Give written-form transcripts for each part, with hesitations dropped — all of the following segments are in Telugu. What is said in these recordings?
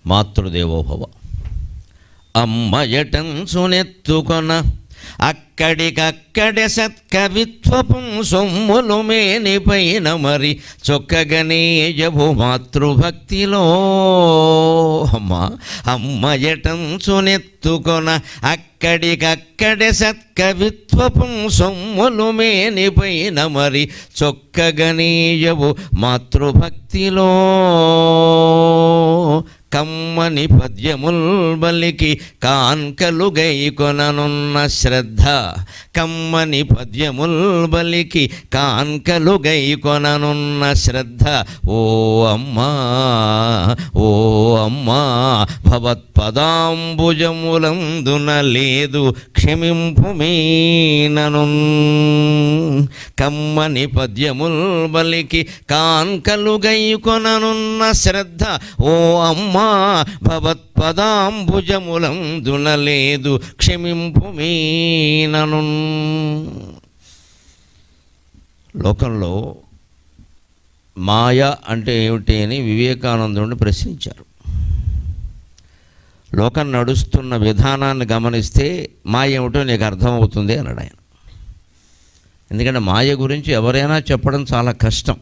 మాతృదేవోభవ. అమ్మయటంసునెత్తుకొన అక్కడికక్కడే సత్కవిత్వపు సొమ్ములు మేనిపైన మరి చొక్కగనేజవు మాతృభక్తిలో. అమ్మయటంసునెత్తుకొన అక్కడికక్కడే సత్కవిత్వపు సొమ్ములు మేనిపైన మరి చొక్కగనేజవు మాతృభక్తిలో. కమ్మని పద్యముల్ బలికి కాన్కలు గైకొననున్న శ్రద్ధ. కమ్మని పద్యముల్ బలికి కాన్కలు గైకొననున్న శ్రద్ధ. ఓ అమ్మా ఓ అమ్మా భవత్పదాంబుజములందున లేదు క్షమింపు మీనను. కమ్మని పద్యముల్ బలికి కాన్కలు గైకొననున్న శ్రద్ధ. ఓ అమ్మా భవత్పదాంబుజములందున లేదు క్షమింపు మీనను. లోకంలో మాయ అంటే ఏమిటి అని వివేకానందుడిని ప్రశ్నించారు. లోకం నడుస్తున్న విధానాన్ని గమనిస్తే మాయ ఏమిటో నీకు అర్థమవుతుంది అన్నాడు ఆయన. ఎందుకంటే మాయ గురించి ఎవరైనా చెప్పడం చాలా కష్టం.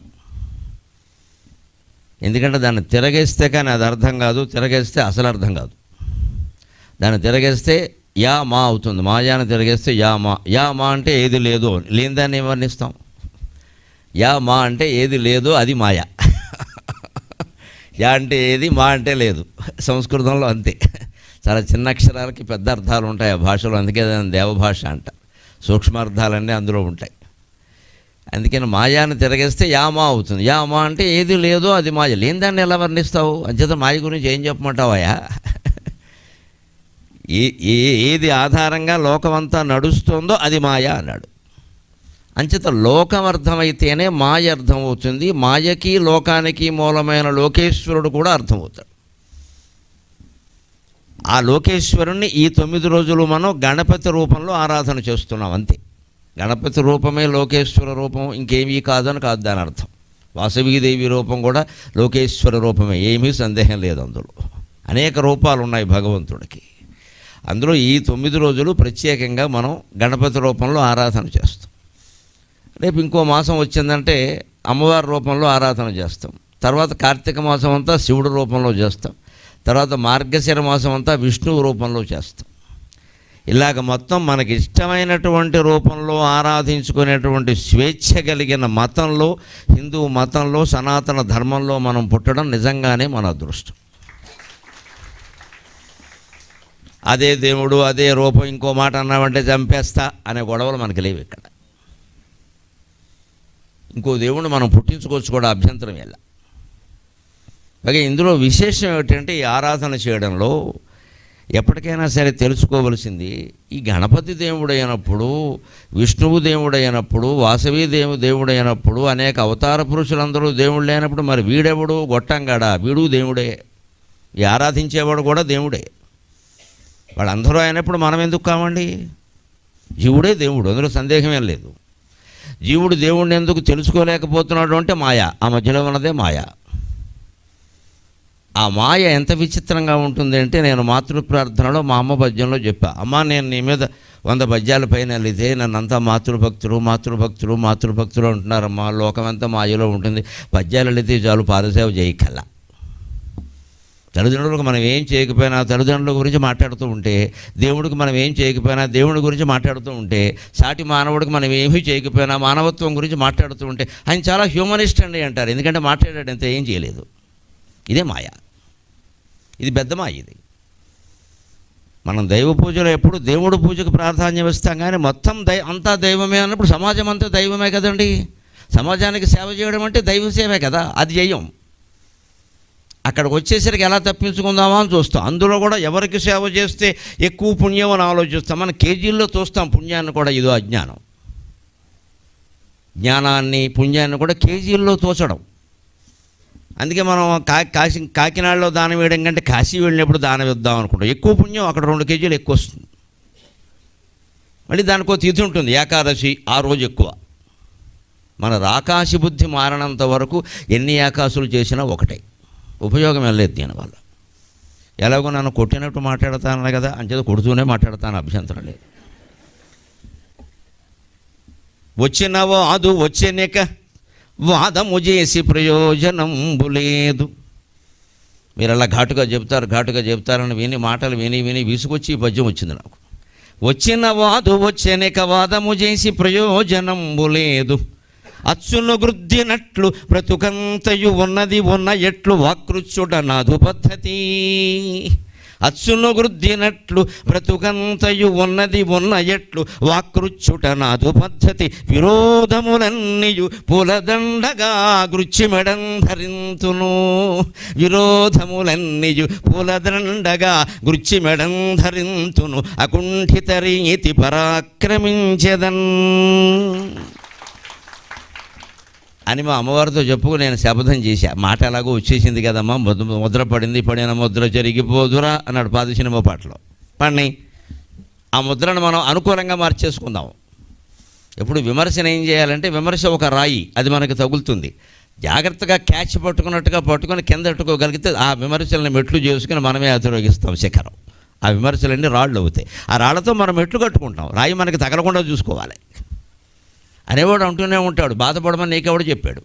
ఎందుకంటే దాన్ని తిరగేస్తే కానీ అది అర్థం కాదు, తిరగేస్తే అసలు అర్థం కాదు. దాన్ని తిరగేస్తే యా మా అవుతుంది, మాయాన్ని తిరగేస్తే యా మా. యా మా అంటే ఏది లేదో, లేని దాన్ని ఏం వర్ణిస్తాం? యా మా అంటే ఏది లేదో అది మాయ. యా అంటే ఏది, మా అంటే లేదు. సంస్కృతంలో అంతే, చాలా చిన్న అక్షరాలకి పెద్ద అర్థాలు ఉంటాయి ఆ భాషలో. అందుకే దాన్ని దేవభాష అంట. సూక్ష్మార్థాలన్నీ అందులో ఉంటాయి. అందుకని మాయాన్ని తిరగేస్తే యామా అవుతుంది. యామా అంటే ఏది లేదో అది మాయ. లేని దాన్ని ఎలా వర్ణిస్తావు? అంచేత మాయ గురించి ఏం చెప్పమంటావా? ఏది ఆధారంగా లోకమంతా నడుస్తుందో అది మాయ అన్నాడు. అంచేత లోకం అర్థమైతేనే మాయ అర్థమవుతుంది. మాయకి లోకానికి మూలమైన లోకేశ్వరుడు కూడా అర్థమవుతాడు. ఆ లోకేశ్వరుణ్ణి ఈ 9 రోజులు మనం గణపతి రూపంలో ఆరాధన చేస్తున్నాం అంతే. గణపతి రూపమే లోకేశ్వర రూపం, ఇంకేమీ కాదని కాదు దాని అర్థం. వాసవీదేవి రూపం కూడా లోకేశ్వర రూపమే, ఏమీ సందేహం లేదు. అందులో అనేక రూపాలు ఉన్నాయి భగవంతుడికి. అందులో ఈ 9 రోజులు ప్రత్యేకంగా మనం గణపతి రూపంలో ఆరాధన చేస్తాం. రేపు ఇంకో మాసం వచ్చిందంటే అమ్మవారి రూపంలో ఆరాధన చేస్తాం. తర్వాత కార్తీక మాసం అంతా శివుడి రూపంలో చేస్తాం. తర్వాత మార్గశిర మాసం అంతా విష్ణువు రూపంలో చేస్తాం. ఇలాగ మొత్తం మనకి ఇష్టమైనటువంటి రూపంలో ఆరాధించుకునేటువంటి స్వేచ్ఛ కలిగిన మతంలో, హిందూ మతంలో, సనాతన ధర్మంలో మనం పుట్టడం నిజంగానే మన అదృష్టం. అదే దేవుడు, అదే రూపం, ఇంకో మాట అన్నామంటే చంపేస్తా అనే గొడవలు మనకి లేవు ఇక్కడ. ఇంకో దేవుడిని మనం పుట్టించుకోవచ్చు కూడా, అభ్యంతరం ఎలా. అలాగే ఇందులో విశేషం ఏమిటంటే ఈ ఆరాధన చేయడంలో ఎప్పటికైనా సరే తెలుసుకోవలసింది, ఈ గణపతి దేవుడైనప్పుడు, విష్ణువు దేవుడైనప్పుడు, వాసవి దేవుడైనప్పుడు, అనేక అవతార పురుషులందరూ దేవుళ్ళు అయినప్పుడు మరి వీడెవడు? గొట్టంగాడా? వీడు దేవుడే. ఈ ఆరాధించేవాడు కూడా దేవుడే. వాళ్ళందరూ అయినప్పుడు మనం ఎందుకు కావండి? జీవుడే దేవుడు, అందులో సందేహమేం లేదు. జీవుడు దేవుడిని ఎందుకు తెలుసుకోలేకపోతున్నాడు అంటే మాయ. ఆ మధ్యలో ఉన్నదే మాయ. ఆ మాయ ఎంత విచిత్రంగా ఉంటుంది అంటే, నేను మాతృప్రార్థనలో మా అమ్మ పద్యంలో చెప్పా, అమ్మ నేను నీ మీద 100 పద్యాల పైన వెళితే నన్నంతా మాతృభక్తులు అంటున్నారమ్మా. లోకమంతా మాయలో ఉంటుంది. పద్యాలు వెళితే చాలు, పాదసేవ చేయకల్లా. తల్లిదండ్రులకు మనం ఏం చేయకపోయినా తల్లిదండ్రుల గురించి మాట్లాడుతూ ఉంటే, దేవుడికి మనం ఏం చేయకపోయినా దేవుడి గురించి మాట్లాడుతూ ఉంటే, సాటి మానవుడికి మనం ఏమీ చేయకపోయినా మానవత్వం గురించి మాట్లాడుతూ ఉంటే, ఆయన చాలా హ్యూమనిస్ట్ అండి అంటారు. ఎందుకంటే మాట్లాడాడంతే, ఏం చేయలేదు. ఇదే మాయ. ఇది పెద్ద మాయ. ఇది మనం దైవ పూజలో ఎప్పుడు దేవుడి పూజకు ప్రాధాన్యం ఇస్తాం, కానీ మొత్తం అంతా దైవమే అన్నప్పుడు సమాజం అంతా దైవమే కదండి. సమాజానికి సేవ చేయడం అంటే దైవ సేవే కదా. అది చేయం. అక్కడికి వచ్చేసరికి ఎలా తప్పించుకుందామా అని చూస్తాం. అందులో కూడా ఎవరికి సేవ చేస్తే ఎక్కువ పుణ్యం అని ఆలోచిస్తాం. మనం కేజీల్లో చూస్తాం పుణ్యాన్ని కూడా. ఇదో అజ్ఞానం. జ్ఞానాన్ని, పుణ్యాన్ని కూడా కేజీల్లో తోచడం. అందుకే మనం కాకినాడలో దానం వేయడం కంటే కాశీ వెళ్ళినప్పుడు దానం ఇద్దాం అనుకుంటాం. ఎక్కువ పుణ్యం, అక్కడ 2 కేజీలు ఎక్కువ వస్తుంది. మళ్ళీ దానికో తిథి ఉంటుంది, ఏకాదశి, ఆ రోజు ఎక్కువ. మన రాకాశి బుద్ధి మారినంత వరకు ఎన్ని ఏకాశులు చేసినా ఒకటే, ఉపయోగం వెళ్ళలేదు దీనివల్ల. ఎలాగో నన్ను కొట్టినట్టు మాట్లాడతాను కదా, అంచేత కొడుతూనే మాట్లాడతాను, అభ్యంతరం లేదు. వచ్చిన వాదు వచ్చెనక వాదము చేసి ప్రయోజనంబు లేదు. మీరు అలా ఘాటుగా చెప్తారని విని మాటలు విని విసుకొచ్చి ఈ పద్యం వచ్చింది నాకు. వచ్చిన వాదు వచ్చెనక వాదము చేసి ప్రయోజనంబు లేదు, అచ్చును గృద్దినట్లు బ్రతుకంతయు ఉన్నది ఉన్న ఎట్లు వాకృచ్చుట నాదు పద్ధతి. అచ్చును గృద్దినట్లు బ్రతుకంతయు ఉన్నది ఉన్న ఎట్లు వాకృచ్చుట నాదు పద్ధతి. విరోధములన్నీయు పూలదండగా గృచ్చిమెడం ధరింతును. విరోధములన్నీయు పూలదండగా గృచ్చిమెడం ధరింతును. అకుంఠిత రీతి పరాక్రమించెదన్ అని మా అమ్మవారితో చెప్పుకు నేను శపథం చేశా. మాట ఎలాగో వచ్చేసింది కదమ్మా, ముద్ర పడిన ముద్ర జరిగిపోదురా అన్నాడు పాత సినిమా పాటలో. పడిని ఆ ముద్రను మనం అనుకూలంగా మార్చేసుకుందాం. ఎప్పుడు విమర్శను ఏం చేయాలంటే, విమర్శ ఒక రాయి, అది మనకు తగులుతుంది. జాగ్రత్తగా క్యాచ్ పట్టుకుని కింద పెట్టుకోగలిగితే ఆ విమర్శలను మెట్లు చేసుకుని మనమే అతిరోగిస్తాం శిఖరం. ఆ విమర్శలన్నీ రాళ్ళు అవుతాయి. ఆ రాళ్లతో మనం మెట్లు కట్టుకుంటాం, రాయి మనకి తగలకుండా చూసుకోవాలి అనేవాడు అంటూనే ఉంటాడు. బాధపడమని నీకెవడు చెప్పాడు?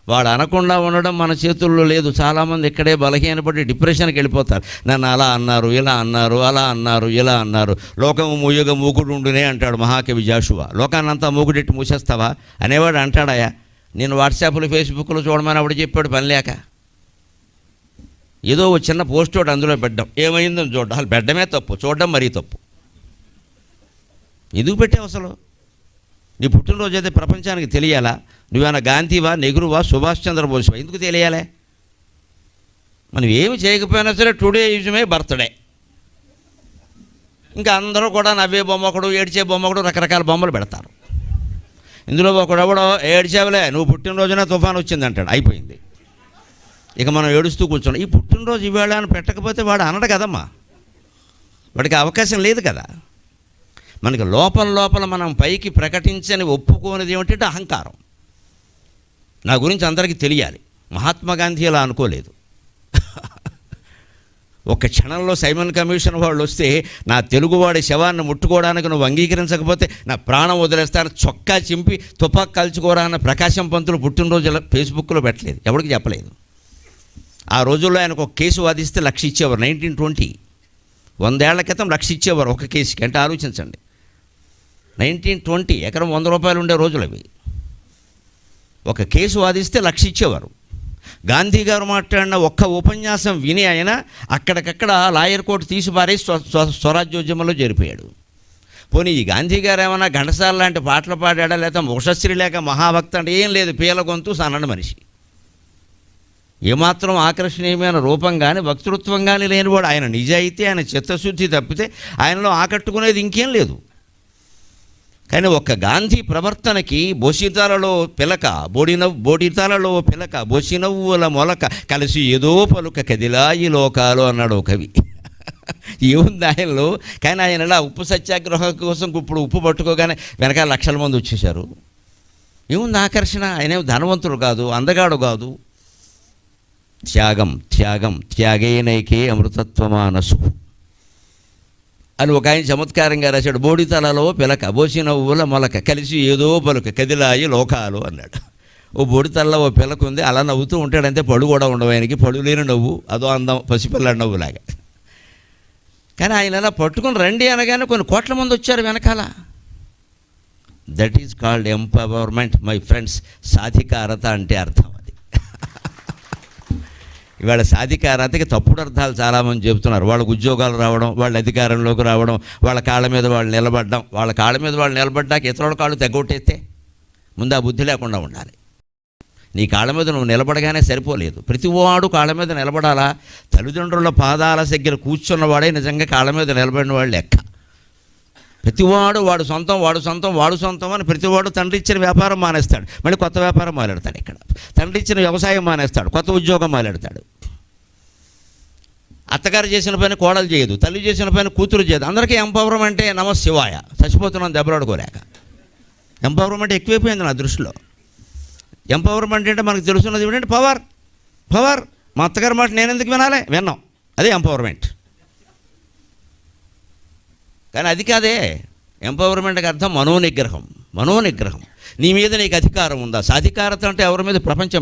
వాడు అనకుండా ఉండడం మన చేతుల్లో లేదు. చాలామంది ఇక్కడే బలహీనపడి డిప్రెషన్కి వెళ్ళిపోతారు. నన్ను అలా అన్నారు, ఇలా అన్నారు, అలా అన్నారు, ఇలా అన్నారు. లోకము మూయగ మూకుడు ఉండునే అంటాడు మహాకవి జాషువా. లోకాన్నంతా మూకుడెట్టి మూసేస్తావా అనేవాడు అంటాడాయా? నేను వాట్సాప్లో ఫేస్బుక్లో చూడమని అప్పుడు చెప్పాడు పని లేక. ఏదో ఒక చిన్న పోస్ట్ ఒకటి అందులో పెట్టడం, ఏమైందని చూడడం. అసలు పెట్టడమే తప్పు, చూడడం మరీ తప్పు. ఎందుకు పెట్టావు అసలు? నీ పుట్టినరోజు అయితే ప్రపంచానికి తెలియాలా? నువ్వేమైనా గాంధీవా, నెహ్రూవా, సుభాష్ చంద్రబోస్వా? ఎందుకు తెలియాలి? మనం ఏమి చేయకపోయినా సరే టుడే ఈజ్ మై బర్త్డే. ఇంకా అందరూ కూడా నవ్వే బొమ్మకుడు, ఏడ్చే బొమ్మకుడు, రకరకాల బొమ్మలు పెడతారు. ఇందులో ఒకడెవడో ఏడ్చేవలే, నువ్వు పుట్టినరోజున తుఫాను వచ్చిందంటాడు, అయిపోయింది. ఇక మనం ఏడుస్తూ కూర్చోండి. ఈ పుట్టినరోజు ఈవేళ అని పెట్టకపోతే వాడు అనడు కదమ్మా, వాడికి అవకాశం లేదు కదా. మనకి లోపల మనం పైకి ప్రకటించని ఒప్పుకోనిది ఏమిటంటే అహంకారం. నా గురించి అందరికీ తెలియాలి. మహాత్మా గాంధీ అలా అనుకోలేదు. ఒక క్షణంలో సైమన్ కమిషన్ వాళ్ళు వస్తే, నా తెలుగువాడి శవాన్ని ముట్టుకోవడానికి నువ్వు అంగీకరించకపోతే నా ప్రాణం వదిలేస్తాను, చొక్కా చింపి తుపాకు కాల్చుకోరా అన్న ప్రకాశం పంతులు పుట్టినరోజు ఫేస్బుక్లో పెట్టలేదు, ఎవరికి చెప్పలేదు. ఆ రోజుల్లో ఆయనకు ఒక కేసు వాదిస్తే 1,00,000 ఇచ్చేవారు. 1920, 100 ఏళ్ల క్రితం 1,00,000 ఇచ్చేవారు ఒక కేసుకి. అంటే ఆలోచించండి, 1920 ఎకరం 100 రూపాయలు ఉండే రోజులు అవి. ఒక కేసు వాదిస్తే 1,00,000 ఇచ్చేవారు. గాంధీ గారు మాట్లాడిన ఒక్క ఉపన్యాసం విని ఆయన అక్కడికక్కడ లాయర్ కోర్టు తీసిపారేసి స్వరాజ్యోద్యమంలో చేరిపోయాడు. పోనీ ఈ గాంధీ గారు ఏమైనా ఘంటసాల లాంటి పాటలు పాడాడా, లేక ముషశ్రీ లేక మహాభక్త అంటే ఏం లేదు, పీల గొంతు, సన్నని మనిషి. ఏమాత్రం ఆకర్షణీయమైన రూపం కానీ వక్తృత్వం కానీ లేనివాడు. ఆయన నిజాయితీ, ఆయన చిత్తశుద్ధి తప్పితే ఆయనలో ఆకట్టుకునేది ఇంకేం లేదు. కానీ ఒక్క గాంధీ ప్రవర్తనకి బోసితాలలో పిలక, బోడితాలలో పిలక, బోసినవ్వుల మొలక కలిసి ఏదో పలుక కదిలా ఈ లోకాలు అన్నాడు కవి. ఏముంది ఆయనలో? కానీ ఆయన ఇలా ఉప్పు సత్యాగ్రహం కోసం ఇప్పుడు ఉప్పు పట్టుకోగానే వెనకాల 1,00,000 మంది వచ్చేశారు. ఏముంది ఆకర్షణ? ఆయనేం ధనవంతుడు కాదు, అందగాడు కాదు. త్యాగం త్యాగేనైకే అమృతత్వమానసు అని ఒక ఆయన చమత్కారంగా రాశాడు. బోడితలలో పిలక, బోసినవ్వుల మొలక కలిసి ఏదో పలుక కదిలాయి లోకాలు అన్నాడు. ఓ బోడితలలో ఓ పిలక ఉంది, అలా నవ్వుతూ ఉంటాడంతే. పడు కూడా ఉండవు ఆయనకి, పడు లేని నవ్వు, అదో అందం, పసిపిల్లడి నవ్వులాగా. కానీ ఆయన అలా పట్టుకుని రండి అనగానే కొన్ని కోట్ల మంది వచ్చారు వెనకాల. That is called empowerment my friends. సాధికారత అంటే అర్థం అది. ఇవాళ సాధికారతకి తప్పుడు అర్థాలు చాలామంది చెబుతున్నారు. వాళ్ళకు ఉద్యోగాలు రావడం, వాళ్ళ అధికారంలోకి రావడం, వాళ్ళ కాళ్ళ మీద వాళ్ళు నిలబడడం. వాళ్ళ కాళ్ళ మీద వాళ్ళు నిలబడ్డాక ఇతరుల కాళ్ళు తెగొట్టేస్తే ముందు ఆ బుద్ధి లేకుండా ఉండాలి. నీ కాళ్ళ మీద నువ్వు నిలబడగానే సరిపోలేదు, ప్రతివాడు కాళ్ళ మీద నిలబడాలా. తల్లిదండ్రుల పాదాల దగ్గర కూర్చున్నవాడే నిజంగా కాళ్ళ మీద నిలబడిన వాడు లెక్క. ప్రతివాడు వాడు సొంతం అని ప్రతివాడు తండ్రి ఇచ్చిన వ్యాపారం మానేస్తాడు, మళ్ళీ కొత్త వ్యాపారం మొదలెడతాడు. ఇక్కడ తండ్రి ఇచ్చిన వ్యవసాయం మానేస్తాడు, కొత్త ఉద్యోగం మొదలెడతాడు. అత్తగారు చేసిన పని కోడలు చేయదు, తల్లి చేసిన పని కూతురు చేయదు. అందరికీ ఎంపవర్మెంట్ అంటే నమ శివాయ. చచ్చిపోతున్నాను దెబ్బలాడుకోలేక. ఎంపవర్మెంట్ ఎక్కువైపోయింది నా దృష్టిలో. ఎంపవర్మెంట్ అంటే మనకు తెలుసున్నది ఏమిటంటే పవర్. మా అత్తగారి మాట నేను ఎందుకు వినాలి? విన్నాం. అదే ఎంపవర్మెంట్. కానీ అది కాదే ఎంపవర్మెంట్కి అర్థం మనోనిగ్రహం. నీ మీద నీకు అధికారం ఉందా? సాధికారత అంటే ఎవరి మీద? ప్రపంచం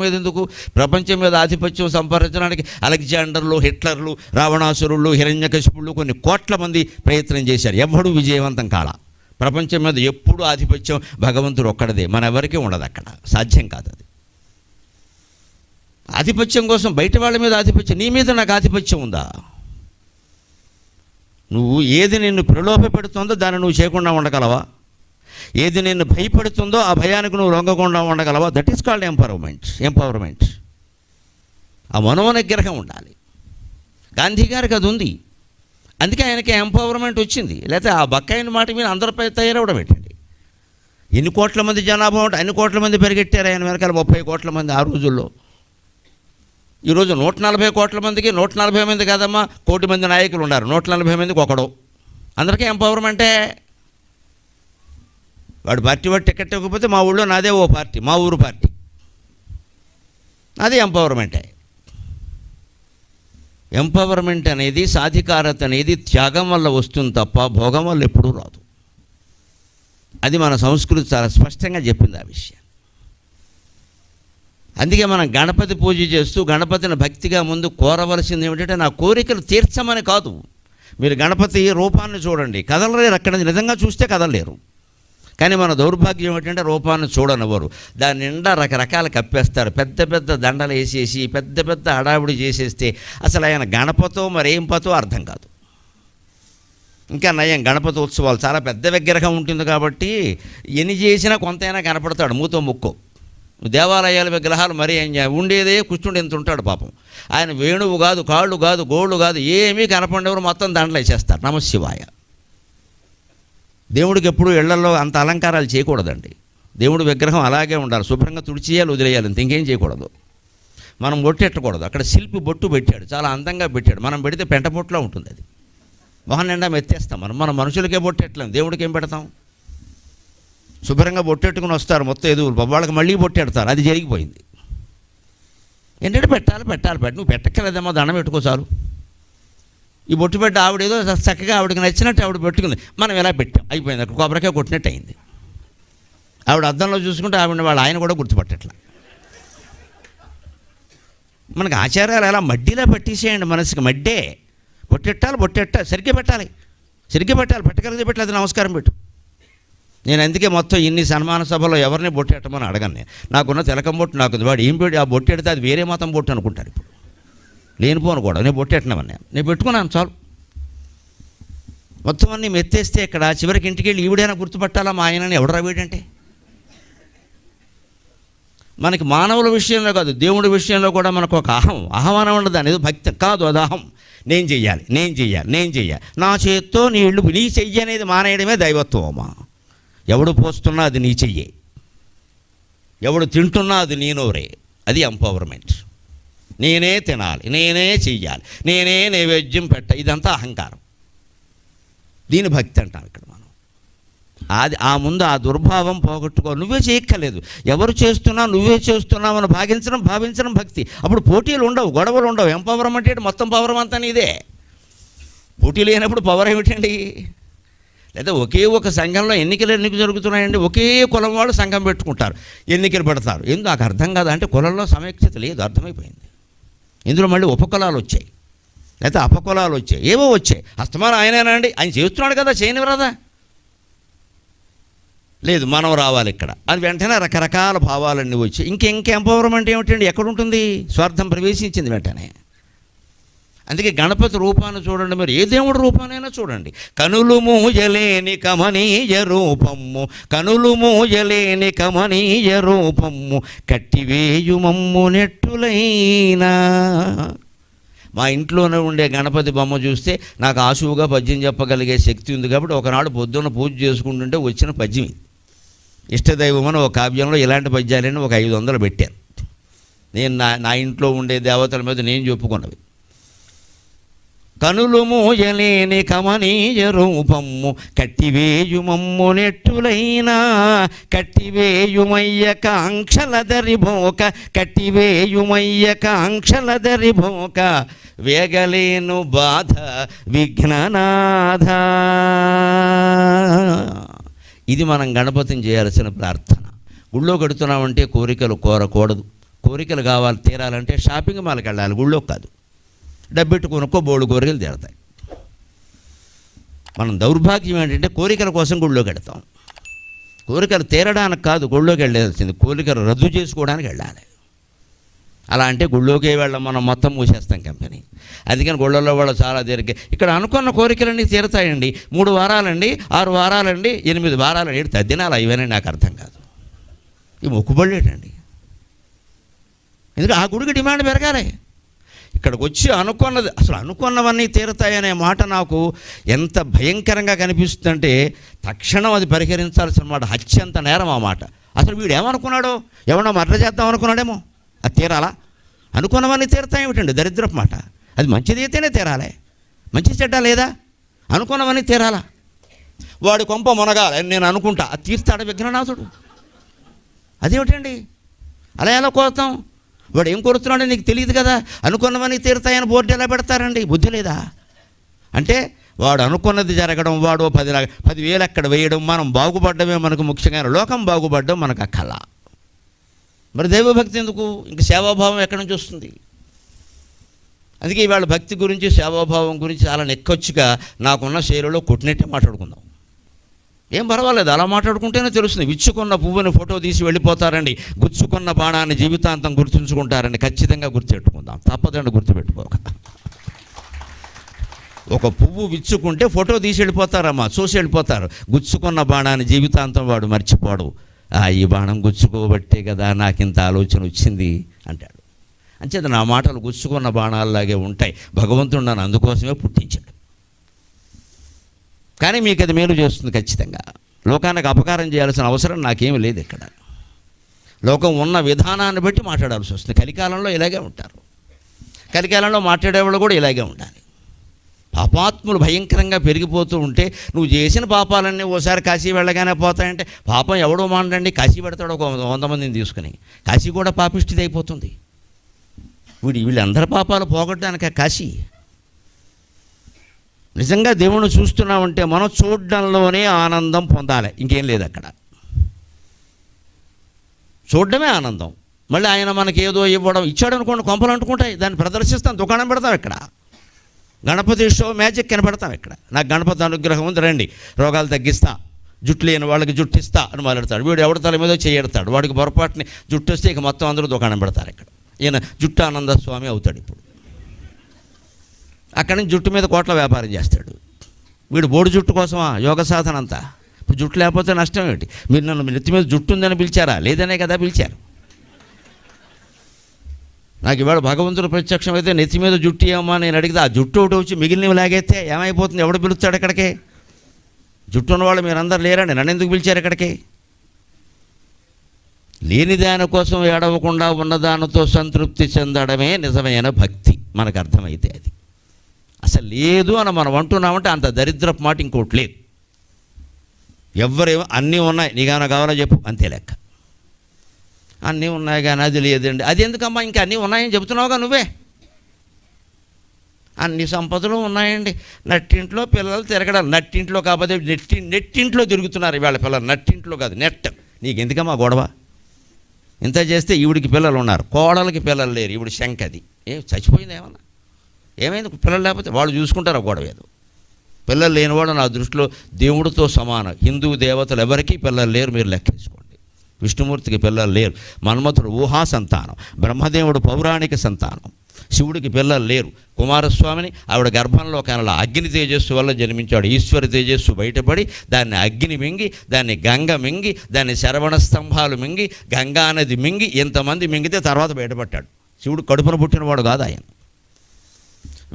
మీద ఎందుకు? ప్రపంచం మీద ఆధిపత్యం సంపాదించడానికి అలెగ్జాండర్లు, హిట్లర్లు, రావణాసురులు, హిరణ్యకశిపులు కొన్ని కోట్ల మంది ప్రయత్నం చేశారు. ఎవ్వడూ విజయవంతం కాల. ప్రపంచం మీద ఎప్పుడు ఆధిపత్యం భగవంతుడు ఒక్కడదే, మన ఎవరికీ ఉండదు. అక్కడ సాధ్యం కాదు అది. ఆధిపత్యం కోసం బయట వాళ్ళ మీద ఆధిపత్యం, నీ మీద నాకు ఆధిపత్యం ఉందా? నువ్వు ఏది నిన్ను ప్రలోభ పెడుతుందో దాన్ని నువ్వు చేయకుండా ఉండగలవా? ఏది నిన్ను భయపడుతుందో ఆ భయానికి నువ్వు లొంగకుండా ఉండగలవా? That is called empowerment. ఆ మనోనిగ్రహం ఉండాలి. గాంధీ గారికి అది ఉంది, అందుకే ఆయనకి ఎంపవర్మెంట్ వచ్చింది. లేకపోతే ఆ బక్కాయిన మాట మీద అందరిపై తయారవడం పెట్టండి. ఎన్ని కోట్ల మంది జనాభా ఉంటే అన్ని కోట్ల మంది పెరిగెట్టారు ఆయన వెనకాల. 30 కోట్ల మంది ఆ రోజుల్లో. ఈరోజు 140 కోట్ల మందికి 140 మంది కాదమ్మా, 1 కోటి మంది నాయకులు ఉన్నారు. 140 మందికి ఒకడు. అందరికీ ఎంపవర్మెంటే. వాడు పార్టీ వాడు టికెట్ ఇవ్వకపోతే మా ఊళ్ళో నాదే ఓ పార్టీ, మా ఊరు పార్టీ, అది ఎంపవర్మెంటే. ఎంపవర్మెంట్ అనేది, సాధికారత అనేది త్యాగం వల్ల వస్తుంది తప్ప భోగం వల్ల ఎప్పుడూ రాదు. అది మన సంస్కృతి చాలా స్పష్టంగా చెప్పింది ఆ విషయం. అందుకే మనం గణపతి పూజ చేస్తూ గణపతిని భక్తిగా ముందు కోరవలసింది ఏమిటంటే, నా కోరికలు తీర్చమని కాదు. మీరు గణపతి రూపాన్ని చూడండి, కదలలేరు. అక్కడ నిజంగా చూస్తే కదలలేరు. కానీ మన దౌర్భాగ్యం ఏంటంటే రూపాన్ని చూడనివ్వరు. దాని నిండా రకరకాలు కప్పేస్తారు. పెద్ద పెద్ద దండలు వేసేసి పెద్ద పెద్ద హడావిడి చేసేస్తే అసలు ఆయన గణపతో మరేం పతో అర్థం కాదు. ఇంకా నయం, గణపతి ఉత్సవాలు చాలా పెద్ద విగ్రహం ఉంటుంది కాబట్టి ఎన్ని చేసినా కొంతైనా కనపడతాడు, మూతో ముక్కో. దేవాలయాల విగ్రహాలు మరీ ఉండేదే కూర్చుండి ఎంత ఉంటాడు పాపం. ఆయన వేణువు కాదు, కాళ్ళు కాదు, గోళ్ళు కాదు, ఏమీ కనపడేవారు, మొత్తం దండలు వేసేస్తారు. నమశివాయ. దేవుడికి ఎప్పుడు ఇళ్లలో అంత అలంకారాలు చేయకూడదండి. దేవుడి విగ్రహం అలాగే ఉండాలి, శుభ్రంగా తుడిచేయాలి, వదిలేయాలి, అంత ఇంకేం చేయకూడదు. మనం బొట్టెట్టకూడదు. అక్కడ శిల్పి బొట్టు పెట్టాడు, చాలా అందంగా పెట్టాడు. మనం పెడితే పెంట బొట్టులో ఉంటుంది అది. మొహం నిండా మెత్తేస్తాం. మన మనుషులకే బొట్టెట్టలేం, దేవుడికి ఏం పెడతాం? శుభ్రంగా బొట్టెట్టుకుని వస్తారు మొత్తం ఎదుగులు, వాళ్ళకి మళ్ళీ బొట్టెడతారు. అది జరిగిపోయింది. ఏంటంటే పెట్టాలి. నువ్వు పెట్టక్కలేదేమో, దండం పెట్టుకో చాలు. ఈ బొట్టు పెట్టి ఆవిడేదో చక్కగా ఆవిడకి నచ్చినట్టు ఆవిడ పెట్టుకుంది, మనం ఎలా పెట్టాం, అయిపోయింది. అక్కడ కొబ్బరికాయ కొట్టినట్టు అయింది. ఆవిడ అద్దంలో చూసుకుంటే ఆవిడ వాళ్ళు ఆయన కూడా గుర్తుపట్టట్లా. మనకి ఆచారాలు ఎలా మడ్డీలా పట్టేసేయండి. మనసుకి మడ్డే. బొట్టెట్టాలి, సరిగ్గా పెట్టాలి. పెట్టగలిగితే పెట్టలేదు, నమస్కారం పెట్టు. నేను అందుకే మొత్తం ఇన్ని సన్మాన సభలో ఎవరిని బొట్టెట్టమని అడగను. నేను నాకున్న తిలకం బొట్టు నాకు, వాడు ఏం పెట్టి ఆ బొట్టెడితే అది వేరే మతం బొట్టు అనుకుంటారు. ఇప్పుడు లేనిపోను కూడా నేను బొట్టెట్టనమని నేను పెట్టుకున్నాను చాలు. మొత్తం అన్నీ మెత్తేస్తే ఇక్కడ చివరికి ఇంటికి వెళ్ళి ఈవిడైనా గుర్తుపట్టాలా మా ఆయనని, ఎవడరా వీడంటే. మనకి మానవుల విషయంలో కాదు, దేవుడి విషయంలో కూడా మనకు ఒక అహమానం ఉండదు. అనేది భక్తి కాదు, అది అహం. నేను చెయ్యాలి. నా చేత్తో నీళ్ళు నీ చెయ్యి అనేది మానేయడమే దైవత్వం అమ్మా. ఎవడు పోస్తున్నా అది నీ చెయ్యే, ఎవడు తింటున్నా అది నీ నోరే. అది ఎంపవర్మెంట్. నేనే తినాలి, నేనే చెయ్యాలి, నేనే నైవేద్యం ఇదంతా అహంకారం. దీని భక్తి అంటాం ఇక్కడ మనం. అది ఆ ముందు ఆ దుర్భావం పోగొట్టుకో. నువ్వే చేయక్కర్లేదు, ఎవరు చేస్తున్నా నువ్వే చేస్తున్నావు అని భావించడం భక్తి. అప్పుడు పోటీలు ఉండవు, గొడవలు ఉండవు. ఎంపవర్మెంట్ అంటే మొత్తం పవర్ అంతా నీదే. పోటీ లేనప్పుడు పవర్ ఏమిటండి? లేదా ఒకే ఒక సంఘంలో ఎన్నికలు జరుగుతున్నాయండి. ఒకే కులం వాళ్ళు సంఘం పెట్టుకుంటారు, ఎన్నికలు పెడతారు. ఎందుకు నాకు అర్థం కాదు. అంటే కులంలో సమైక్యత లేదు, అర్థమైపోయింది. ఇందులో మళ్ళీ ఉపకులాలు వచ్చాయి, లేకపోతే అపకులాలు వచ్చాయి, ఏవో వచ్చాయి. అస్తమానం ఆయనేనా అండి, ఆయన చేస్తున్నాడు కదా, చేయనివరాదా? లేదు, మనం రావాలి ఇక్కడ. అది వెంటనే రకరకాల భావాలన్నీ వచ్చాయి. ఇంక ఎంపవర్మెంట్ ఏమిటండి? ఎక్కడుంటుంది? స్వార్థం ప్రవేశించింది వెంటనే. అందుకే గణపతి రూపాన్ని చూడండి, మీరు ఏ దేవుడి రూపానైనా చూడండి. కనులు మూయలేని కమనీయ రూపము కట్టివేయుమమ్ము నెట్టులైనా. మా ఇంట్లోనే ఉండే గణపతి బొమ్మ చూస్తే నాకు ఆశువుగా పద్యం చెప్పగలిగే శక్తి ఉంది. కాబట్టి ఒకనాడు పొద్దున్న పూజ చేసుకుంటుంటే వచ్చిన పద్యం ఇది. ఇష్టదైవం అని ఒక కావ్యంలో ఇలాంటి పద్యాలని ఒక 500 పెట్టాను. నేను నా ఇంట్లో ఉండే దేవతల మీద నేను చెప్పుకున్నవి. కనులు మూయలేని కమనీయ రూపము కట్టివేయుమమ్ము నెట్టులైనా కట్టివేయుమయ్య కాంక్షల దరిబోక కట్టివేయుమయ్య కాంక్షల దరిబోక వేగలేను బాధ విఘ్ననాథ. ఇది మనం గణపతిని చేయాల్సిన ప్రార్థన. గుళ్ళో కడుతున్నామంటే కోరికలు కోరకూడదు. కోరికలు కావాలి తీరాలంటే షాపింగ్ మాల్కి వెళ్ళాలి, గుళ్ళో కాదు. డబ్బెట్టు కొనుక్కో, బోళ్ళు కోరికలు తీరతాయి. మనం దౌర్భాగ్యం ఏంటంటే కోరికల కోసం గుళ్ళోకి వెళ్తాం. కోరికలు తీరడానికి కాదు గుళ్ళోకి వెళ్ళాల్సింది, కోరికలు రద్దు చేసుకోవడానికి వెళ్ళాలి. అలా అంటే గుళ్ళోకే వెళ్ళాం, మనం మొత్తం మూసేస్తాం కంపెనీ. అందుకని గుళ్ళల్లో వాళ్ళు చాలా దేనికి ఇక్కడ అనుకున్న కోరికలన్నీ తీరతాయండి. 3 వారాలండి, 6 వారాలండి, 8 వారాలండి, తద్దినాలు ఇవన్నీ నాకు అర్థం కాదు. ఈ మొక్కుబళ్ళేటండి. ఎందుకంటే ఆ గుడికి డిమాండ్ పెరగాలి. ఇక్కడికి వచ్చి అనుకున్నది, అసలు అనుకున్నవన్నీ తీరుతాయనే మాట నాకు ఎంత భయంకరంగా కనిపిస్తుందంటే తక్షణం అది పరిహరించాల్సిన మాట. హత్యంత నేరం ఆ మాట. అసలు వీడు ఏమనుకున్నాడో, ఎవడో మర్ర చేద్దాం అనుకున్నాడేమో, అది తీరాలా? అనుకున్నవన్నీ తీరుతాయేమిటండి, దరిద్రపు మాట. అది మంచిది అయితేనే తీరాలి, మంచి చెడ్డ లేదా? అనుకున్నవన్నీ తీరాలా? వాడి కొంప మునగాలి నేను అనుకుంటా, అది తీర్స్తాడు విఘ్ననాథుడు. అదేమిటండి, అలా ఎలా కోరుతాం? వాడు ఏం కోరుతున్నాడో నీకు తెలియదు కదా. అనుకున్నవన్నీ తీరుతాయని బోర్డు ఎలా పెడతారండి? బుద్ధి లేదా? అంటే వాడు అనుకున్నది జరగడం, వాడు 10,000 అక్కడ వేయడం, మనం బాగుపడ్డమే మనకు ముఖ్యంగా, లోకం బాగుపడ్డం మనకు అక్కల. మరి దైవభక్తి ఎందుకు? ఇంక సేవాభావం ఎక్కడి నుంచి వస్తుంది? అందుకే ఇవాళ భక్తి గురించి, సేవాభావం గురించి చాలా నెక్కొచ్చుగా నాకున్న శైలిలో కొట్టినట్టే మాట్లాడుకుందాం. ఏం పర్వాలేదు, అలా మాట్లాడుకుంటేనే తెలుస్తుంది. విచ్చుకున్న పువ్వుని ఫోటో తీసి వెళ్ళిపోతారండి, గుచ్చుకున్న బాణాన్ని జీవితాంతం గుర్తుంచుకుంటారండి. ఖచ్చితంగా గుర్తుపెట్టుకుందాం, తప్పదండి గుర్తుపెట్టుకోక. ఒక పువ్వు విచ్చుకుంటే ఫోటో తీసి వెళ్ళిపోతారమ్మా, చూసి వెళ్ళిపోతారు. గుచ్చుకున్న బాణాన్ని జీవితాంతం వాడు మర్చిపోడు. ఈ బాణం గుచ్చుకోబట్టే కదా నాకు ఇంత ఆలోచన వచ్చింది అంటాడు. అంచేత నా మాటలు గుచ్చుకున్న బాణాలలాగే ఉంటాయి. భగవంతుడు నన్ను అందుకోసమే పుట్టించాడు. కానీ మీకు అది మేలు చేస్తుంది ఖచ్చితంగా. లోకానికి అపకారం చేయాల్సిన అవసరం నాకేమీ లేదు. ఇక్కడ లోకం ఉన్న విధానాన్ని బట్టి మాట్లాడాల్సి వస్తుంది. కలికాలంలో ఇలాగే ఉంటారు. కలికాలంలో మాట్లాడేవాళ్ళు కూడా ఇలాగే ఉండాలి. పాపాత్ములు భయంకరంగా పెరిగిపోతూ ఉంటే నువ్వు చేసిన పాపాలన్నీ ఓసారి కాశీ వెళ్ళగానే పోతాయంటే పాపం ఎవడో మానండి, కాశీ పెడతాడు ఒక 100 మందిని తీసుకుని. కాశీ కూడా పాపిష్టిది అయిపోతుంది. వీళ్ళందరి పాపాలు పోగొట్టడానికి కాశీ. నిజంగా దేవుణ్ణి చూస్తున్నామంటే మనం చూడడంలోనే ఆనందం పొందాలి, ఇంకేం లేదు అక్కడ. చూడడమే ఆనందం. మళ్ళీ ఆయన మనకి ఏదో ఇవ్వడం, ఇచ్చాడు అనుకోండి కొంపలు అంటుకుంటాయి, దాన్ని ప్రదర్శిస్తాం, దుకాణం పెడతాం. ఇక్కడ గణపతి షో మ్యాజిక్ కనపడతాం. ఇక్కడ నాకు గణపతి అనుగ్రహం ఉంది, రండి రోగాలు తగ్గిస్తా, జుట్టు లేని వాళ్ళకి జుట్టు ఇస్తా అని మొదలెడతాడు. వీడు ఎవరి తల మీద చేయడతాడు, వాడికి పొరపాటుని జుట్టు వస్తే ఇక మొత్తం అందరూ దుకాణం పెడతారు. ఇక్కడ ఈయన జుట్టు ఆనంద స్వామి అవుతాడు. ఇప్పుడు అక్కడి నుంచి జుట్టు మీద కోట్ల వ్యాపారం చేస్తాడు. వీడు బోడి జుట్టు కోసమా యోగ సాధన అంతా? ఇప్పుడు జుట్టు లేకపోతే నష్టం ఏమిటి? మీరు నన్ను నెత్తి మీద జుట్టు ఉందని పిలిచారా? లేదనే కదా పిలిచారు. నాకు ఇవాళ భగవంతుడు ప్రత్యక్షం అయితే నెత్తి మీద జుట్టు ఏమో నేను అడిగితే ఆ జుట్టు ఒకటి వచ్చి మిగిలినవి లాగైతే ఏమైపోతుంది? ఎవడు పిలుస్తాడు ఇక్కడికి? జుట్టు ఉన్నవాళ్ళు మీరందరూ లేరండి, నన్ను ఎందుకు పిలిచారు ఇక్కడికి? లేని దానికోసం ఏడవకుండా ఉన్నదానితో సంతృప్తి చెందడమే నిజమైన భక్తి. మనకు అర్థమైతే అది అసలు లేదు అని మనం అంటున్నామంటే అంత దరిద్రపు మాట ఇంకోటి లేదు. ఎవరేమో అన్నీ ఉన్నాయి, నీకేమైనా కావాలో చెప్పు, అంతే లెక్క. అన్నీ ఉన్నాయి కానీ అది లేదండి, అది ఎందుకమ్మా? ఇంకా అన్నీ ఉన్నాయని చెబుతున్నావుగా నువ్వే. అన్ని సంపదలు ఉన్నాయండి. నట్టింట్లో పిల్లలు తిరగడం, నట్టింట్లో కాకపోతే నెట్టింట్లో తిరుగుతున్నారు ఇవాళ పిల్లలు. నట్టింట్లో కాదు, నెట్. నీకు ఎందుకమ్మా గొడవ? ఇంత చేస్తే ఈవిడికి పిల్లలు ఉన్నారు, కోడలకి పిల్లలు లేరు, ఈవిడ శంక. అది చచ్చిపోయింది ఏమన్నా? ఏమైంది? పిల్లలు లేకపోతే వాళ్ళు చూసుకుంటారు, గొడవ ఏదో. పిల్లలు లేనివాడు నా దృష్టిలో దేవుడితో సమానం. హిందూ దేవతలు ఎవరికీ పిల్లలు లేరు, మీరు లెక్కేసుకోండి. విష్ణుమూర్తికి పిల్లలు లేరు, మన్మథుడు ఊహా సంతానం, బ్రహ్మదేవుడు పౌరాణిక సంతానం, శివుడికి పిల్లలు లేరు. కుమారస్వామిని ఆవిడ గర్భంలో కనల అగ్ని తేజస్సు వల్ల జన్మించాడు. ఈశ్వర తేజస్సు బయటపడి దాన్ని అగ్ని మింగి, దాన్ని గంగ మింగి, దాన్ని శరవణ స్తంభాలు మింగి, గంగా నది మింగి, ఇంతమంది మింగితే తర్వాత బయటపడ్డాడు. శివుడు కడుపున పుట్టినవాడు కాదు ఆయన.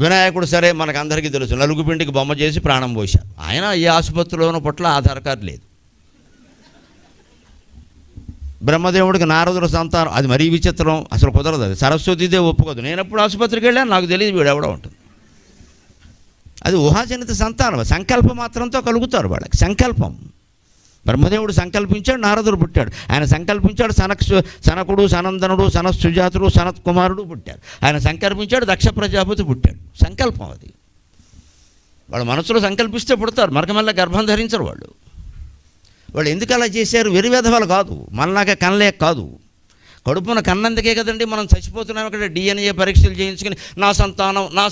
వినాయకుడు సరే మనకు అందరికీ తెలుసు, నలుగుపిండికి బొమ్మ చేసి ప్రాణం పోశాడు. ఆయన ఏ ఆసుపత్రిలోనూ పట్ల ఆధార్ కార్డు లేదు. బ్రహ్మదేవుడికి నారదుల సంతానం, అది మరీ విచిత్రం, అసలు కుదరదు. అది సరస్వతీదేవి ఒప్పుకోదు. నేను ఎప్పుడు ఆసుపత్రికి వెళ్ళాను నాకు తెలియదు, వీడు ఎవడో ఉంటుంది. అది ఊహాజనిత సంతానం, సంకల్ప మాత్రంతో కలుగుతారు వాళ్ళకి. సంకల్పం. బ్రహ్మదేవుడు సంకల్పించాడు, నారదుడు పుట్టాడు. ఆయన సంకల్పించాడు, సనకుడు, సనందనుడు, సనత్సుజాతుడు, సనత్ కుమారుడు పుట్టారు. ఆయన సంకల్పించాడు, దక్ష ప్రజాపతి పుట్టాడు. సంకల్పం అది. వాళ్ళు మనసులో సంకల్పిస్తే పుడతారు, మరకమల్ల గర్భం ధరించరు వాళ్ళు. వాళ్ళు ఎందుకు అలా చేశారు? వెరివేధవాళ్ళు కాదు, మనలాగా కనలేక కాదు. కడుపున కన్నందుకే కదండి మనం చచ్చిపోతున్నాం. ఇక్కడ DNA పరీక్షలు చేయించుకుని నా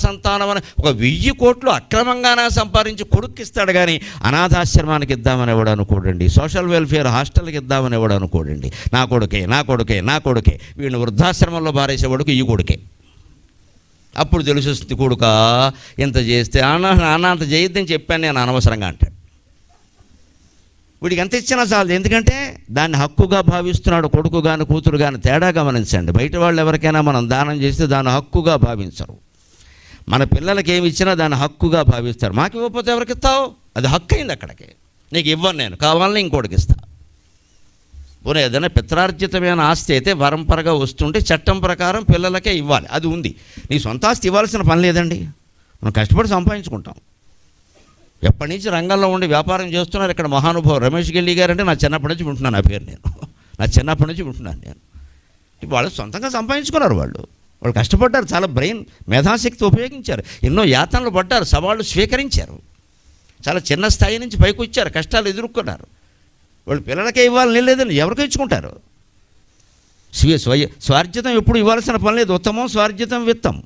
సంతానం అని 1000 కోట్లు అక్రమంగానే సంపాదించి కొడుక్కిస్తాడు. కానీ అనాథాశ్రమానికి ఇద్దామని ఎవడు అనుకోడండి, సోషల్ వెల్ఫేర్ హాస్టల్కి ఇద్దామని ఎవడు అనుకోడండి. నా కొడుకే వీడిని వృద్ధాశ్రమంలో బారేసేవాడుకు ఈ కొడుకే. అప్పుడు తెలుస్తుంది, కొడుక ఇంత చేస్తే నాన్న అంత చేయొద్దని చెప్పాను నేను అనవసరంగా అంటాడు. వీడికి ఎంత ఇచ్చినా చాలు, ఎందుకంటే దాన్ని హక్కుగా భావిస్తున్నాడు. కొడుకు కానీ కూతురు కానీ తేడా గమనించండి. బయట వాళ్ళు ఎవరికైనా మనం దానం చేస్తే దాన్ని హక్కుగా భావించరు. మన పిల్లలకి ఏమి ఇచ్చినా దాన్ని హక్కుగా భావిస్తారు. మాకు ఇవ్వకపోతే ఎవరికి ఇస్తావు? అది హక్కు అయింది అక్కడికి. నీకు ఇవ్వను, నేను కావాలని ఇంకోటికి ఇస్తా. పోనీ ఏదైనా పిత్రార్జితమైన ఆస్తి అయితే పరంపరగా వస్తుంటే చట్టం ప్రకారం పిల్లలకే ఇవ్వాలి, అది ఉంది. నీ సొంత ఆస్తి ఇవ్వాల్సిన పని లేదండి, మనం కష్టపడి సంపాదించుకుంటాం. ఎప్పటి నుంచి రంగంలో ఉండి వ్యాపారం చేస్తున్నారు ఇక్కడ మహానుభావు రమేష్ గెల్లి గారు అంటే నా చిన్నప్పటి నుంచి వింటున్నాను ఆ పేరు. నా చిన్నప్పటి నుంచి వింటున్నాను నేను. వాళ్ళు సొంతంగా సంపాదించుకున్నారు, వాళ్ళు కష్టపడ్డారు, చాలా బ్రెయిన్ మేధాశక్తి ఉపయోగించారు, ఎన్నో యాతనలు పడ్డారు, సవాళ్ళు స్వీకరించారు, చాలా చిన్న స్థాయి నుంచి పైకి వచ్చారు, కష్టాలు ఎదుర్కొన్నారు. వాళ్ళు పిల్లలకే ఇవ్వాలని లేదని ఎవరికో ఇచ్చుకుంటారు. స్వార్జితం ఎప్పుడు ఇవ్వాల్సిన పని లేదు, ఉత్తమం స్వార్జితం విత్తం.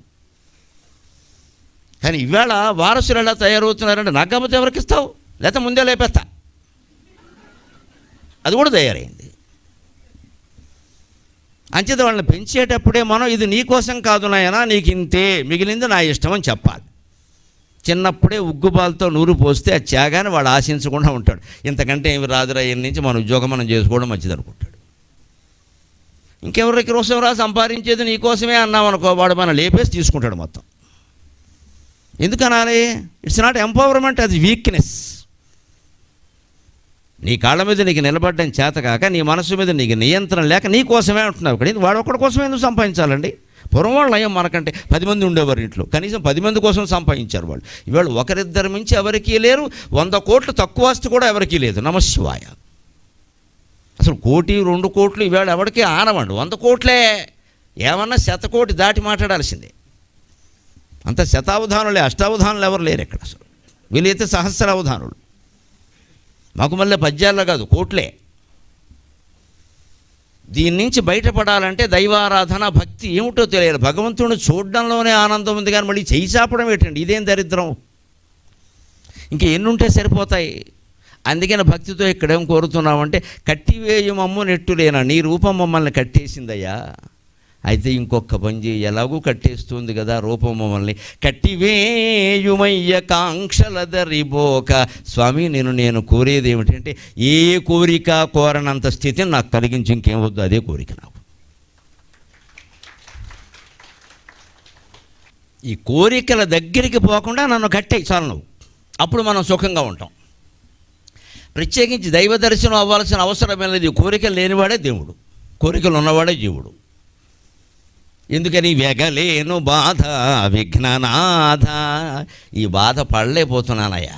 కానీ ఇవాళ వారసులు ఎలా తయారవుతున్నారంటే నాకు కాకపోతే ఎవరికి ఇస్తావు, లేకపోతే ముందే లేపేస్తా, అది కూడా తయారైంది. అంచేత వాళ్ళని పెంచేటప్పుడే మనం ఇది నీ కోసం కాదు నాయనా, నీకు ఇంతే, మిగిలింది నా ఇష్టం అని చెప్పాలి. చిన్నప్పుడే ఉగ్గుపాలతో నూరు పోస్తే ఆ త్యాగాన్ని వాడు ఆశించకుండా ఉంటాడు. ఇంతకంటే ఏమి రాదురా, ఈ నుంచి మన ఉద్యోగం మనం చేసుకోవడం మంచిది అనుకుంటాడు. ఇంకెవరికి కోసం రా సంపాదించేది నీకోసమే అన్నామనుకో, వాడు మనం లేపేసి తీసుకుంటాడు మొత్తం. ఎందుకు అనాలి? ఇట్స్ నాట్ ఎంపవర్మెంట్, అది వీక్నెస్. నీ కాళ్ళ మీద నీకు నిలబడ్డం చేత కాక, నీ మనసు మీద నీకు నియంత్రణ లేక నీ కోసమే ఉంటున్నావు. కానీ వాడు ఒక్కడి కోసమే ఎందుకు సంపాదించాలండి? పూర్వం వాళ్ళు నయం, మనకంటే 10 మంది ఉండేవారు ఇంట్లో, కనీసం 10 మంది కోసం సంపాదించారు వాళ్ళు. ఇవాళ ఒకరిద్దరి మించి ఎవరికీ లేరు, 100 కోట్లు తక్కువ ఆస్తి కూడా ఎవరికీ లేదు. నమశివాయ. అసలు 1 కోటి 2 కోట్లు ఇవాళ ఎవరికి ఆనవండి, 100 కోట్లే. ఏమన్నా 100 కోటి దాటి మాట్లాడాల్సిందే. అంత శతావధానులే, అష్టావధానులు ఎవరు లేరు ఇక్కడ. అసలు వీలైతే సహస్రావధానులు. మాకు మళ్ళీ పద్యాల్లో కాదు, కోట్లే. దీని నుంచి బయటపడాలంటే దైవారాధన, భక్తి ఏమిటో తెలియాలి. భగవంతుడిని చూడడంలోనే ఆనందం ఉంది, కానీ మళ్ళీ చేయి చాపడం ఏంటండి? ఇదేం దరిద్రం. ఇంకా ఎన్నుంటే సరిపోతాయి. అందుకని భక్తితో ఇక్కడేం కోరుతున్నామంటే, కట్టివేయుమమ్ము నెట్టులేనా, నీ రూపం మమ్మల్ని కట్టేసిందయ్యా, అయితే ఇంకొక పని చేయి, ఎలాగూ కట్టేస్తుంది కదా రూపం మమ్మల్ని, కట్టివేయుమయ్య కాంక్షలదరిబోక. స్వామి నేను కోరేది ఏమిటంటే, ఏ కోరిక కోరనంత స్థితిని నాకు కలిగించి ఇంకేం వద్దు, అదే కోరిక నాకు. ఈ కోరికల దగ్గరికి పోకుండా నన్ను కట్టేయి చాలు నువ్వు, అప్పుడు మనం సుఖంగా ఉంటాం. ప్రత్యేకించి దైవ దర్శనం అవ్వాల్సిన అవసరం లేదు. ఈ కోరికలు లేనివాడే దేవుడు, కోరికలు ఉన్నవాడే జీవుడు. ఎందుకని? వెగలేను బాధ విఘ్ననాథ, ఈ బాధ పడలేకపోతున్నానయ్యా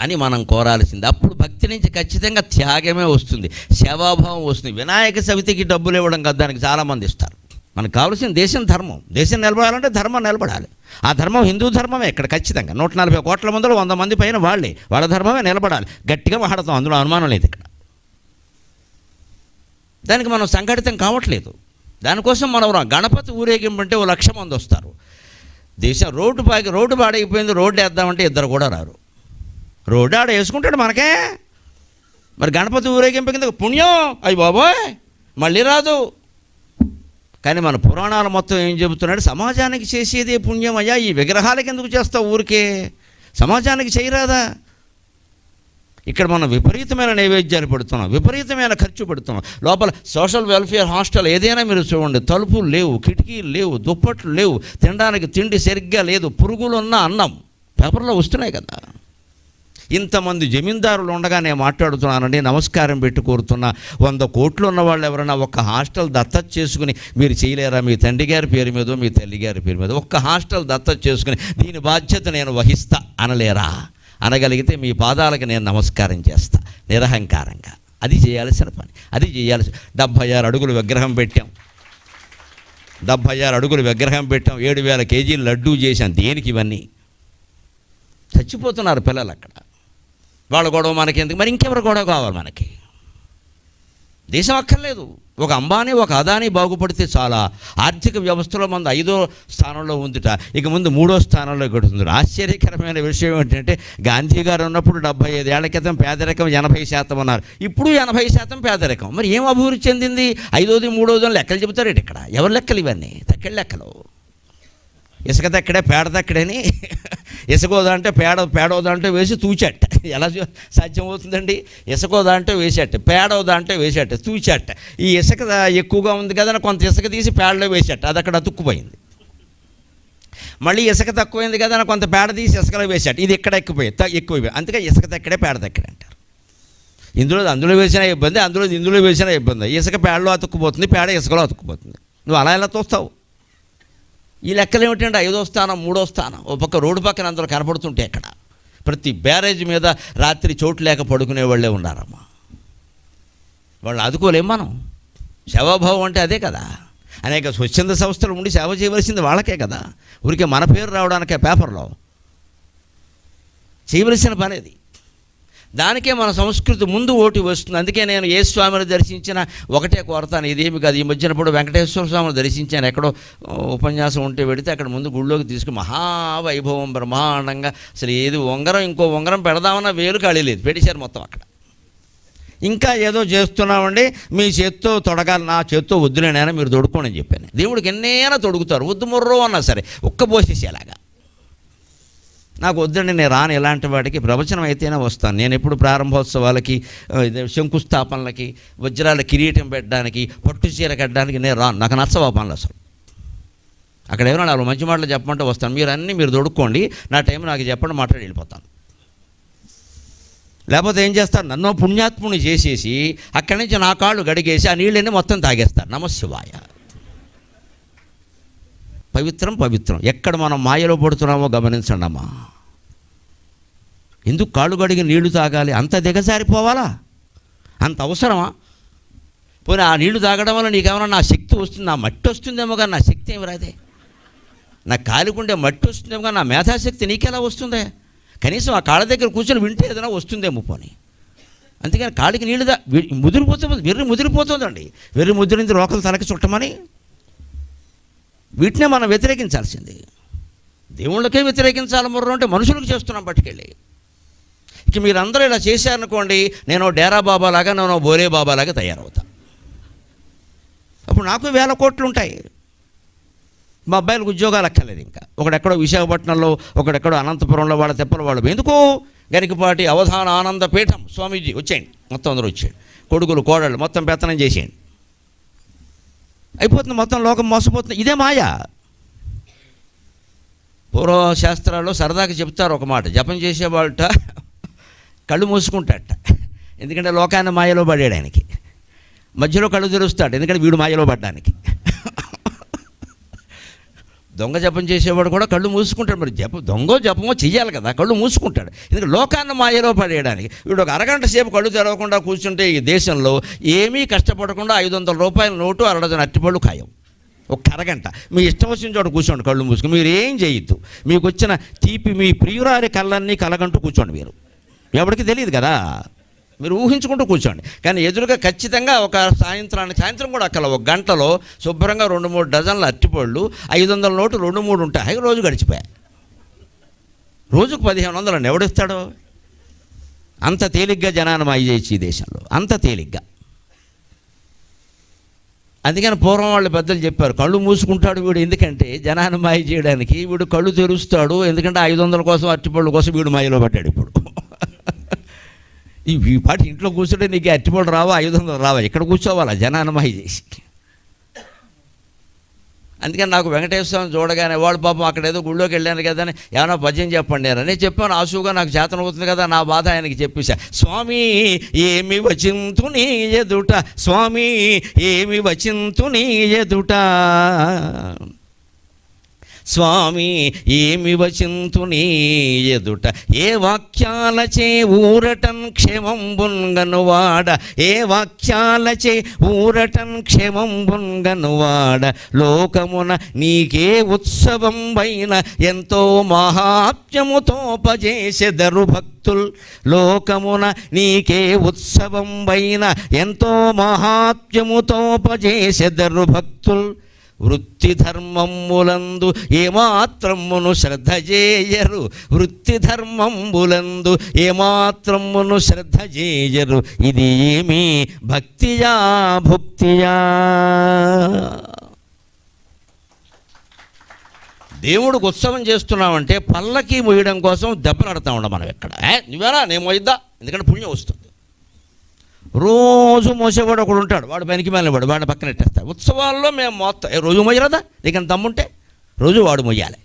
అని మనం కోరాల్సింది. అప్పుడు భక్తి నుంచి ఖచ్చితంగా త్యాగమే వస్తుంది, సేవాభావం వస్తుంది. వినాయక చవితికి డబ్బులు ఇవ్వడం కదా, దానికి చాలామంది ఇస్తారు. మనకు కావాల్సిన దేశం ధర్మం. దేశం నిలబడాలంటే ధర్మం నిలబడాలి. ఆ ధర్మం హిందూ ధర్మమే. ఇక్కడ ఖచ్చితంగా 140 కోట్ల మందిలో 100 మంది పైన వాళ్ళ ధర్మమే నిలబడాలి. గట్టిగా మాట్లాడతాం, అందులో అనుమానం లేదు. ఇక్కడ దానికి మనం సంఘటితం కావట్లేదు. దానికోసం మనం గణపతి ఊరేగింపు అంటే 1 లక్ష మంది వస్తారు. దేశం రోడ్డు పాడైపోయింది, రోడ్డు వేద్దామంటే 2 కూడా రారు. రోడ్డు ఆడ వేసుకుంటాడు మనకే. మరి గణపతి ఊరేగింపు కింద పుణ్యం అయ్యి బాబోయ్ మళ్ళీ రాదు. కానీ మన పురాణాలు మొత్తం ఏం చెబుతున్నాడు? సమాజానికి చేసేదే పుణ్యం అయ్యా, ఈ విగ్రహాలకి ఎందుకు చేస్తావు ఊరికే, సమాజానికి చేయరాదా? ఇక్కడ మనం విపరీతమైన నైవేద్యాలు పెడుతున్నాం, విపరీతమైన ఖర్చు పెడుతున్నాం. లోపల సోషల్ వెల్ఫేర్ హాస్టల్ ఏదైనా మీరు చూడండి, తలుపులు లేవు, కిటికీలు లేవు, దుప్పట్లు లేవు, తినడానికి తిండి సరిగ్గా లేదు, పురుగులు ఉన్న అన్నం పేపర్లో వస్తున్నాయి కదా. ఇంతమంది జమీందారులు ఉండగా నేను మాట్లాడుతున్నానండి, నమస్కారం పెట్టి కోరుతున్నా, 100 కోట్లు ఉన్న వాళ్ళు ఎవరైనా ఒక్క హాస్టల్ దత్తత చేసుకుని మీరు చేయలేరా? మీ తండ్రి గారి పేరు మీదో మీ తల్లి గారి పేరు మీద ఒక్క హాస్టల్ దత్తత చేసుకుని దీని బాధ్యత నేను వహిస్తా అనలేరా? అనగలిగితే మీ పాదాలకు నేను నమస్కారం చేస్తా నిరహంకారంగా. అది చేయాల్సిన పని, అది చేయాల్సి. 76 అడుగులు విగ్రహం పెట్టాం, 76 అడుగులు విగ్రహం పెట్టాం, 7,000 కేజీలు లడ్డూ చేశాం. దేనికి ఇవన్నీ? చచ్చిపోతున్నారు పిల్లలు అక్కడ. వాళ్ళ గొడవ మనకి ఎందుకు? మరి ఇంకెవరు గొడవ కావాలి మనకి? దేశం అక్కర్లేదు. ఒక అంబానీ ఒక అదానీ బాగుపడితే చాలా. ఆర్థిక వ్యవస్థలో మన 5వ స్థానంలో ఉందిట, ఇక ముందు 3వ స్థానంలో గడుతుంది. ఆశ్చర్యకరమైన విషయం ఏంటంటే గాంధీ గారు ఉన్నప్పుడు 75 ఏళ్ల క్రితం పేదరికం 80% అన్నారు, ఇప్పుడు 80% పేదరికం. మరి ఏం అభివృద్ధి చెందింది? 5వది 3వది లెక్కలు చెబుతారేంటి ఇక్కడ? ఎవరి లెక్కలు ఇవన్నీ? తక్కెళ్ళ లెక్కలు. ఇసుక తక్కడే పేడ తక్కడని, ఇసుకోదంటే పేడోదంటే వేసి తూచట్ట. ఎలా సాధ్యమవుతుందండి? ఇసుకోదంటే వేసేట, పేడోదంటే వేసేట, తూచట్ట. ఈ ఇసుక ఎక్కువగా ఉంది కదా, కొంత ఇసుక తీసి పేడలో వేసేట, అది అక్కడ అతుక్కుపోయింది. మళ్ళీ ఇసుక తక్కువైంది కదా, కొంత పేడ తీసి ఇసుకలో వేసేట, ఇది ఇక్కడ ఎక్కువైపోయింది. అందుకే ఇసుక తక్కడే పేడ తక్కడే అంటారు. అందులో వేసినా ఇబ్బంది, ఇందులో వేసినా ఇబ్బంది. ఇసుక పేడలో అతుక్కుపోతుంది, పేడ ఇసుకలో అతుక్కుపోతుంది. నువ్వు అలా ఎలా చూస్తావు? ఈ లెక్కలు ఏమిటంటే 5వ స్థానం 3వ స్థానం. ఓ పక్క రోడ్డు పక్కన అందరూ కనపడుతుంటే ఎక్కడ ప్రతి బ్యారేజ్ మీద రాత్రి చోటు లేక పడుకునే వాళ్ళే ఉన్నారమ్మా. వాళ్ళు ఆదుకోలేం మనం. సేవాభావం అంటే అదే కదా. అనేక స్వచ్ఛంద సంస్థలు ఉండి సేవ చేయవలసింది వాళ్ళకే కదా. ఊరికే మన పేరు రావడానికే పేపర్లో చేయవలసిన పని అది. దానికే మన సంస్కృతి ముందు ఓటి వస్తుంది. అందుకే నేను ఏ స్వామిని దర్శించినా ఒకటే కోరతాను, ఇదేమి కాదు. ఈ మధ్యనప్పుడు వెంకటేశ్వర స్వామిని దర్శించాను. ఎక్కడో ఉపన్యాసం ఉంటే పెడితే అక్కడ ముందు గుళ్ళోకి తీసుకుని మహావైభవం బ్రహ్మాండంగా అసలు ఏది ఉంగరం ఇంకో ఉంగరం పెడదామన్నా వేలు ఖాళీ లేదు, పెట్టేశారు మొత్తం అక్కడ. ఇంకా ఏదో చేస్తున్నామండి, మీ చేత్తో తొడగాలి, నా చేత్తో వద్దులేనైనా మీరు తొడుక్కోండి అని చెప్పాను. దేవుడికి ఎన్నైనా తొడుగుతారు, వద్దు మొర్రో అన్నా సరే ఒక్కబోసేసేలాగా. నాకు వద్దండి, నేను రాను ఇలాంటి వాటికి. ప్రవచనం అయితేనే వస్తాను. నేను ఎప్పుడు ప్రారంభోత్సవాలకి, శంకుస్థాపనలకి, వజ్రాల కిరీటం పెట్టడానికి, పట్టు చీర కట్టడానికి నేను రాను. నాకు నచ్చవు పనులు అసలు. అక్కడ ఏమైనా 4 మంచి మాటలు చెప్పమంటే వస్తాను. మీరు తొడుక్కోండి, నా టైం నాకు చెప్పండి, మాట్లాడి వెళ్ళిపోతాను. లేకపోతే ఏం చేస్తారు, నన్నో పుణ్యాత్ముని చేసేసి అక్కడి నుంచి నా కాళ్ళు గడిగేసి ఆ నీళ్ళని మొత్తం తాగేస్తారు. నమశివాయ. పవిత్రం. ఎక్కడ మనం మాయలో పడుతున్నామో గమనించండి అమ్మా. ఎందుకు కాళ్ళు గడిగి నీళ్లు తాగాలి? అంత దిగజారిపోవాలా? అంత అవసరమా? పోనీ ఆ నీళ్లు తాగడం వల్ల నీకేమన్నా నా శక్తి వస్తుంది? నా మట్టి వస్తుందేమో కానీ నా శక్తి ఏమి రాదే. నా కాలికుండే మట్టి వస్తుందేమో కానీ నా మేధాశక్తి నీకెలా వస్తుందే? కనీసం ఆ కాళ్ళ దగ్గర కూర్చొని వింటే ఏదైనా వస్తుందేమో పోనీ. అందుకని కాళ్ళకి నీళ్ళు వెర్రి ముదిరిపోతుందండి. వెర్రి ముదిరింది రోకలు తలకి చుట్టమని. వీటినే మనం వ్యతిరేకించాల్సింది. దేవుళ్ళకే వ్యతిరేకించాలి మొర్ర అంటే మనుషులకు చేస్తున్నాం పట్టుకెళ్ళి. ఇక మీరందరూ ఇలా చేశారనుకోండి, నేను డేరా బాబాలాగా, నేను బోరే బాబాలాగా తయారవుతా. అప్పుడు నాకు 1000 కోట్లు ఉంటాయి. మా అబ్బాయిలకు ఉద్యోగాలు అక్కర్లేదు. ఇంకా ఒకడెక్కడో విశాఖపట్నంలో, ఒకడెక్కడో అనంతపురంలో, వాళ్ళ తెప్పల వాళ్ళు. ఎందుకు? గరికపాటి అవధాన ఆనంద పీఠం స్వామీజీ వచ్చేయండి, మొత్తం అందరూ వచ్చేయండి, కొడుకులు కోడళ్ళు మొత్తం పెత్తనం చేసేయండి. అయిపోతుంది, మొత్తం లోకం మోసపోతుంది. ఇదే మాయ. పూర్వశాస్త్రాల్లో సరదాగా చెప్తారు ఒక మాట, జపం చేసేవాళ్ళట కళ్ళు మూసుకుంటాడట, ఎందుకంటే లోకాన్ని మాయలో పడాడు ఆయనకి. మధ్యలో కళ్ళు తెరుస్తాడు, ఎందుకంటే వీడు మాయలో పడ్డానికి. దొంగ జపం చేసేవాడు కూడా కళ్ళు మూసుకుంటాడు. మరి జపమో చెయ్యాలి కదా, కళ్ళు మూసుకుంటాడు, ఎందుకంటే లోకాన్ని మాయలో పడేయడానికి. వీడు ఒక అరగంట సేపు కళ్ళు తెరవకుండా కూర్చుంటే ఈ దేశంలో ఏమీ కష్టపడకుండా 500 రూపాయల నోటు, 6 అరటిపళ్ళు ఖాయం. ఒక అరగంట మీ ఇష్టం వచ్చిన చోట కూర్చోండి, కళ్ళు మూసుకుని. మీరు ఏం చేయొద్దు. మీకు వచ్చిన తీపి మీ ప్రియురారి కళ్ళన్నీ కలగంటూ కూర్చోండి. మీరు ఎవరికి తెలియదు కదా, మీరు ఊహించుకుంటూ కూర్చోండి. కానీ ఎదురుగా ఖచ్చితంగా ఒక సాయంత్రం కూడా అక్కడ 1 గంటలో శుభ్రంగా 2-3 డజన్ల అరటిపళ్ళు, 500 నోటు 2-3 ఉంటాయి. రోజు గడిచిపోయాయి. రోజుకు 1500 అండి, ఎవడిస్తాడో? అంత తేలిగ్గా జనాన్ని మాయ చేయొచ్చు ఈ దేశంలో, అంత తేలిగ్గా. అందుకని పూర్వం వాళ్ళు పెద్దలు చెప్పారు, కళ్ళు మూసుకుంటాడు వీడు ఎందుకంటే జనాన్ని మాయ చేయడానికి, వీడు కళ్ళు తెరుస్తాడు ఎందుకంటే 500 కోసం అరటిపళ్ళు కోసం వీడు మాయలో పడ్డాడు. ఇప్పుడు ఈ పాటి ఇంట్లో కూర్చుంటే నీకు అరటిపళ్ళు రావా, 500 రావా, ఇక్కడ కూర్చోవాలా జనాన్ని మాయ చేసి. అందుకని నాకు వెంకటేశ్వర స్వామి చూడగానే వాళ్ళు పాపం అక్కడ ఏదో గుళ్ళోకి వెళ్ళాను కదా అని ఏమైనా భజన చెప్పండి నేను చెప్పాను, ఆశువుగా నాకు చేతన అవుతుంది కదా, నా బాధ ఆయనకి చెప్పేశా. స్వామి ఏమి వచింతు నీ ఎదుట, స్వామి ఏమి వచింతు నీ ఎదుట, స్వామి ఏమి వచింతు నీ ఎదుట, ఏ వాక్యాలచే ఊరటన్ క్షేమంబున్గనువాడ, ఏ వాక్యాలచే ఊరటన్ క్షేమంబున్గనువాడ, లోకమున నీకే ఉత్సవం పైన ఎంతో మహాత్మ్యముతోపజేసెదరు భక్తుల్, లోకమున నీకే ఉత్సవం పైన ఎంతో మహాత్మ్యముతోపజేసెదరు భక్తుల్, వృత్తి ధర్మంబులందు ఏమాత్రమును శ్రద్ధ చేయరు, వృత్తి ధర్మంబులందు ఏమాత్రమును శ్రద్ధ చేయరు, ఇది ఏమి భక్తియా భుక్తియా. దేవుడికి ఉత్సవం చేస్తున్నామంటే పల్లకి మోయడం కోసం దెబ్బలాడుతూ ఉంటాం మనం. ఎక్కడ నువ్వేనా నేను మోయిద్దా, ఎందుకంటే పుణ్యం వస్తుంది. రోజు మోసేవాడు ఒకడు ఉంటాడు, వాడు పనికి మేలినవాడు, వాడిని పక్కన పెట్టేస్తాడు. ఉత్సవాల్లో మేము మోస్తాం, రోజు మోయరాదా, నీకని దమ్ముంటే రోజు వాడు మొయ్యాలి.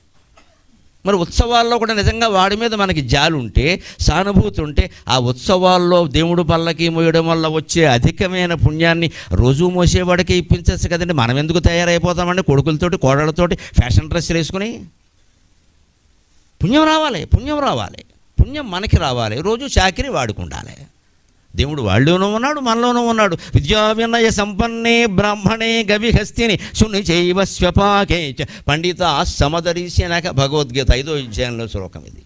మరి ఉత్సవాల్లో కూడా నిజంగా వాడి మీద మనకి జాలి ఉంటే, సానుభూతి ఉంటే, ఆ ఉత్సవాల్లో దేవుడు పల్లకి మోయడం వల్ల వచ్చే అధికమైన పుణ్యాన్ని రోజు మోసేవాడికి ఇప్పించచ్చు కదండి. మనం ఎందుకు తయారైపోతామండి కొడుకులతోటి కోడళ్ళతోటి ఫ్యాషన్ డ్రెస్సులు వేసుకుని? పుణ్యం రావాలి, పుణ్యం రావాలి, పుణ్యం మనకి రావాలి. రోజు చాకిరి వాడుకుండాలి. దేవుడు వాళ్ళలోనూ ఉన్నాడు, మనలోనూ ఉన్నాడు. విద్యా వినయ సంపన్నే బ్రాహ్మణే గవిహస్తిని శుని చైవ స్వపాకే చ పండిత సమదరిశనక, భగవద్గీత 5వ అధ్యాయంలో శ్లోకం ఇది.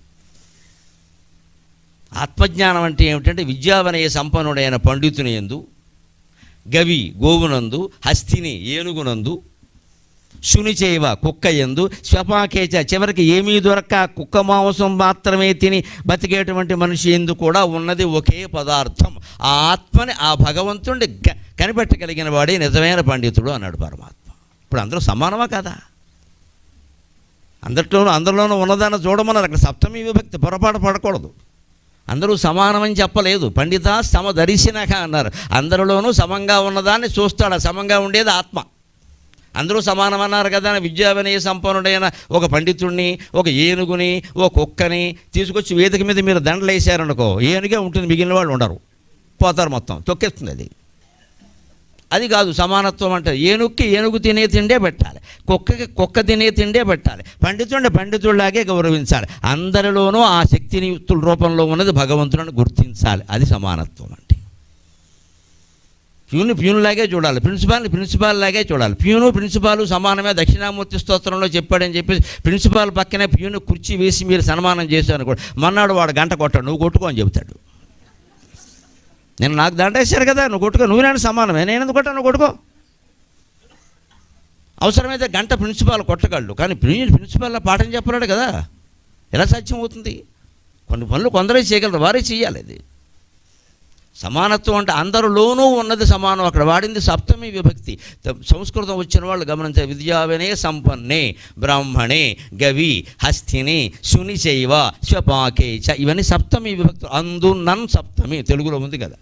ఆత్మజ్ఞానం అంటే ఏమిటంటే విద్యా వినయ సంపన్నుడైన పండితుని యందు, గవి గోవునందు, హస్తిని ఏనుగునందు, శునిచేవ కుక్క యందు, స్వపాకేచ చివరికి ఏమీ దొరక్క కుక్క మాంసం మాత్రమే తిని బతికేటువంటి మనిషి ఎందు కూడా ఉన్నది ఒకే పదార్థం. ఆ ఆత్మని, ఆ భగవంతుడిని కనిపెట్టగలిగిన వాడే నిజమైన పండితుడు అన్నాడు పరమాత్మ. ఇప్పుడు అందరూ సమానమా కదా? అందరిలోనూ ఉన్నదాన్ని చూడమన్నారు. అక్కడ సప్తమి విభక్తి, పొరపాటు పడకూడదు. అందరూ సమానమని చెప్పలేదు, పండిత సమదరిశనక అన్నారు. అందరిలోనూ సమంగా ఉన్నదాన్ని చూస్తాడు, సమంగా ఉండేది ఆత్మ. అందరూ సమానమన్నారు కదా. విద్యా వినయ సంపన్నుడైన ఒక పండితుడిని, ఒక ఏనుగుని, ఒక కుక్కని తీసుకొచ్చి వేదిక మీద మీరు దండలు వేసారనుకో, ఏనుగే ఉంటుంది, మిగిలిన వాళ్ళు ఉండరు, పోతారు, మొత్తం తొక్కేస్తుంది. అది కాదు సమానత్వం అంటే. ఏనుగుకి ఏనుగు తినే తిండే పెట్టాలి, కుక్కకి కుక్క తినే తిండే పెట్టాలి, పండితుడిని పండితుడిలాగే గౌరవించాలి. అందరిలోనూ ఆ శక్తిని రూపంలో ఉన్నది భగవంతుడిని గుర్తించాలి. అది సమానత్వం అంటే. ప్యూనులాగే చూడాలి, ప్రిన్సిపాల్ లాగే చూడాలి. ప్రిన్సిపాలు సమానమే దక్షిణామూర్తి స్తోత్రంలో చెప్పాడని చెప్పి ప్రిన్సిపాల్ పక్కనే ప్యూను కుర్చీ వేసి మీరు సన్మానం చేశాను కూడా, మన్నాడు వాడు గంట కొట్టాడు, నువ్వు కొట్టుకో అని చెబుతాడు. నేను నాకు దండ వేశారు కదా, నువ్వు కొట్టుకో, నువ్వు నేను సమానమే, నేను ఎందుకు కొట్టాను, నువ్వు కొట్టుకో. అవసరమైతే గంట ప్రిన్సిపాల్ కొట్టగలడు, కానీ ప్రిన్సిపాల్లో పాఠం చెప్పలేడు కదా, ఎలా సాధ్యం అవుతుంది? కొన్ని పనులు కొందరే చేయగలరు, వారే చేయాలి. అది సమానత్వం అంటే అందరిలోనూ ఉన్నది సమానం. అక్కడ వాడింది సప్తమి విభక్తి. సంస్కృతం వచ్చిన వాళ్ళు గమనించారు. విద్యా వినయ సంపన్నే బ్రాహ్మణే గవి హస్తిని శుని చైవ స్వపాకే చ, ఇవన్నీ సప్తమి విభక్తులు. అందు నన్ సప్తమి తెలుగులో ఉంది కదా.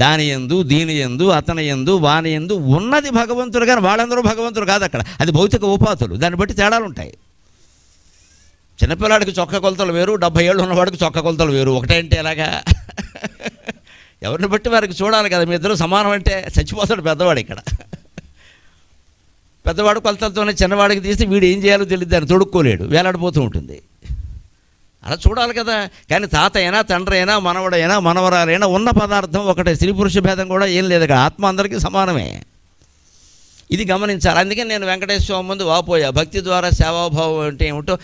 దాని యందు, దీని యందు, అతని యందు, వాని యందు ఉన్నది భగవంతుడు, కానీ వాళ్ళందరూ భగవంతుడు కాదు అక్కడ. అది భౌతిక ఉపాధులు, దాన్ని బట్టి తేడాలు ఉంటాయి. చిన్నపిల్లాడికి చొక్క కొలతలు వేరు, 70 ఏళ్ళు ఉన్నవాడికి చొక్క కొలతలు వేరు. ఒకటేంటి ఎలాగా? ఎవరిని బట్టి వారికి చూడాలి కదా. మీ ఇద్దరు సమానం అంటే చచ్చిపోతాడు పెద్దవాడు. ఇక్కడ పెద్దవాడు కొలతలతోనే చిన్నవాడికి తీస్తే వీడు ఏం చేయాలో తెలియదు, దాన్ని తొడుక్కోలేడు, వేలాడిపోతూ ఉంటుంది. అలా చూడాలి కదా. కానీ తాత అయినా, తండ్రి అయినా, మనవడైనా, మనవరాలైనా ఉన్న పదార్థం ఒకటే. స్త్రీ పురుష భేదం కూడా ఏం లేదు ఇక్కడ. ఆత్మ అందరికీ సమానమే. ఇది గమనించాలి. అందుకని నేను వెంకటేశ్వర స్వామి ముందు వాపోయా. భక్తి ద్వారా సేవాభావం అంటే ఏమిటో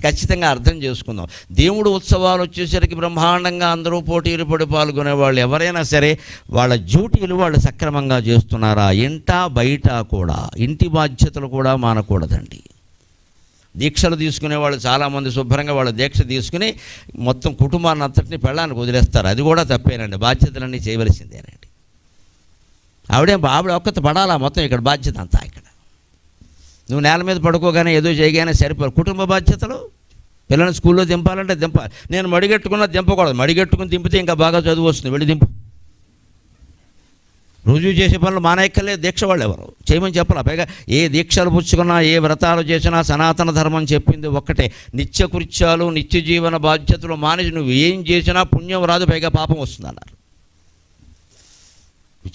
ఖచ్చితంగా అర్థం చేసుకుందాం. దేవుడు ఉత్సవాలు వచ్చేసరికి బ్రహ్మాండంగా అందరూ పోటీలు పడి పాల్గొనే వాళ్ళు ఎవరైనా సరే వాళ్ళ డ్యూటీలు వాళ్ళు సక్రమంగా చేస్తున్నారా? ఇంట బయట కూడా ఇంటి బాధ్యతలు కూడా మానకూడదండి. దీక్షలు తీసుకునే వాళ్ళు చాలామంది శుభ్రంగా వాళ్ళ దీక్ష తీసుకుని మొత్తం కుటుంబాన్ని అంతటిని పెళ్ళానికి వదిలేస్తారు. అది కూడా తప్పేనండి. బాధ్యతలన్నీ చేయవలసిందేనండి. ఆవిడ ఒక్కత పడాలా మొత్తం ఇక్కడ బాధ్యత అంతా. ఇక్కడ నువ్వు నేల మీద పడుకోగానే ఏదో చేయగానే సరిపోరు. కుటుంబ బాధ్యతలు, పిల్లల్ని స్కూల్లో దింపాలంటే దింపాలి. నేను మడిగట్టుకున్నా దింపకూడదు. మడిగట్టుకుని దింపితే ఇంకా బాగా చదువు వస్తుంది, వెళ్ళి దింపు. రోజు చేసే పనులు మానేయక్కర్లేదు దీక్ష వాళ్ళు ఎవరు చేయమని చెప్పాలి. పైగా ఏ దీక్షలు పుచ్చుకున్నా ఏ వ్రతాలు చేసినా సనాతన ధర్మం చెప్పింది ఒక్కటే, నిత్య కృత్యాలు నిత్య జీవన బాధ్యతలు మానేసి నువ్వు ఏం చేసినా పుణ్యం రాదు, పైగా పాపం వస్తుంది అన్నారు.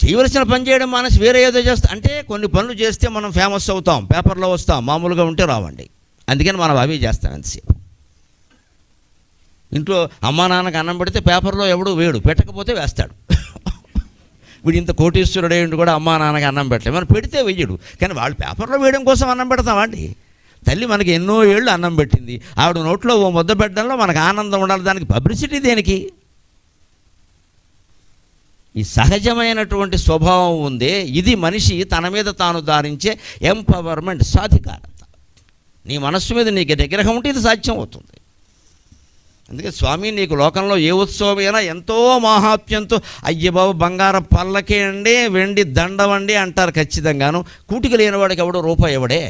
చేయవలసిన పని చేయడం మానేసి వేరే ఏదో చేస్తా అంటే కొన్ని పనులు చేస్తే మనం ఫేమస్ అవుతాం, పేపర్లో వస్తాం, మామూలుగా ఉంటే రావండి. అందుకని మనం అవి చేస్తాం ఎంతసేపు. ఇంట్లో అమ్మా నాన్నకి అన్నం పెడితే పేపర్లో ఎవడు వేడు, పెట్టకపోతే వేస్తాడు. వీడు ఇంత కోటీశ్వరుడు ఏంటి కూడా అమ్మా నాన్నకి అన్నం పెట్టలేదు, మనం పెడితే వెయ్యడు. కానీ వాళ్ళు పేపర్లో వేయడం కోసం అన్నం పెడతామండి. తల్లి మనకి ఎన్నో ఏళ్ళు అన్నం పెట్టింది, ఆవిడ నోట్లో ఓ ముద్ద పెట్టడంలో మనకు ఆనందం ఉండాలి, దానికి పబ్లిసిటీ దేనికి? ఈ సహజమైనటువంటి స్వభావం ఉందే, ఇది మనిషి తన మీద తాను ధారించే ఎంపవర్మెంట్, సాధికారత. నీ మనస్సు మీద నీకు నిగ్రహం ఉంటే ఇది సాధ్యం అవుతుంది. అందుకే స్వామి నీకు లోకంలో ఏ ఉత్సవమైనా ఎంతో మాహాత్మ్యంతో అయ్య బాబు బంగారం పల్లకే అండి, వెండి దండవండి అంటారు ఖచ్చితంగాను. కూటికి లేనివాడికి ఎవడో రూపాయి ఎవడే.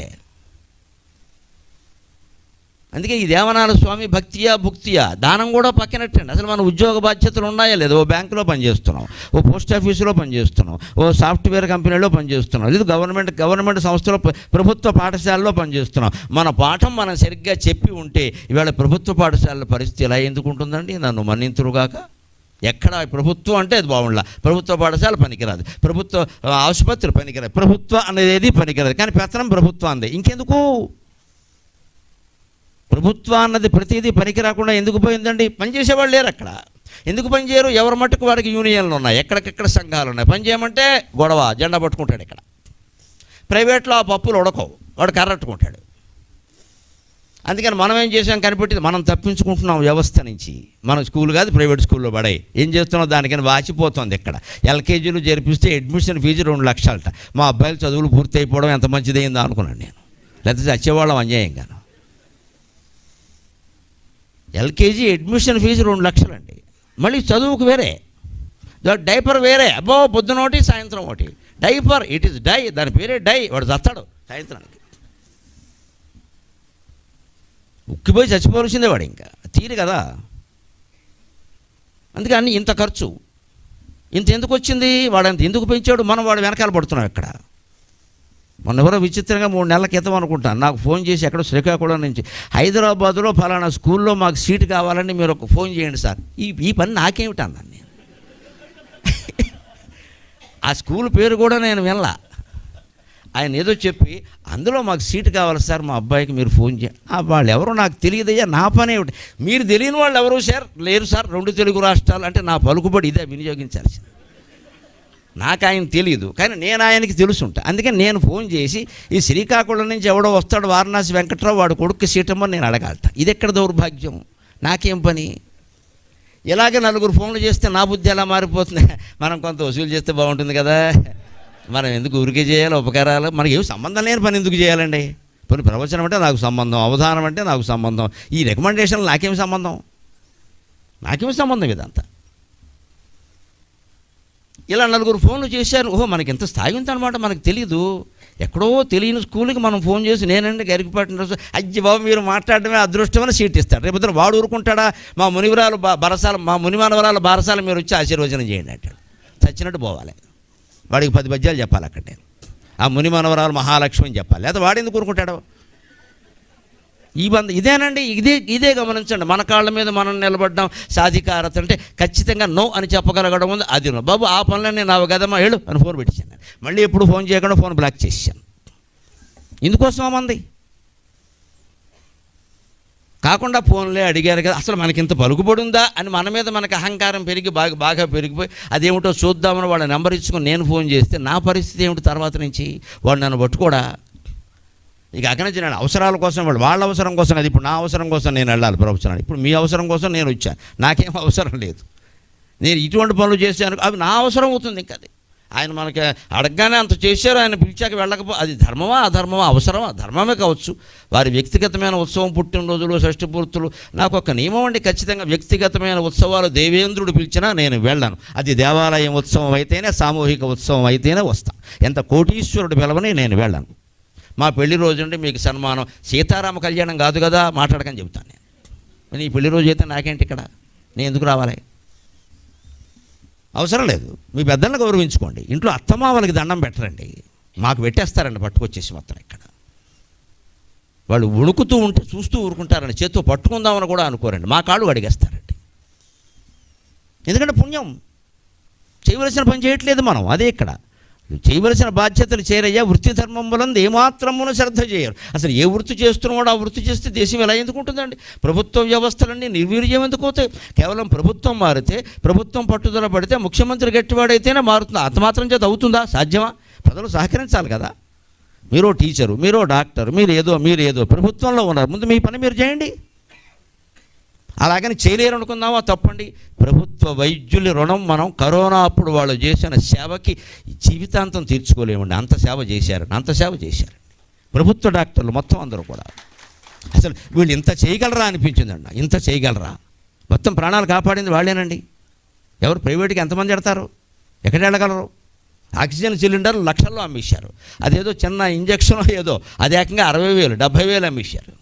అందుకే ఈ దేవనాల స్వామి భక్తియా భుక్తియా, దానం కూడా పక్కనట్టండి. అసలు మన ఉద్యోగ బాధ్యతలు ఉన్నాయా లేదా? ఓ బ్యాంకులో పనిచేస్తున్నాం, ఓ పోస్ట్ ఆఫీసులో పనిచేస్తున్నాం, ఓ సాఫ్ట్వేర్ కంపెనీలో పనిచేస్తున్నాం, లేదు గవర్నమెంట్ సంస్థలో ప్రభుత్వ పాఠశాలలో పనిచేస్తున్నాం. మన పాఠం మనం సరిగ్గా చెప్పి ఉంటే ఇవాళ ప్రభుత్వ పాఠశాలల పరిస్థితి ఎలా ఎందుకు ఉంటుందండి? నన్ను మన్నింతురుగాక. ఎక్కడ ప్రభుత్వం అంటే అది బాగుండాల, ప్రభుత్వ పాఠశాల పనికిరాదు, ప్రభుత్వ ఆసుపత్రి పనికిరాదు, ప్రభుత్వం అనేది పనికిరాదు, కానీ పెత్తనం ప్రభుత్వం అందే. ఇంకెందుకు? ప్రభుత్వం అన్నది ప్రతిదీ పనికి రాకుండా ఎందుకు పోయిందండి? పనిచేసేవాళ్ళు లేరు అక్కడ. ఎందుకు పనిచేయరు? ఎవరి మట్టుకు వాడికి యూనియన్లు ఉన్నాయి, ఎక్కడికెక్కడ సంఘాలు ఉన్నాయి. పని చేయమంటే గొడవ, జెండా పట్టుకుంటాడు. ఇక్కడ ప్రైవేట్లో ఆ పప్పులు ఉడకవు, వాడు కర్రట్టుకుంటాడు. అందుకని మనం ఏం చేసాం కనిపెట్టి మనం తప్పించుకుంటున్నాం వ్యవస్థ నుంచి. మనం స్కూల్ కాదు ప్రైవేట్ స్కూల్లో పడాయి ఏం చేస్తున్నాం, దానికని వాచిపోతుంది. ఇక్కడ ఎల్కేజీలు జరిపిస్తే అడ్మిషన్ ఫీజు 2 లక్షలట. మా అబ్బాయిలు చదువులు పూర్తి అయిపోవడం ఎంత మంచిదైందో అనుకున్నాను నేను, లేకపోతే వచ్చేవాళ్ళం అన్యాయంగాను. ఎల్కేజీ అడ్మిషన్ ఫీజు 2 లక్షలండి. మళ్ళీ చదువుకు వేరే, డైపర్ వేరే. అబ్బో పొద్దున ఒకటి సాయంత్రం ఒకటి డైపర్, ఇట్ ఈస్ డై, దాని పేరే డై. వాడు చస్తాడు సాయంత్రానికి, ఉక్కిపోయి చచ్చిపోవలసిందే వాడు, ఇంకా తీరు కదా. అందుకని ఇంత ఖర్చు ఇంత ఎందుకు వచ్చింది? వాడు అంత ఎందుకు పెంచాడు? మనం వాడు వెనకాల పడుతున్నాం. ఇక్కడ మొన్న ఎవరో విచిత్రంగా 3 నెలల క్రితం అనుకుంటాను నాకు ఫోన్ చేసి, ఎక్కడో శ్రీకాకుళం నుంచి, హైదరాబాదులో ఫలానా స్కూల్లో మాకు సీటు కావాలని మీరు ఒక ఫోన్ చేయండి సార్. ఈ పని నాకేమిటి అన్నాను నేను. ఆ స్కూల్ పేరు కూడా నేను వినలా. ఆయన ఏదో చెప్పి అందులో మాకు సీటు కావాలి సార్ మా అబ్బాయికి, మీరు ఫోన్ చేయండి. వాళ్ళు ఎవరో నాకు తెలియదయ్యా, నా పని ఏమిటి? మీరు తెలియని వాళ్ళు ఎవరు సార్? లేరు సార్, 2 తెలుగు రాష్ట్రాలు అంటే నా పలుకుబడి ఇదే వినియోగించాల్సింది. నాకు ఆయన తెలియదు, కానీ నేను ఆయనకి తెలుసుంటా. అందుకని నేను ఫోన్ చేసి ఈ శ్రీకాకుళం నుంచి ఎవడో వస్తాడు వారణాసి వెంకట్రావు, వాడు కొడుకు సీటమ్మని నేను అడగాలట. ఇది ఎక్కడ దౌర్భాగ్యం? నాకేం పని? ఇలాగే 4 ఫోన్లు చేస్తే నా బుద్ధి ఎలా మారిపోతుంది? మనం కొంత వసూలు చేస్తే బాగుంటుంది కదా. మనం ఎందుకు ఊరికే చేయాలి ఉపకారాలు? మనకి ఏమి సంబంధం లేని పని ఎందుకు చేయాలండి? కొన్ని ప్రవచనం అంటే నాకు సంబంధం, అవధానం అంటే నాకు సంబంధం, ఈ రికమెండేషన్లు నాకేమి సంబంధం? ఇదంతా ఇలా 4 ఫోన్లు చేశాను. ఓహో మనకి ఎంత స్థాయి ఉందన్నమాట, మనకు తెలీదు. ఎక్కడో తెలియని స్కూల్కి మనం ఫోన్ చేసి, నేనండి గరికిపాటిన రోజు, అయ్యి బాబు మీరు మాట్లాడడమే అదృష్టమని సీట్ ఇస్తాడు. రేపు వాడు ఊరుకుంటాడా? మా మునిమానవరాలు బారసాల మీరు వచ్చి ఆశీర్వచనం చేయండి అంటాడు. చచ్చినట్టు పోవాలి. వాడికి 10 పద్యాలు చెప్పాలి అక్కడ నేను. ఆ మునిమానవరాలు మహాలక్ష్మి అని చెప్పాలి, లేదా వాడు ఎందుకు ఊరుకుంటాడు? ఇదేనండి, ఇదే గమనించండి. మన కాళ్ళ మీద మనం నిలబడ్డాం. సాధికారత అంటే ఖచ్చితంగా నో అని చెప్పగలగడం ఉంది. అది నో బాబు, ఆ పనులన్నీ నా గదమ్మా ఏడు అని ఫోన్ పెట్టేశాను. మళ్ళీ ఎప్పుడు ఫోన్ చేయకుండా ఫోన్ బ్లాక్ చేశాను. ఇందుకోసం మంది కాకుండా ఫోన్లే అడిగారు కదా, అసలు మనకి ఇంత పలుకుబడి ఉందా అని మన మీద మనకు అహంకారం పెరిగి బాగా పెరిగిపోయి అదేమిటో చూద్దామని వాళ్ళ నెంబర్ ఇచ్చుకొని నేను ఫోన్ చేస్తే నా పరిస్థితి ఏమిటి? తర్వాత నుంచి వాడు నన్ను పట్టుకోడా? ఇక అక్కడి నుంచి నేను అవసరాల కోసం, వాళ్ళ అవసరం కోసం అది, ఇప్పుడు నా అవసరం కోసం నేను వెళ్ళాలి ప్రవచనాలు. ఇప్పుడు మీ అవసరం కోసం నేను వచ్చాను, నాకేం అవసరం లేదు. నేను ఇటువంటి పనులు చేశాను, అవి నా అవసరం అవుతుంది. ఇంకా అది ఆయన మనకి అడగగానే అంత చేశారు, ఆయన పిలిచాక అది ధర్మమా అధర్మమా? అవసరమా? ధర్మమే కావచ్చు. వారి వ్యక్తిగతమైన ఉత్సవం, పుట్టినరోజులు, షష్ఠి పూర్తులు, నాకు ఒక నియమం అండి. ఖచ్చితంగా వ్యక్తిగతమైన ఉత్సవాలు దేవేంద్రుడు పిలిచినా నేను వెళ్ళాను. అది దేవాలయం ఉత్సవం అయితేనే, సామూహిక ఉత్సవం అయితేనే వస్తాను. ఎంత కోటీశ్వరుడు పిలవని నేను వెళ్ళాను. మా పెళ్లి రోజు అంటే మీకు సన్మానం, సీతారామ కళ్యాణం కాదు కదా మాట్లాడకని చెబుతాను నేను. నీ పెళ్లి రోజు అయితే నాకేంటి ఇక్కడ, నేను ఎందుకు రావాలి? అవసరం లేదు. మీ పెద్దలను గౌరవించుకోండి. ఇంట్లో అత్తమామలకి దండం పెట్టరండి, మాకు పెట్టేస్తారండి పట్టుకొచ్చేసి మొత్తం. ఇక్కడ వాళ్ళు వణుకుతూ ఉంటే చూస్తూ ఊరుకుంటారండి, చేత్తో పట్టుకుందామని కూడా అనుకోరండి, మా కాళ్ళు అడిగేస్తారండి. ఎందుకంటే పుణ్యం చేయవలసిన పని చేయట్లేదు మనం. అదే ఇక్కడ చేయవలసిన బాధ్యతలు చేరయ్యా. వృత్తి ధర్మం వలందు ఏమాత్రమును శ్రద్ధ చేయరు. అసలు ఏ వృత్తి చేస్తున్నాడో ఆ వృత్తి చేస్తే దేశం ఎలా ఎందుకు ఉంటుందండి? ప్రభుత్వ వ్యవస్థలన్నీ నిర్వీర్యం ఎందుకు అవుతాయి? కేవలం ప్రభుత్వం మారితే, ప్రభుత్వం పట్టుదల పడితే, ముఖ్యమంత్రి గట్టివాడైతేనే మారుతుంది. అంత మాత్రం చేత అవుతుందా? సాధ్యమా? ప్రజలు సహకరించాలి కదా. మీరో టీచరు, మీరో డాక్టర్, మీరు ఏదో ప్రభుత్వంలో ఉన్నారు, ముందు మీ పని మీరు చేయండి. అలాగని చేయలేరు అనుకుందామా? తప్పండి. ప్రభుత్వ వైద్యుల రుణం మనం కరోనా అప్పుడు వాళ్ళు చేసిన సేవకి జీవితాంతం తీర్చుకోలేమండి. అంత సేవ చేశారు ప్రభుత్వ డాక్టర్లు మొత్తం అందరూ కూడా. అసలు వీళ్ళు ఇంత చేయగలరా అనిపించిందండి. ఇంత చేయగలరా? మొత్తం ప్రాణాలు కాపాడింది వాళ్ళేనండి. ఎవరు ప్రైవేట్కి ఎంతమంది ఎడతారు? ఎక్కడ వెళ్ళగలరు? ఆక్సిజన్ సిలిండర్లు లక్షల్లో అమ్మేశారు. అదేదో చిన్న ఇంజక్షన్ ఏదో అది ఏకంగా 60,000 70,000 అమ్మేశారు.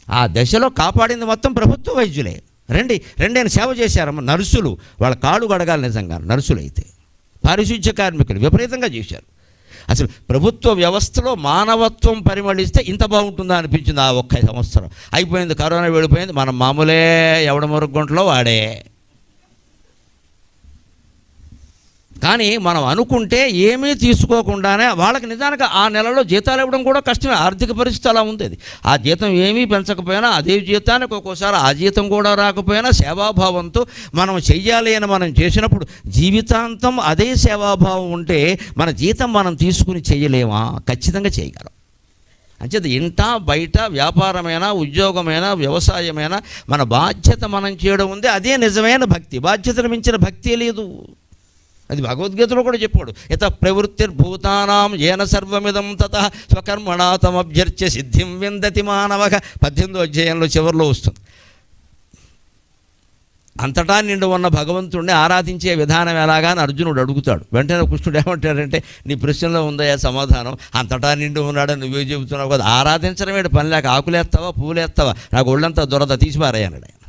ఆ దశలో కాపాడింది మొత్తం ప్రభుత్వ వైద్యులే. రండి అని సేవ చేశారమ్మ. నర్సులు వాళ్ళ కాళ్ళు గడగాలి నిజంగా. నర్సులు అయితే పారిశుధ్య కార్మికులు విపరీతంగా చేశారు. అసలు ప్రభుత్వ వ్యవస్థలో మానవత్వం పరిమళిస్తే ఇంత బాగుంటుందా అనిపించింది. ఆ ఒక్క సంవత్సరం అయిపోయింది, కరోనా వెళ్ళిపోయింది, మనం మామూలే, ఎవడ మురుగుంటలో వాడే. కానీ మనం అనుకుంటే ఏమీ తీసుకోకుండానే వాళ్ళకి నిజానికి ఆ నెలలో జీతాలు ఇవ్వడం కూడా కష్టమే. ఆర్థిక పరిస్థితి అలా ఉంది. అది ఆ జీతం ఏమీ పెంచకపోయినా, అదే జీతానికి ఒక్కోసారి ఆ జీతం కూడా రాకపోయినా సేవాభావంతో మనం చెయ్యాలి అని మనం చేసినప్పుడు జీవితాంతం అదే సేవాభావం ఉంటే మన జీతం మనం తీసుకుని చేయలేమా? ఖచ్చితంగా చేయగలం. అంచేత ఇంట బయట వ్యాపారమైనా, ఉద్యోగమైనా, వ్యవసాయమైనా మన బాధ్యత మనం చేయడం ఉంది. అదే నిజమైన భక్తి. బాధ్యతను మించిన భక్తి లేదు. అది భగవద్గీతలో కూడా చెప్పాడు. యత ప్రవృత్తిర్భూతానాం ఏన సర్వమిదం తతః స్వకర్మణా తమభ్యర్చ్య సిద్ధిం విందతి మానవః. 18వ అధ్యాయంలో చివరిలో వస్తుంది. అంతటా నిండు ఉన్న భగవంతుడిని ఆరాధించే విధానం ఎలాగా అని అర్జునుడు అడుగుతాడు. వెంటనే కృష్ణుడు ఏమంటాడంటే, నీ ప్రశ్నలో ఉందయ్యా సమాధానం. అంతటా నిండు ఉన్నాడని నువ్వే చెబుతున్నావు కదా, ఆరాధించడమేడు పని లేక ఆకులేస్తావా పువ్వులేస్తావా? నాకు ఒళ్ళంతా దొరద తీసిపారాయన్నాడు ఆయన.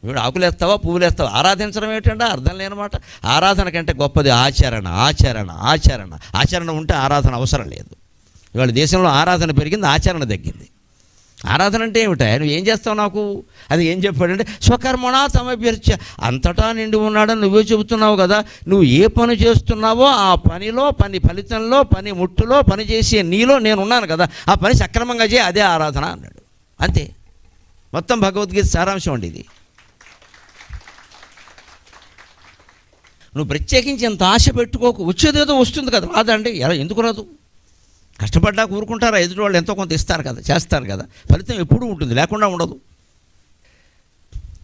వీడు ఆకులేస్తావా పువ్వులేస్తావా? ఆరాధించడం ఏంటంటే అర్థం లేనమాట. ఆరాధన కంటే గొప్పది ఆచరణ ఉంటే ఆరాధన అవసరం లేదు. ఇవాళ దేశంలో ఆరాధన పెరిగింది, ఆచరణ తగ్గింది. ఆరాధన అంటే ఏమిటా? నువ్వు ఏం చేస్తావు నాకు? అది ఏం చెప్పాడంటే స్వకర్మణా తమభ్యర్చ్య. అంతటా నిండి ఉన్నాడని నువ్వే చెబుతున్నావు కదా, నువ్వు ఏ పని చేస్తున్నావో ఆ పనిలో, పని ఫలితంలో, పని ముట్టులో, పని చేసే నీలో నేనున్నాను కదా, ఆ పని సక్రమంగా చేయి, అదే ఆరాధన అన్నాడు. అంతే. మొత్తం భగవద్గీత సారాంశం అండి ఇది. నువ్వు ప్రత్యేకించి ఎంత ఆశ పెట్టుకోకు. వచ్చేదేదో వస్తుంది కదా, రాదండి. ఎలా ఎందుకు రాదు? కష్టపడ్డా కూరుకుంటారా? ఎదుటి వాళ్ళు ఎంతో కొంత ఇస్తారు కదా, చేస్తారు కదా, ఫలితం ఎప్పుడూ ఉంటుంది, లేకుండా ఉండదు.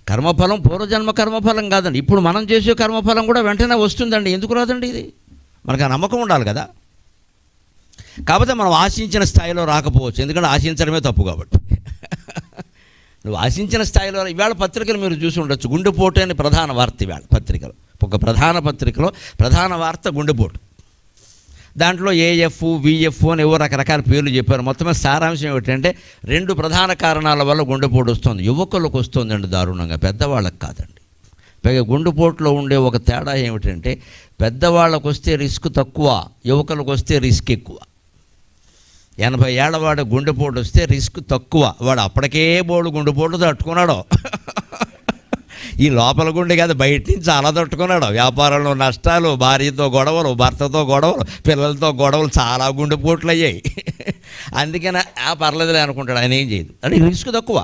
కర్మఫలం పూర్వజన్మ కర్మఫలం కాదండి, ఇప్పుడు మనం చేసే కర్మఫలం కూడా వెంటనే వస్తుందండి. ఎందుకు రాదండి? ఇది మనకు ఆ నమ్మకం ఉండాలి కదా. కాకపోతే మనం ఆశించిన స్థాయిలో రాకపోవచ్చు, ఎందుకంటే ఆశించడమే తప్పు కాబట్టి. నువ్వు ఆశించిన స్థాయిలో ఇవాళ పత్రికలు మీరు చూసి ఉండొచ్చు. గుండెపోటు అని ప్రధాన వార్త ఇవాళ పత్రికలు. ఒక ప్రధాన పత్రికలో ప్రధాన వార్త గుండెపోటు. దాంట్లో ఏఎఫ్ విఎఫ్ అని ఏవో రకరకాల పేర్లు చెప్పారు. మొత్తమే సారాంశం ఏమిటంటే 2 ప్రధాన కారణాల వల్ల గుండెపోటు వస్తుంది. యువకులకు వస్తుందండి దారుణంగా, పెద్దవాళ్ళకి కాదండి. పైగా గుండెపోటులో ఉండే ఒక తేడా ఏమిటంటే పెద్దవాళ్ళకు వస్తే రిస్క్ తక్కువ, యువకులకు వస్తే రిస్క్ ఎక్కువ. 80 ఏళ్ల వాడు గుండెపోటు వస్తే రిస్క్ తక్కువ. వాడు అప్పటికే బోడు గుండెపోటు తట్టుకున్నాడు. ఈ లోపల గుండె కాదు, బయట నుంచి చాలా తట్టుకున్నాడు. వ్యాపారంలో నష్టాలు, భార్యతో గొడవలు, భర్తతో గొడవలు, పిల్లలతో గొడవలు, చాలా గుండెపోట్లు అయ్యాయి. అందుకని పర్లేదులే అనుకుంటాడు, ఆయన ఏం చేయదు. అంటే రిస్క్ తక్కువ.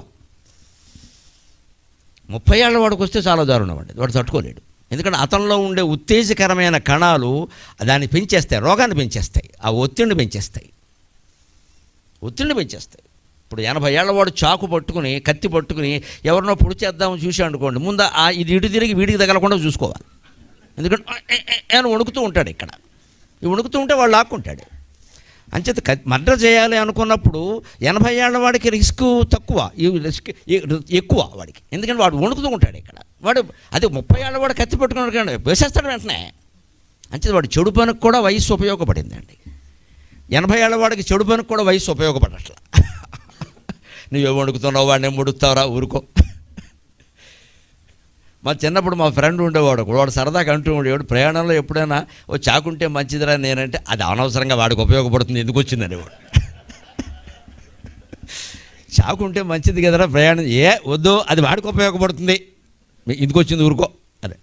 30 ఏళ్ల వాడికి వస్తే చాలా దారుణం అండి, వాడు తట్టుకోలేడు. ఎందుకంటే అతనిలో ఉండే ఉత్తేజకరమైన కణాలు దాన్ని పెంచేస్తాయి, రోగాన్ని పెంచేస్తాయి, ఆ ఒత్తిడిని పెంచేస్తాయి. ఇప్పుడు 80 ఏళ్ల వాడు చాకు పట్టుకుని, కత్తి పట్టుకుని ఎవరినో పొడి చేద్దామని చూసి అనుకోండి, ముందు ఇది ఇటు తిరిగి వీడికి తగలకుండా చూసుకోవాలి. ఎందుకంటే ఆయన వణుకుతూ ఉంటాడు. ఇక్కడ ఈ వణుకుతూ ఉంటే వాడు లాక్కుంటాడు. అంచేత మర్డర్ చేయాలి అనుకున్నప్పుడు 80 ఏళ్ల వాడికి రిస్క్ తక్కువ, ఈ రిస్క్ ఎక్కువ వాడికి. ఎందుకంటే వాడు వణుకుతూ ఉంటాడు. ఇక్కడ వాడు అదే 30 ఏళ్ల వాడు కత్తి పట్టుకున్నాడు, వేసేస్తాడు వెంటనే. అంచేత వాడు చెడు పనికి కూడా వయస్సు ఉపయోగపడిందండి. 80 ఏళ్ల వాడికి చెడు పనికి కూడా వయస్సు ఉపయోగపడట్లా. నువ్వే వణుకుతున్నావు, వాడిని ముడుతావురా, ఊరుకో. మా చిన్నప్పుడు మా ఫ్రెండ్ ఉండేవాడు, వాడు సరదాగా అంటూ ఉండేవాడు, ప్రయాణంలో ఎప్పుడైనా ఓ చాకుంటే మంచిదిరా నేనంటే, అది అనవసరంగా వాడికి ఉపయోగపడుతుంది, ఎందుకు వచ్చిందని వాడు. చాకుంటే మంచిది కదరా ప్రయాణం, వద్దు అది వాడికి ఉపయోగపడుతుంది, ఎందుకు వచ్చింది ఊరుకో అదే.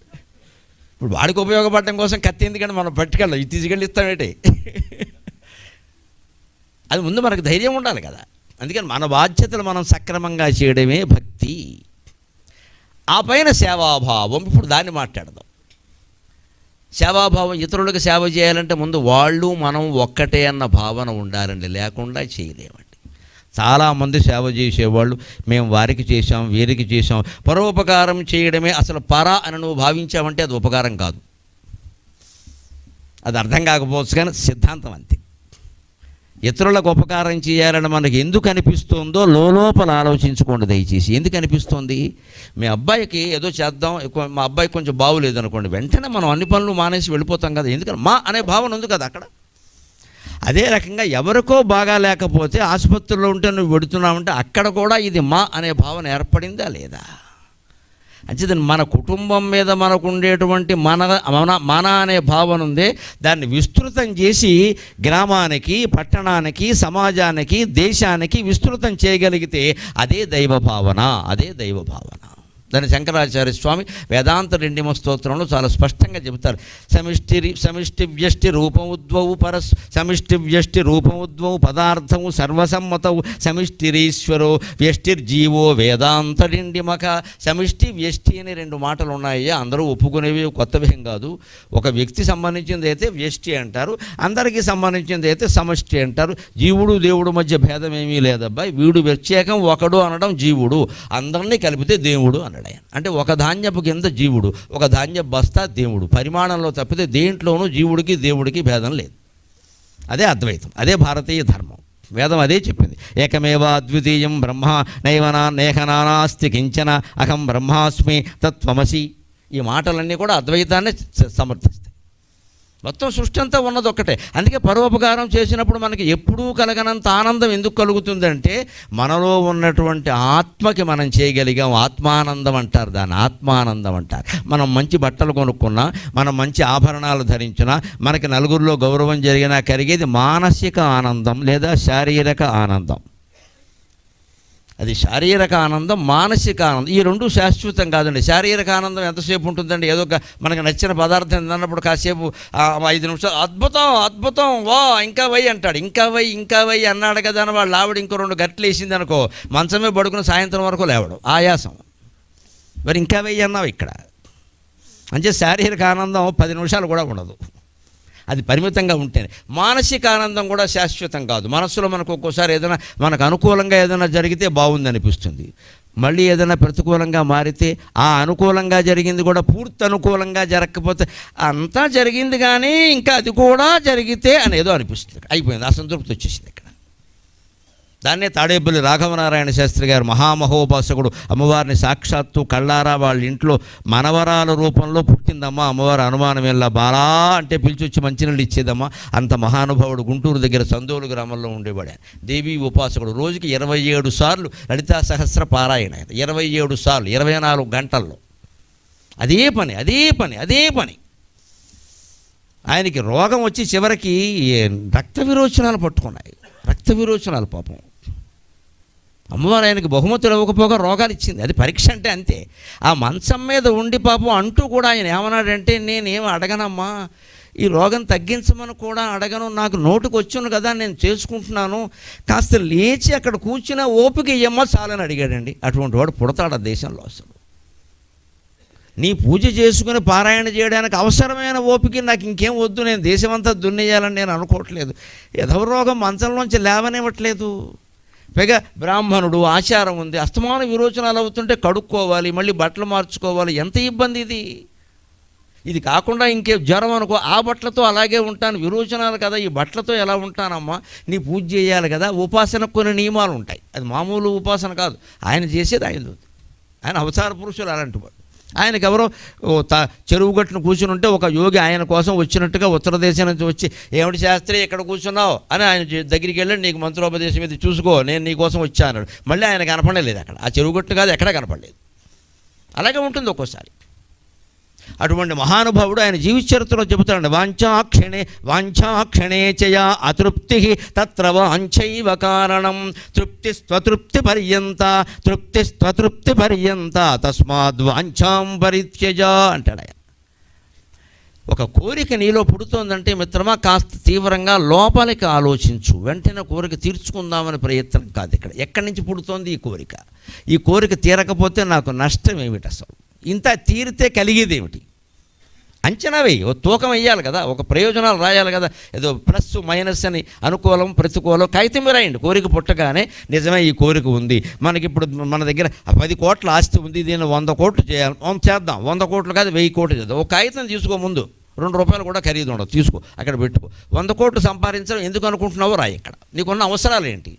ఇప్పుడు వాడికి ఉపయోగపడటం కోసం కత్తి ఎందుకంటే మనం పట్టుకెళ్ళాం, ఇది తీసుకెళ్ళి ఇస్తామేంటి. అది ముందు మనకు ధైర్యం ఉండాలి కదా. అందుకని మన బాధ్యతలు మనం సక్రమంగా చేయడమే భక్తి. ఆ పైన సేవాభావం, ఇప్పుడు దాన్ని మాట్లాడదాం. సేవాభావం, ఇతరులకు సేవ చేయాలంటే ముందు వాళ్ళు మనం ఒక్కటే అన్న భావన ఉండాలండి, లేకుండా చేయలేమండి. చాలామంది సేవ చేసేవాళ్ళు మేము వారికి చేసాం వీరికి చేసాం, పరోపకారం చేయడమే అసలు అని నువ్వు భావించావంటే అది ఉపకారం కాదు. అది అర్థం కాకపోవచ్చు కానీ సిద్ధాంతం అంతే. ఇతరులకు ఉపకారం చేయాలని మనకు ఎందుకు అనిపిస్తుందో లోపల ఆలోచించుకోండి దయచేసి. ఎందుకు అనిపిస్తుంది? మీ అబ్బాయికి ఏదో చేద్దాం, మా అబ్బాయికి కొంచెం బాగులేదు అనుకోండి, వెంటనే మనం అన్ని పనులు మానేసి వెళ్ళిపోతాం కదా. ఎందుకని మా అనే భావన ఉంది కదా అక్కడ. అదే రకంగా ఎవరికో బాగా లేకపోతే ఆసుపత్రిలో ఉంటే నువ్వు పెడుతున్నావంటే అక్కడ కూడా ఇది మా అనే భావన ఏర్పడిందా లేదా? అంచేది మన కుటుంబం మీద మనకు ఉండేటువంటి మన అనే భావన ఉంది, దాన్ని విస్తృతం చేసి గ్రామానికి, పట్టణానికి, సమాజానికి, దేశానికి విస్తృతం చేయగలిగితే అదే దైవ భావన, అదే దైవ భావన. దాన్ని శంకరాచార్య స్వామి వేదాంత రెండిమ స్తోత్రంలో చాలా స్పష్టంగా చెబుతారు. సమిష్టి వ్యష్టి రూపముద్వవు సమిష్టి వ్యష్టి రూపముద్వవు పదార్థము సర్వసమ్మతవు సమిష్టిరీశ్వరో వ్యష్టిర్జీవో వేదాంత రెండిమక. సమిష్టి వ్యష్టి అనే రెండు మాటలు ఉన్నాయి, అందరూ ఒప్పుకునేవి, కొత్తవేం కాదు. ఒక వ్యక్తి సంబంధించింది అయితే వ్యష్టి అంటారు, అందరికీ సంబంధించింది అయితే సమష్టి అంటారు. జీవుడు దేవుడు మధ్య భేదం ఏమీ లేదబ్బాయి, వీడు ప్రత్యేకం ఒకడు అనడం జీవుడు, అందరినీ కలిపితే దేవుడు అన్నాడు. అంటే ఒక ధాన్యపు కింద జీవుడు, ఒక ధాన్య బస్తా దేవుడు, పరిమాణంలో తప్పితే దేంట్లోనూ జీవుడికి దేవుడికి భేదం లేదు. అదే అద్వైతం, అదే భారతీయ ధర్మం. వేదం అదే చెప్పింది. ఏకమేవ అద్వితీయం బ్రహ్మ నేహనానాస్తి కించన అహం బ్రహ్మాస్మి తత్వమసి. ఈ మాటలన్నీ కూడా అద్వైతాన్ని సమర్థిస్తాయి. మొత్తం సృష్టి అంతా ఉన్నది ఒక్కటే. అందుకే పరోపకారం చేసినప్పుడు మనకి ఎప్పుడూ కలగనంత ఆనందం ఎందుకు కలుగుతుందంటే మనలో ఉన్నటువంటి ఆత్మకి మనం చేయగలిగాం. ఆత్మానందం అంటారు దాన్ని, ఆత్మానందం అంటారు. మనం మంచి బట్టలు కొనుక్కున్నా, మనం మంచి ఆభరణాలు ధరించినా, మనకి నలుగురిలో గౌరవం జరిగినా కలిగేది మానసిక ఆనందం లేదా శారీరక ఆనందం. అది శారీరక ఆనందం, మానసిక ఆనందం. ఈ రెండు శాశ్వతం కాదండి. శారీరక ఆనందం ఎంతసేపు ఉంటుందండి? ఏదో ఒక మనకు నచ్చిన పదార్థం తిన్నప్పుడు కాసేపు 5 నిమిషాలు అద్భుతం అద్భుతం వా ఇంకా వై అంటాడు, ఇంకా వై అన్నాడు కదా అని వాళ్ళు ఆవిడ ఇంకో 2 గట్లు వేసింది అనుకో, మంచమే పడుకుని సాయంత్రం వరకు లేవడం, ఆయాసం. మరి ఇంకా వై అన్నావు ఇక్కడ. అంటే శారీరక ఆనందం 10 నిమిషాలు కూడా ఉండదు, అది పరిమితంగా ఉంటేనే. మానసిక ఆనందం కూడా శాశ్వతం కాదు. మనస్సులో మనకు ఒక్కోసారి ఏదైనా మనకు అనుకూలంగా ఏదైనా జరిగితే బాగుంది అనిపిస్తుంది, మళ్ళీ ఏదైనా ప్రతికూలంగా మారితే ఆ అనుకూలంగా జరిగింది కూడా పూర్తి అనుకూలంగా జరగకపోతే అంతా జరిగింది కానీ ఇంకా అది కూడా జరిగితే అనేదో అనిపిస్తుంది. అయిపోయింది, అసంతృప్తి వచ్చేసింది ఇక్కడ. దాన్నే తాడేపల్లి రాఘవనారాయణ శాస్త్రి గారు మహామహోపాసకుడు, అమ్మవారిని సాక్షాత్తు కళ్ళారా వాళ్ళ ఇంట్లో మనవరాల రూపంలో పుట్టిందమ్మా అమ్మవారు, అనుమానం వెళ్ళా బాలా అంటే పిలిచొచ్చి మంచినీళ్ళు ఇచ్చేదమ్మా. అంత మహానుభావుడు గుంటూరు దగ్గర సందోలు గ్రామంలో ఉండేవాడు. దేవీ ఉపాసకుడు. రోజుకి 27 సార్లు లలితా సహస్ర పారాయణ, 27 సార్లు 24 గంటల్లో. అదే పని. ఆయనకి రోగం వచ్చి చివరికి రక్త విరోచనాలు పాపం. అమ్మవారు ఆయనకి బహుమతులు ఇవ్వకపోగా రోగాలు ఇచ్చింది. అది పరీక్ష అంటే అంతే. ఆ మంచం మీద ఉండి పాపం అంటూ కూడా ఆయన ఏమన్నాడంటే, నేనేం అడగనమ్మా, ఈ రోగం తగ్గించమని కూడా అడగను, నాకు నోటుకు వచ్చును కదా నేను చేసుకుంటున్నాను, కాస్త లేచి అక్కడ కూర్చున్న ఓపిక ఇయ్యమ్మా చాలని అడిగాడండి. అటువంటి వాడు పుడతాడు ఆ దేశంలో. అసలు నీ పూజ చేసుకుని పారాయణ చేయడానికి అవసరమైన ఓపిక నాకు ఇంకేం వద్దు, నేను దేశమంతా దున్నేయాలని నేను అనుకోవట్లేదు. ఏదో రోగం మంచంలోంచి లేవనివ్వట్లేదు. పైగా బ్రాహ్మణుడు, ఆచారం ఉంది, అస్తమాన విరోచనాలు అవుతుంటే కడుక్కోవాలి, మళ్ళీ బట్టలు మార్చుకోవాలి, ఎంత ఇబ్బంది ఇది కాకుండా ఇంకే జ్వరం అనుకో, ఆ బట్టలతో అలాగే ఉంటాను, విరోచనాలు కదా ఈ బట్టలతో ఎలా ఉంటానమ్మా, నీ పూజ చేయాలి కదా. ఉపాసనకు కొన్ని నియమాలు ఉంటాయి, అది మామూలు ఉపాసన కాదు. ఆయన చేసేది ఆయన అవతార పురుషులు అలాంటి వాడు. ఆయనకు ఎవరో చెరువు గట్టును కూర్చుని ఉంటే ఒక యోగి ఆయన కోసం వచ్చినట్టుగా ఉత్తర దేశం నుంచి వచ్చి, ఏమిటి శాస్త్రి ఇక్కడ కూర్చున్నావు అని ఆయన దగ్గరికి వెళ్ళి, నీకు మంత్రోపదేశం ఇది చూసుకో, నేను నీ కోసం వచ్చాను. మళ్ళీ ఆయన కనపడలేదు అక్కడ, ఆ చెరువు గట్టు కాదు ఎక్కడా కనపడలేదు. అలాగే ఉంటుంది ఒక్కోసారి. అటువంటి మహానుభావుడు ఆయన జీవిత చరిత్రలో చెబుతాడు, వాంఛాక్షణే చయా అతృప్తి తత్ర వాంఛైవ కారణం తృప్తిస్త్వతృప్తి పర్యంత తస్మాద్ వాంఛాం పరిత్యజ అంటాడు ఆయన. ఒక కోరిక నీలో పుడుతోందంటే మిత్రమా, కాస్త తీవ్రంగా లోపలికి ఆలోచించు. వెంటనే కోరిక తీర్చుకుందామని ప్రయత్నం కాదు. ఇక్కడ ఎక్కడి నుంచి పుడుతోంది ఈ కోరిక? ఈ కోరిక తీరకపోతే నాకు నష్టం ఏమిటి, అసలు ఇంత తీరితే కలిగేది ఏమిటి? అంచనా వేయి, ఓ తూకం వేయాలి కదా, ఒక ప్రయోజనాలు రాయాలి కదా, ఏదో ప్లస్ మైనస్ అని అనుకూలం ప్రతికూలం కాగితం మీద రాయండి. కోరిక పుట్టగానే నిజమే ఈ కోరిక ఉంది, మనకి ఇప్పుడు మన దగ్గర 10 కోట్ల ఆస్తి ఉంది, దీన్ని 100 కోట్లు చేయాలి, చేద్దాం. 100 కోట్లు కాదు 1000 కోట్లు చేద్దాం. ఒక కాగితం తీసుకో, ముందు 2 రూపాయలు కూడా ఖరీదు ఉండదు, తీసుకో, అక్కడ పెట్టుకో. 100 కోట్లు సంపాదించడం ఎందుకు అనుకుంటున్నావో రాయి. ఇక్కడ నీకున్న అవసరాలు ఏంటి?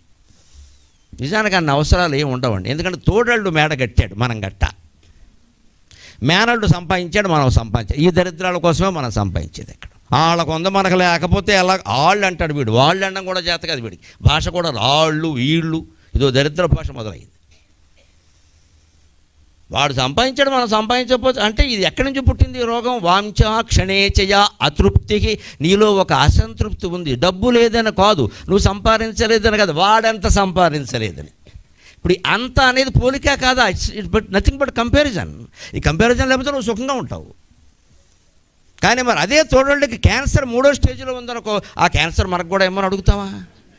నిజానికి అన్న అవసరాలు ఏమి ఉండవండి. ఎందుకంటే తోడళ్ళు మేడ కట్టాడు, మనం గట్ట. మేనల్డు సంపాదించాడు, మనం సంపాదించాడు. ఈ దరిద్రాల కోసమే మనం సంపాదించేది. ఇక్కడ వాళ్ళకు ఉంద మనకు లేకపోతే ఎలా వాళ్ళు అంటాడు వీడు. వాళ్ళు అనడం కూడా చేత కాదు వీడికి. భాష కూడా రాళ్ళు వీళ్ళు, ఇదో దరిద్ర భాష మొదలైంది. వాడు సంపాదించాడు, మనం సంపాదించకపోతే అంటే ఇది ఎక్కడి నుంచి పుట్టింది ఈ రోగం? వాంఛాక్షణేచయ అతృప్తికి. నీలో ఒక అసంతృప్తి ఉంది. డబ్బు లేదని కాదు, నువ్వు సంపాదించలేదని కాదు, వాడంత సంపాదించలేదని. ఇప్పుడు అంత అనేది పోలిక కాదా? But nothing but comparison. ఈ కంపారిజన్ లేకపోతే నువ్వు సుఖంగా ఉంటావు. కానీ మరి అదే తోడోళ్ళకి క్యాన్సర్ 3వ స్టేజ్లో ఉందనుకో, ఆ క్యాన్సర్ మనకు కూడా ఏమని అడుగుతావా?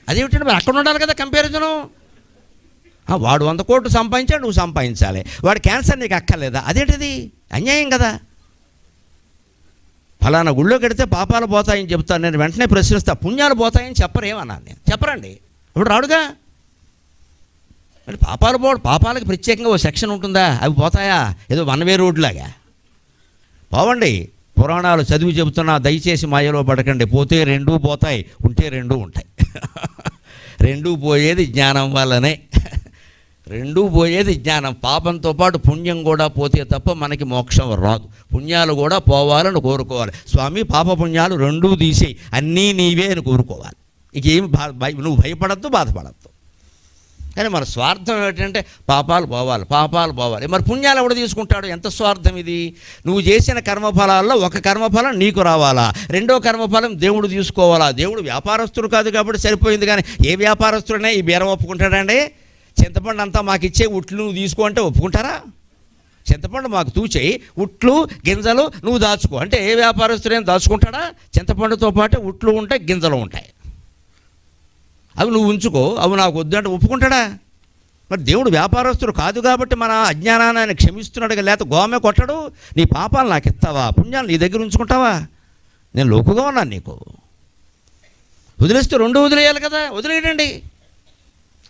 అదేమిటంటే మరి అక్కడ ఉండాలి కదా కంపారిజను. వాడు 100 కోట్లు సంపాదించాడు, నువ్వు సంపాదించాలి. వాడు క్యాన్సర్ నీకు అక్కర్లేదా? అదేంటిది? అన్యాయం కదా. ఫలానా గుళ్ళో కడితే పాపాలు పోతాయని చెప్తాను నేను, వెంటనే ప్రశ్నిస్తా, పుణ్యాలు పోతాయని చెప్పరేమన్నాను నేను. చెప్పరండి, ఇప్పుడు రాడుగా. మరి పాపాలకు ప్రత్యేకంగా ఓ సెక్షన్ ఉంటుందా? అవి పోతాయా? ఏదో 1 వే రోడ్లాగా పోవండి. పురాణాలు చదివి చెబుతున్నా, దయచేసి మాయలో పడకండి. పోతే 2 పోతాయి, ఉంటే 2 ఉంటాయి. 2 పోయేది జ్ఞానం వల్లనే. 2 పోయేది జ్ఞానం. పాపంతో పాటు పుణ్యం కూడా పోతే తప్ప మనకి మోక్షం రాదు. పుణ్యాలు కూడా పోవాలని కోరుకోవాలి. స్వామి పాప పుణ్యాలు 2 తీసేయి, అన్నీ నీవే అని కోరుకోవాలి. ఇకేం నువ్వు భయపడద్దు, బాధపడద్దు. కానీ మన స్వార్థం ఏమిటంటే పాపాలు పోవాలి. మరి పుణ్యాలు ఎవడు తీసుకుంటాడు? ఎంత స్వార్థం ఇది! నువ్వు చేసిన కర్మఫలాల్లో ఒక కర్మఫలం నీకు రావాలా, 2వ కర్మఫలం దేవుడు తీసుకోవాలా. దేవుడు వ్యాపారస్తుడు కాదు కాబట్టి సరిపోయింది. కానీ ఏ వ్యాపారస్తుడనే ఈ బేరం ఒప్పుకుంటాడండి? చింతపండు అంతా మాకు ఇచ్చే, ఉట్లు నువ్వు తీసుకో అంటే ఒప్పుకుంటారా? చింతపండు మాకు తూచేయి, ఉట్లు గింజలు నువ్వు దాచుకో అంటే ఏ వ్యాపారస్తుడైనా దాచుకుంటాడా? చింతపండుతో పాటు ఉట్లు ఉంటాయి, గింజలు ఉంటాయి. అవి నువ్వు ఉంచుకో, అవి నాకు వద్దు అంటే ఒప్పుకుంటాడా? మరి దేవుడు వ్యాపారస్తుడు కాదు కాబట్టి మన అజ్ఞానాన్ని ఆయన క్షమిస్తున్నాడు. లేకపోతే గోమే కొట్టడు. నీ పాపాలు నాకు ఇస్తావా, పుణ్యాలు నీ దగ్గర ఉంచుకుంటావా? నేను లోకుగా ఉన్నాను, నీకు వదిలేస్తే 2 వదిలేయాలి కదా, వదిలేయండి.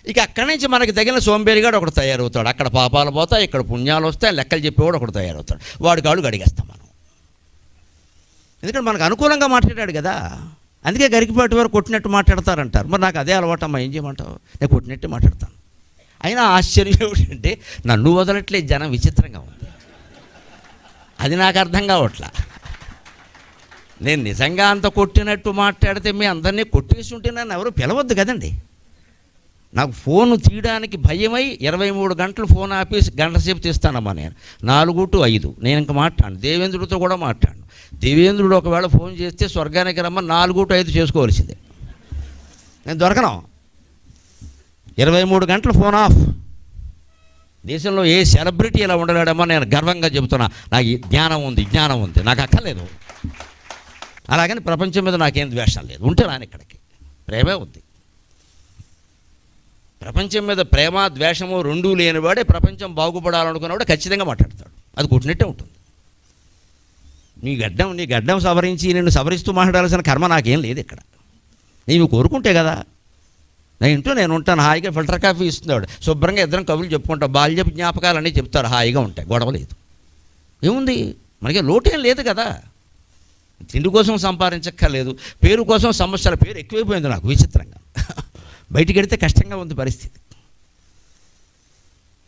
ఇక అక్కడి నుంచి మనకి తగిన సోంబేరిగాడు ఒకడు తయారవుతాడు. అక్కడ పాపాలు పోతాయి, ఇక్కడ పుణ్యాలు వస్తాయి, లెక్కలు చెప్పేవాడు ఒకడు తయారవుతాడు. వాడి కాడు గడిగేస్తాం మనం. ఎందుకంటే మనకు అనుకూలంగా మాట్లాడాడు కదా. అందుకే గరికిపాటి వారు కొట్టినట్టు మాట్లాడతారంటారు. మరి నాకు అదే అలవాటమ్మా, ఏం చేయమంటావు? నేను కొట్టినట్టు మాట్లాడతాను. అయినా ఆశ్చర్యం ఏమిటంటే నన్ను వదలట్లే జనం, విచిత్రంగా ఉంది. అది నాకు అర్థం కావట్లా. నేను నిజంగా అంత కొట్టినట్టు మాట్లాడితే మీ అందరినీ కొట్టేసి ఉంటే నన్ను ఎవరు పిలవద్దు కదండి. నాకు ఫోను తీయడానికి భయమై 23 గంటలు ఫోన్ ఆపేసి గంట సేపు తీస్తానమ్మా నేను. 4 to 5 నేను ఇంక మాట్లాడను. దేవేంద్రుడితో కూడా మాట్లాడను. దేవేంద్రుడు ఒకవేళ ఫోన్ చేస్తే స్వర్గానికి రమ్మని 4 to 5 చేసుకోవాల్సిందే. నేను దొరకను. 23 గంటలు ఫోన్ ఆఫ్. దేశంలో ఏ సెలబ్రిటీ ఇలా ఉండలేడమ్మా, నేను గర్వంగా చెబుతున్నా. నాకు జ్ఞానం ఉంది, నాకు అక్కర్లేదు. అలాగని ప్రపంచం మీద నాకేం ద్వేషం లేదు. ఉంటే రాని ఇక్కడికి ప్రేమే ఉంది. ప్రపంచం మీద ప్రేమ ద్వేషము 2 లేనివాడే ప్రపంచం బాగుపడాలనుకున్నవాడు ఖచ్చితంగా మాట్లాడతాడు. అది కొట్టినట్టే ఉంటుంది. నీ గడ్డం సవరించి నిన్ను సవరిస్తూ మాట్లాడాల్సిన కర్మ నాకేం లేదు ఇక్కడ. నీవు కోరుకుంటే కదా. నా ఇంట్లో నేను ఉంటాను, హాయిగా ఫిల్టర్ కాఫీ ఇస్తున్నాడు, శుభ్రంగా ఇద్దరం కబుర్లు చెప్పుకుంటాం, బాల్యపు జ్ఞాపకాలన్నీ చెప్తారు, హాయిగా ఉంటాయి, గొడవ లేదు. ఏముంది మనకి, లోటేం లేదు కదా. తిండి కోసం సంపాదించక్కర్లేదు, పేరు కోసం సమస్యల పేరు ఎక్కువైపోయింది నాకు విచిత్రంగా. బయటికి వెడితే కష్టంగా ఉంది పరిస్థితి.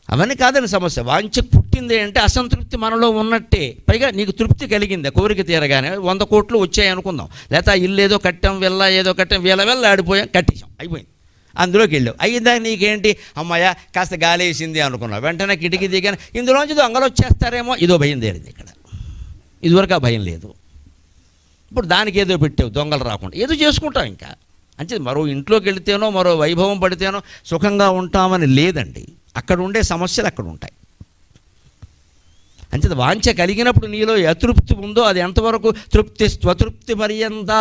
అవన్నీ కాదని సమస్య. వాంఛ పుట్టింది అంటే అసంతృప్తి మనలో ఉన్నట్టే. పైగా నీకు తృప్తి కలిగింది, కోరిక తీరగానే 100 కోట్లు వచ్చాయి అనుకుందాం. లేకపోతే ఆ ఇల్లు ఏదో కట్టాం, ఏదో కట్టాం, వెళ్ళ ఆడిపోయాం, కట్టేసాం, అయిపోయింది. అందులోకి వెళ్ళావు, అయ్యిందా నీకేంటి, అమ్మాయ కాస్త గాలి వేసింది అనుకున్నావు. వెంటనే కిటికీ దిగాను, ఇందులోంచి దొంగలు వచ్చేస్తారేమో, ఇదో భయం తేరింది ఇక్కడ. ఇదివరకు ఆ భయం లేదు. ఇప్పుడు దానికి ఏదో పెట్టావు దొంగలు రాకుండా, ఏదో చేసుకుంటాం. ఇంకా అంటే మరో ఇంట్లోకి వెళితేనో మరో వైభవం పడితేనో సుఖంగా ఉంటామని లేదండి. అక్కడ ఉండే సమస్యలు అక్కడ ఉంటాయి. అంటే వాంఛ కలిగినప్పుడు నీలో అతృప్తి ఉందో అది ఎంతవరకు తృప్తి స్వతృప్తి పర్యంత,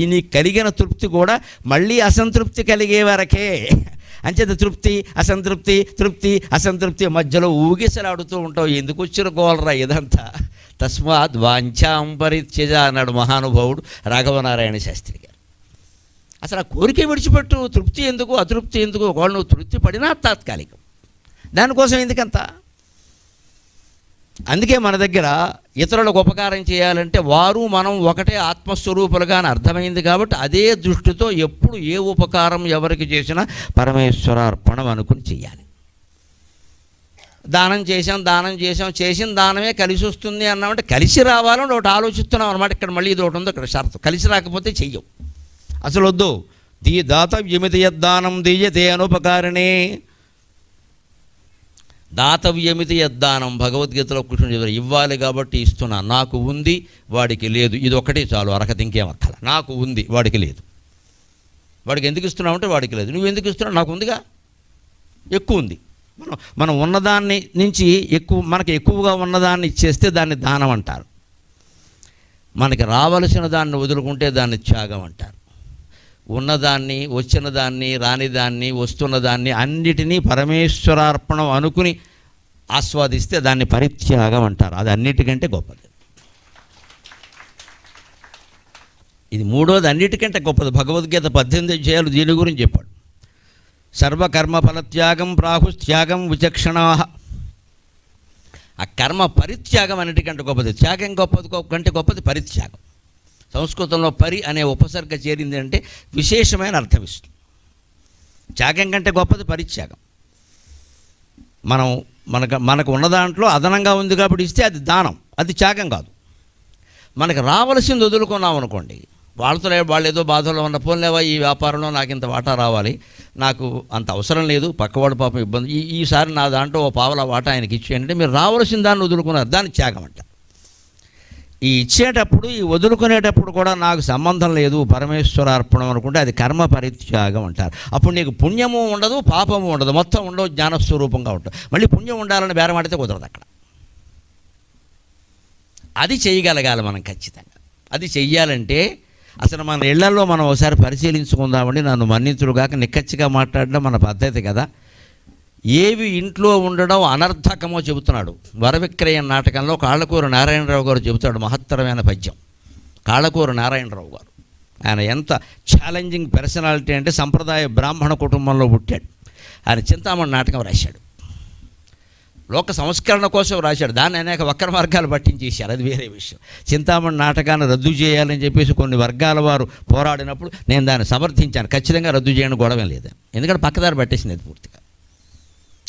ఈ నీ కలిగిన తృప్తి కూడా మళ్ళీ అసంతృప్తి కలిగే వరకే. అంచేత తృప్తి అసంతృప్తి తృప్తి అసంతృప్తి మధ్యలో ఊగిసలాడుతూ ఉంటావు. ఎందుకు వచ్చిన గోలరా ఇదంతా? తస్మాత్ వాంఛాం పరిత్యజ అన్నాడు మహానుభావుడు రాఘవనారాయణ శాస్త్రి గారు. అసలు ఆ కోరిక విడిచిపెట్టు. తృప్తి ఎందుకు అతృప్తి ఎందుకు? ఒకవేళ నువ్వు తృప్తి పడినా తాత్కాలికం, దానికోసం ఎందుకంత? అందుకే మన దగ్గర ఇతరులకు ఉపకారం చేయాలంటే వారు మనం ఒకటే ఆత్మస్వరూపులుగా అని అర్థమైంది కాబట్టి అదే దృష్టితో ఎప్పుడు ఏ ఉపకారం ఎవరికి చేసినా పరమేశ్వరార్పణం అనుకుని చెయ్యాలి. దానం చేసాం చేసిన దానమే కలిసి వస్తుంది అన్నామంటే కలిసి రావాలని ఒకటి ఆలోచిస్తున్నాం అనమాట. ఇక్కడ మళ్ళీ ఇది ఒకటి ఉందో ఇక్కడ షరతు. కలిసి రాకపోతే చెయ్యవు. అసలు వద్దు. దాతవ్యమితి యద్దానం దీయతే అనుపకారిణే. దాతవ్యమితి యద్దానం భగవద్గీతలో కృష్ణుడు చెప్పారు. ఇవ్వాలి కాబట్టి ఇస్తున్నా. నాకు ఉంది వాడికి లేదు, ఇది ఒక్కటే చాలు, అర్హత ఇంకేం అక్కల. నాకు ఉంది వాడికి లేదు. వాడికి ఎందుకు ఇస్తున్నావు అంటే వాడికి లేదు. నువ్వు ఎందుకు ఇస్తున్నావు? నాకు ఉందిగా, ఎక్కువ ఉంది. మనం ఉన్నదాన్ని నుంచి మనకి ఎక్కువగా ఉన్నదాన్ని ఇచ్చేస్తే దాన్ని దానం అంటారు. మనకి రావలసిన దాన్ని వదులుకుంటే దాన్ని త్యాగం అంటారు. ఉన్నదాన్ని, వచ్చిన దాన్ని, రానిదాన్ని, వస్తున్నదాన్ని అన్నిటినీ పరమేశ్వరార్పణం అనుకుని ఆస్వాదిస్తే దాన్ని పరిత్యాగం అంటారు. అది అన్నిటికంటే గొప్పది. ఇది మూడోది, అన్నిటికంటే గొప్పది. భగవద్గీత 18 అధ్యాయాలు దీని గురించి చెప్పాడు. సర్వకర్మ ఫలత్యాగం ప్రాహుస్త్యాగం విచక్షణా. ఆ కర్మ పరిత్యాగం అన్నిటికంటే గొప్పది. త్యాగం కంటే గొప్పది పరిత్యాగం. సంస్కృతంలో పరి అనే ఉపసర్గ చేరింది అంటే విశేషమైన అర్థం ఇస్తుంది. త్యాగం కంటే గొప్పది పరిత్యాగం. మనకు ఉన్న దాంట్లో అదనంగా ఉంది కాబట్టి ఇస్తే అది దానం, అది త్యాగం కాదు. మనకు రావాల్సింది వదులుకున్నాం అనుకోండి, వాళ్ళు ఏదో బాధలో ఉన్న పోలేవా ఈ వ్యాపారంలో నాకు ఇంత వాటా రావాలి, నాకు అంత అవసరం లేదు, పక్కవాడు పాపం ఇబ్బంది, ఈసారి నా దాంట్లో ఓ పావలా వాటా ఆయనకి ఇచ్చేయండి. మీరు రావాల్సిన దాన్ని వదులుకున్నారు, దాన్ని త్యాగం అంట. ఈ ఇచ్చేటప్పుడు, ఈ వదులుకునేటప్పుడు కూడా నాకు సంబంధం లేదు, పరమేశ్వరార్పణం అనుకుంటే అది కర్మ పరిత్యాగం అంటారు. అప్పుడు నీకు పుణ్యము ఉండదు, పాపము ఉండదు, మొత్తం ఉండవు, జ్ఞానస్వరూపంగా ఉంటుంది. మళ్ళీ పుణ్యం ఉండాలని బేరమాడితే కుదరదు అక్కడ. అది చేయగలగాలి మనం ఖచ్చితంగా. అది చెయ్యాలంటే అసలు మన ఇళ్లలో మనం ఒకసారి పరిశీలించుకుందామండి. నన్ను మన్నించుడుగాక నిక్కచ్చిగా మాట్లాడడం మన పద్ధతి కదా. ఏవి ఇంట్లో ఉండడం అనర్థకమో చెబుతున్నాడు. వరవిక్రయం నాటకంలో కాళ్ళకూరు నారాయణరావు గారు చెబుతాడు మహత్తరమైన పద్యం. కాళ్ళకూరు నారాయణరావు గారు ఆయన ఎంత ఛాలెంజింగ్ పర్సనాలిటీ అంటే సంప్రదాయ బ్రాహ్మణ కుటుంబంలో పుట్టాడు. ఆయన చింతామణి నాటకం రాశాడు. లోక సంస్కరణ కోసం రాశాడు. దాన్ని అనేక వక్ర మార్గాలు పట్టించేశారు, అది వేరే విషయం. చింతామణి నాటకాన్ని రద్దు చేయాలని చెప్పేసి కొన్ని వర్గాల వారు పోరాడినప్పుడు నేను దాన్ని సమర్థించాను. ఖచ్చితంగా రద్దు చేయడం గొడవ లేదు, ఎందుకంటే పక్కదారి పట్టేసింది అది పూర్తిగా.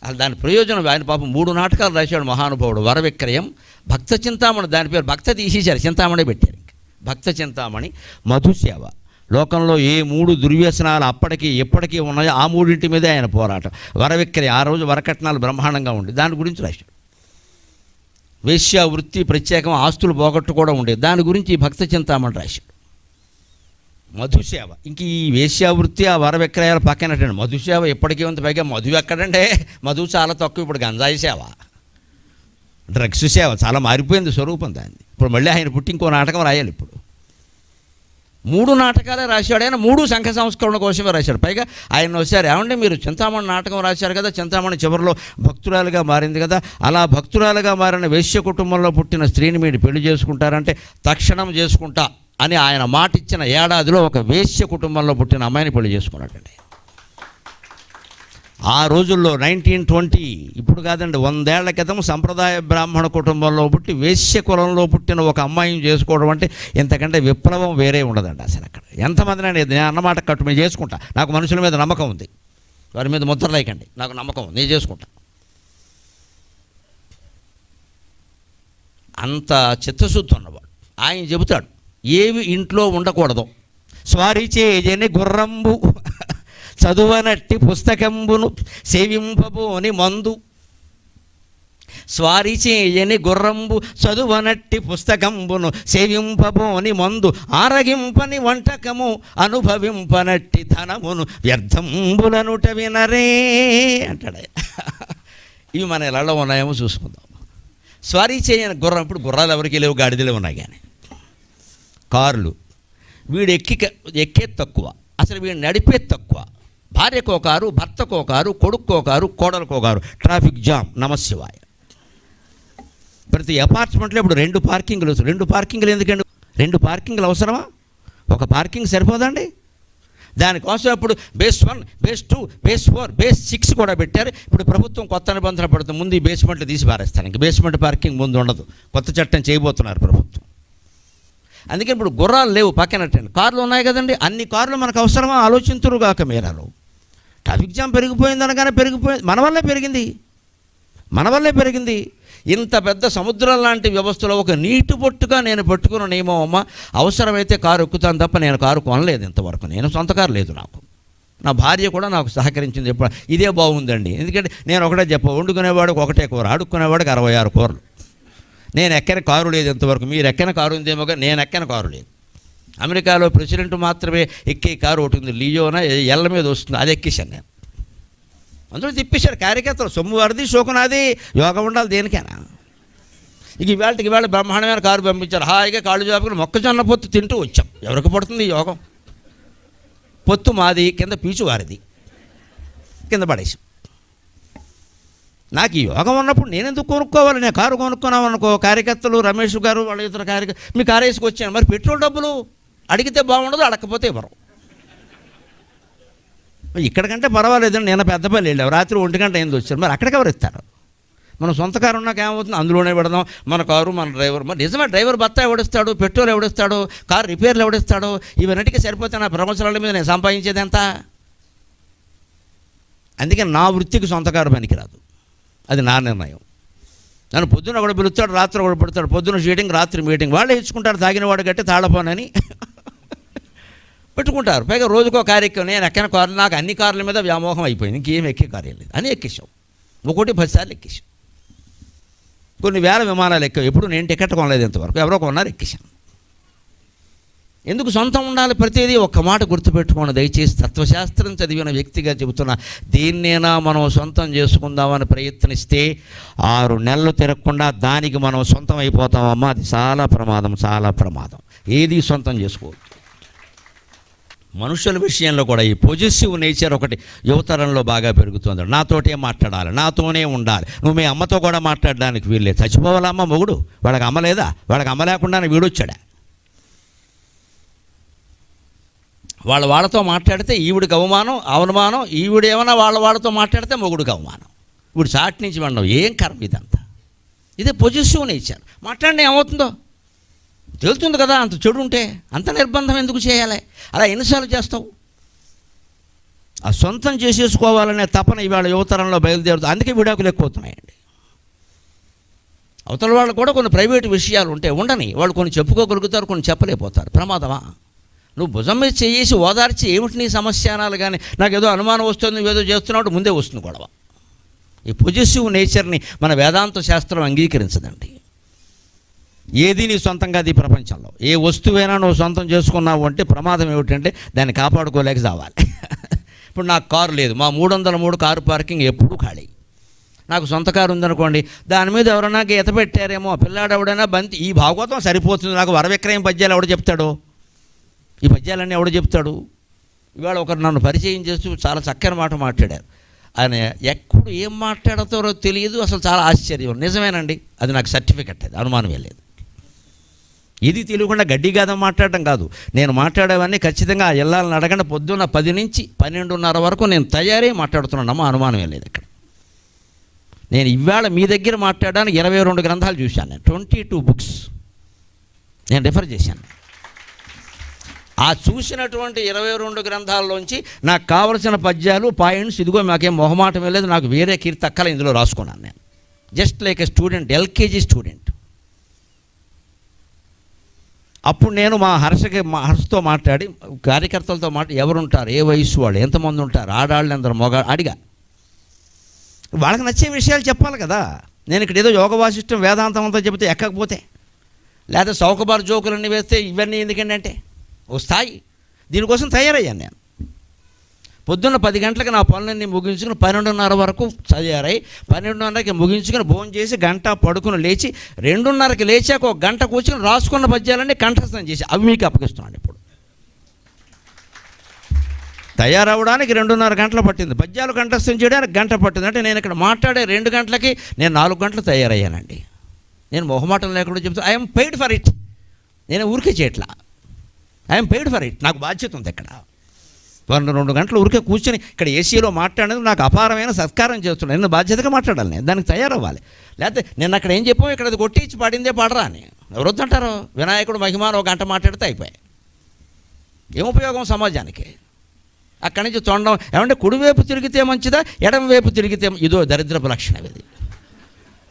అసలు దాని ప్రయోజనం, ఆయన పాపం 3 నాటకాలు రాశాడు మహానుభావుడు. వరవిక్రయం, భక్త చింతామణి, దాని పేరు భక్త తీసేశారు, చింతామణి పెట్టారు. భక్త చింతామణి, మధుసేవ. లోకంలో ఏ 3 దుర్వ్యసనాలు అప్పటికీ ఎప్పటికీ ఉన్నాయో ఆ 3 మీదే ఆయన పోరాటం. వరవిక్రయం, ఆ రోజు వరకట్నాలు బ్రహ్మాండంగా ఉండే, దాని గురించి రాశాడు. వేశ్య వృత్తి ప్రత్యేకం, ఆస్తులు పోగొట్టుకోవడం ఉండేది, దాని గురించి ఈ భక్త చింతామణి రాశాడు. మధుసేవ, ఇంక ఈ వేశ్యావృత్తి ఆ వరవిక్రయాలు పక్కనట్టండి. మధుసేవ ఎప్పటికీ ఉంది. పైగా మధు ఎక్కడంటే మధు చాలా తక్కువ. ఇప్పుడు గంజాయి సేవ, డ్రగ్స్ సేవ చాలా మారిపోయింది స్వరూపం దాన్ని. ఇప్పుడు మళ్ళీ ఆయన పుట్టి ఇంకో నాటకం రాయాలి. ఇప్పుడు 3 నాటకాలే రాశాడు ఆయన. 3 సంఘ సంస్కరణ కోసమే రాశాడు. పైగా ఆయన ఒకసారి, ఏమంటే మీరు చింతామణి నాటకం రాశారు కదా, చింతామణి చివరిలో భక్తురాలుగా మారింది కదా, అలా భక్తురాలుగా మారిన వేశ్య కుటుంబంలో పుట్టిన స్త్రీని మీరు పెళ్లి చేసుకుంటారంటే తక్షణం చేసుకుంటా అని ఆయన మాట ఇచ్చిన ఏడాదిలో ఒక వేశ్య కుటుంబంలో పుట్టిన అమ్మాయిని పెళ్లి చేసుకున్నాడండి. ఆ రోజుల్లో 1920, ఇప్పుడు కాదండి, 100 ఏళ్ల క్రితం సంప్రదాయ బ్రాహ్మణ కుటుంబంలో పుట్టి వేశ్య కులంలో పుట్టిన ఒక అమ్మాయిని చేసుకోవడం అంటే ఇంతకంటే విప్లవం వేరే ఉండదండి అసలు. అక్కడ ఎంతమంది నేను అన్నమాట కట్టు నేను చేసుకుంటా, నాకు మనుషుల మీద నమ్మకం ఉంది, వారి మీద ముద్ర లేకండి, నాకు నమ్మకం ఉంది, నేను చేసుకుంటా. అంత చిత్తశుద్ధి ఉన్నవాడు. ఆయన చెబుతాడు ఏవి ఇంట్లో ఉండకూడదు. స్వారీ చేయని గుర్రంబు, చదువనట్టి పుస్తకంబును, సేవింపబోని మందు. స్వారీ చేయని గుర్రంబు చదువనట్టి పుస్తకంబును సేవింపబోని మందు ఆరగింపని వంటకము అనుభవింపనట్టి ధనమును వ్యర్థంబులనుట వినరే అంటాడు. ఇవి మన ఇళ్ళలో ఉన్నాయేమో చూసుకుందాం. స్వారీ చేయని గుర్రం, ఇప్పుడు గుర్రాలు ఎవరికి లేవు, గాడిదలే ఉన్నాయి. కానీ కార్లు వీడు ఎక్కేది తక్కువ, అసలు వీడు నడిపేది తక్కువ. భార్యకో కారు, భర్తకో కారు, కొడుక్కో కారు, కోడలకో కారు, ట్రాఫిక్ జామ్, నమశివాయ. ప్రతి అపార్ట్మెంట్లో ఇప్పుడు 2 పార్కింగ్లు. 2 పార్కింగ్లు ఎందుకండి? 2 పార్కింగ్లు అవసరమా? ఒక పార్కింగ్ సరిపోదండి. దానికోసం ఇప్పుడు బేస్ 1, బేస్ 2, బేస్ 4, బేస్ 6 కూడా పెట్టారు. ఇప్పుడు ప్రభుత్వం కొత్త నిబంధన పడుతుంది, ముందు ఈ బేస్మెంట్లు తీసి పారేస్తాను. ఇంక బేస్మెంట్ పార్కింగ్ ముందు ఉండదు, కొత్త చట్టం చేయబోతున్నారు ప్రభుత్వం. అందుకే ఇప్పుడు గుర్రాలు లేవు, పక్కనట్టండి కార్లు ఉన్నాయి కదండి. అన్ని కార్లు మనకు అవసరమా? ఆలోచించురుగాక మీరాలు. ట్రాఫిక్ జామ్ పెరిగిపోయింది అనగానే పెరిగిపోయింది, మన వల్లే పెరిగింది. ఇంత పెద్ద సముద్రం లాంటి వ్యవస్థలో ఒక నీటి బొట్టుగా నేను పెట్టుకున్న నియమం అమ్మ, అవసరమైతే కారు ఎక్కుతాను తప్ప నేను కారు కొనలేదు ఇంతవరకు. నేను సొంత కారు లేదు నాకు. నా భార్య కూడా నాకు సహకరించింది. ఎప్పుడు ఇదే బాగుందండి. ఎందుకంటే నేను ఒకటే వండుకునేవాడికి ఒకటే కూర, అడుక్కునేవాడికి 66 కూరలు. నేను ఎక్కని కారు లేదు ఇంతవరకు. మీరు ఎక్కని కారు ఉందేమో కానీ నేను ఎక్కని కారు లేదు. అమెరికాలో ప్రెసిడెంట్ మాత్రమే ఎక్కే కారు ఒకటి ఉంది, లియోనా ఎల్ల మీద వస్తుంది, అది ఎక్కేశాను నేను. అందులో తిప్పేశారు కార్యకర్తలు. సొమ్ము వారిది, శోకనాది, యోగం ఉండాలి దేనికైనా. ఇవాళ బ్రహ్మాండమైన కారు పంపించారు. హాయిగా కాళ్ళు జాపుకుని మొక్కజొన్న పొత్తు తింటూ వచ్చాం. ఎవరికి పడుతుంది ఈ యోగం? పొత్తు మాది, కింద పీచు వారిది, కింద పడేసాం. నాకు ఈ యోగం ఉన్నప్పుడు నేను ఎందుకు కొనుక్కోవాలి? నేను కారు కొనుక్కున్నాం అనుకో, కార్యకర్తలు రమేష్ గారు వాళ్ళ ఇతర మీ కారు వేసుకొచ్చాను. మరి పెట్రోల్ డబ్బులు అడిగితే బాగుండదు, అడగకపోతే ఇవ్వరు. ఇక్కడికంటే పర్వాలేదండి. నేను పెద్దపల్లి వెళ్ళావు, రాత్రి 1 గంట అయింది వచ్చారు. మరి అక్కడికి ఎవరు ఇస్తారు? మనం సొంత కారు ఉన్నాక ఏమవుతుంది? అందులోనే పెడదాం. మన కారు, మన డ్రైవర్. మరి నిజమే, డ్రైవర్ భత్తా ఎవడిస్తాడు, పెట్రోల్ ఎవడిస్తాడు, కారు రిపేర్లు ఎవడిస్తాడు? ఇవన్నిటికీ సరిపోతే నా ప్రపంచాల మీద నేను సంపాదించేది ఎంత? అందుకే నా వృత్తికి సొంత కారు పనికిరాదు. అది నా నిర్ణయం. నన్ను పొద్దున్న ఒకటి పిలుస్తాడు, రాత్రి ఒకటి పెడతాడు. పొద్దున్న షీటింగ్, రాత్రి మీటింగ్. వాళ్ళే ఇచ్చుకుంటారు, తాగినవాడు గట్టి తాళపోనని పెట్టుకుంటారు. పైగా రోజుకో కార్యక్రమం. నేను ఎక్కిన కార్లు, నాకు అన్ని కార్ల మీద వ్యామోహం అయిపోయింది. ఇంకేం ఎక్కే కార్యం లేదు అని ఎక్కేసాం. 10 సార్లు ఎక్కేసాం. కొన్ని వేల విమానాలు ఎక్కావు. ఎప్పుడు నేను టికెట్ కొనలేదు ఇంతవరకు. ఎవరో కొన్నారు, ఎక్కేసాను. ఎందుకు సొంతం ఉండాలి? ప్రతిదీ ఒక్క మాట గుర్తుపెట్టుకోండి దయచేసి. తత్వశాస్త్రం చదివిన వ్యక్తిగా చెబుతున్నా, దీన్నేనా మనం సొంతం చేసుకుందామని ప్రయత్నిస్తే 6 నెలలు తిరగకుండా దానికి మనం సొంతం అయిపోతామమ్మా. అది చాలా ప్రమాదం. ఏది సొంతం చేసుకోవద్దు. మనుషుల విషయంలో కూడా ఈ పొజిటివ్ నేచర్ ఒకటి యువతరంలో బాగా పెరుగుతుంది. నాతోటే మాట్లాడాలి, నాతోనే ఉండాలి. నువ్వు మీ అమ్మతో కూడా మాట్లాడడానికి వీల్లేదు. చచ్చిపోవాలమ్మ మొగుడు, వాడికి అమ్మ లేదా? వాడికి అమ్మ లేకుండానే వీడొచ్చాడా? వాళ్ళతో మాట్లాడితే ఈవిడికి అవమానం, ఈవిడేమన్నా వాళ్ళతో మాట్లాడితే మొగుడికి అవమానం. ఇప్పుడు చాటి నుంచి వండవు. ఏం కర్మ ఇదంతా? ఇదే పొజిటివ్ నేచర్. మాట్లాడిన ఏమవుతుందో తెలుస్తుంది కదా. అంత చెడు ఉంటే అంత నిర్బంధం ఎందుకు చేయాలి? అలా ఎన్నిసార్లు చేస్తావు? ఆ సొంతం చేసేసుకోవాలనే తపన ఇవాళ యువతరంలో బయలుదేరుతుంది. అందుకే విడాకులు ఎక్కువ అవుతున్నాయండి. అవతల వాళ్ళు కూడా కొన్ని ప్రైవేటు విషయాలు ఉంటే ఉండని, వాళ్ళు కొన్ని చెప్పుకోగలుగుతారు, కొన్ని చెప్పలేకపోతారు. ప్రమాదమా? నువ్వు భుజం మీద చేసి ఓదార్చి ఏమిటి నీ సమస్య అనాలి. కానీ నాకు ఏదో అనుమానం వస్తుంది, నువ్వేదో చేస్తున్నావు, ముందే వస్తుంది గొడవ. ఈ పొజిటివ్ నేచర్ని మన వేదాంత శాస్త్రం అంగీకరించదండి. ఏది నీ సొంతంగా అది ప్రపంచంలో. ఏ వస్తువైనా నువ్వు సొంతం చేసుకున్నావు అంటే ప్రమాదం ఏమిటంటే దాన్ని కాపాడుకోలేక చావాలి. ఇప్పుడు నాకు కారు లేదు, మా 303 కారు పార్కింగ్ ఎప్పుడూ ఖాళీ. నాకు సొంత కారు ఉందనుకోండి, దాని మీద ఎవరైనా ఈత పెట్టారేమో, పిల్లాడు ఎవడైనా బంతి. ఈ భాగవతం సరిపోతుంది నాకు. వరవిక్రయం పద్యాలు ఎవడు చెప్తాడో? ఈ పద్యాలన్నీ ఎవడు చెప్తాడు? ఇవాళ ఒకరు నన్ను పరిచయం చేస్తూ చాలా చక్కని మాట మాట్లాడారు. ఆయన ఎప్పుడు ఏం మాట్లాడతారో తెలియదు, అసలు చాలా ఆశ్చర్యం. నిజమేనండి, అది నాకు సర్టిఫికెట్, అది అనుమానమే లేదు. ఇది తెలియకుండా గడ్డి గాదం మాట్లాడటం కాదు. నేను మాట్లాడేవన్నీ ఖచ్చితంగా ఆ ఇళ్ళని అడగండి. పొద్దున్న 10 నుంచి 12:30 వరకు నేను తయారై మాట్లాడుతున్నానమ్మా, అనుమానమే లేదు ఇక్కడ. నేను ఇవాళ మీ దగ్గర మాట్లాడడానికి 22 గ్రంథాలు చూశాను. నేను 22 బుక్స్ నేను రిఫర్ చేశాను. ఆ చూసినటువంటి 22 గ్రంథాల్లోంచి నాకు కావలసిన పద్యాలు, పాయింట్స్, ఇదిగో మాకేం మొహమాటం లేదు, నాకు వేరే కీర్తక్కల ఇందులో రాసుకున్నాను నేను. Just like a student, LKG student. అప్పుడు నేను మా హర్షతో మాట్లాడి, కార్యకర్తలతో ఎవరుంటారు, ఏ వయసు వాళ్ళు, ఎంతమంది ఉంటారు, ఆడాళ్ళు ఎందరు, మగ అడిగా. వాళ్ళకి నచ్చే విషయాలు చెప్పాలి కదా. నేను ఇక్కడ ఏదో యోగ వాసిష్టం వేదాంతం అంతా చెబితే ఎక్కకపోతే, లేదా చౌకబారు జోకులన్నీ వేస్తే ఇవన్నీ ఎందుకండి అంటే ఓ స్థాయి. దీనికోసం తయారయ్యాను నేను. పొద్దున్న 10 గంటలకు నా పనులన్నీ ముగించుకుని 12:30 వరకు తయారై 12:30కి ముగించుకుని భోజనం చేసి గంట పడుకుని లేచి 2:30కి లేచాక ఒక గంట కూర్చుని రాసుకున్న పద్యాలన్నీ కంఠస్థం చేసి అవి మీకు అప్పగిస్తున్నాను. ఇప్పుడు తయారవడానికి 2:30 గంటలు పట్టింది, పద్యాలు కంఠస్థం చేయడానికి గంట పట్టింది. అంటే నేను ఇక్కడ మాట్లాడే 2 గంటలకి నేను 4 గంటలు తయారయ్యానండి. నేను మొహమాటం లేకుండా చెప్తాను, ఐఎమ్ పెయిడ్ ఫర్ ఇట్. నేను ఊరికే చేయట్లా, ఐఎమ్ పెయిడ్ ఫర్ ఇట్. నాకు బాధ్యత ఉంది. ఇక్కడ 2 గంటలు ఊరికే కూర్చొని ఇక్కడ ఏసీలో మాట్లాడేది నాకు అపారమైన సత్కారం చేస్తున్నాను. నేను బాధ్యతగా మాట్లాడాలి, నేను దానికి తయారవ్వాలి. లేకపోతే నేను అక్కడ ఏం చెప్పాము, ఇక్కడ అది కొట్టించి పాడిందే పాడరా అని ఎవరొద్దంటారు. వినాయకుడు మహిమాను 1 గంట మాట్లాడితే అయిపోయాయి. ఏం ఉపయోగం సమాజానికి? అక్కడి నుంచి తొండం ఏమంటే కుడివైపు తిరిగితే మంచిదా, ఎడమవైపు తిరిగితే, ఇదో దరిద్రపు లక్షణం ఇది.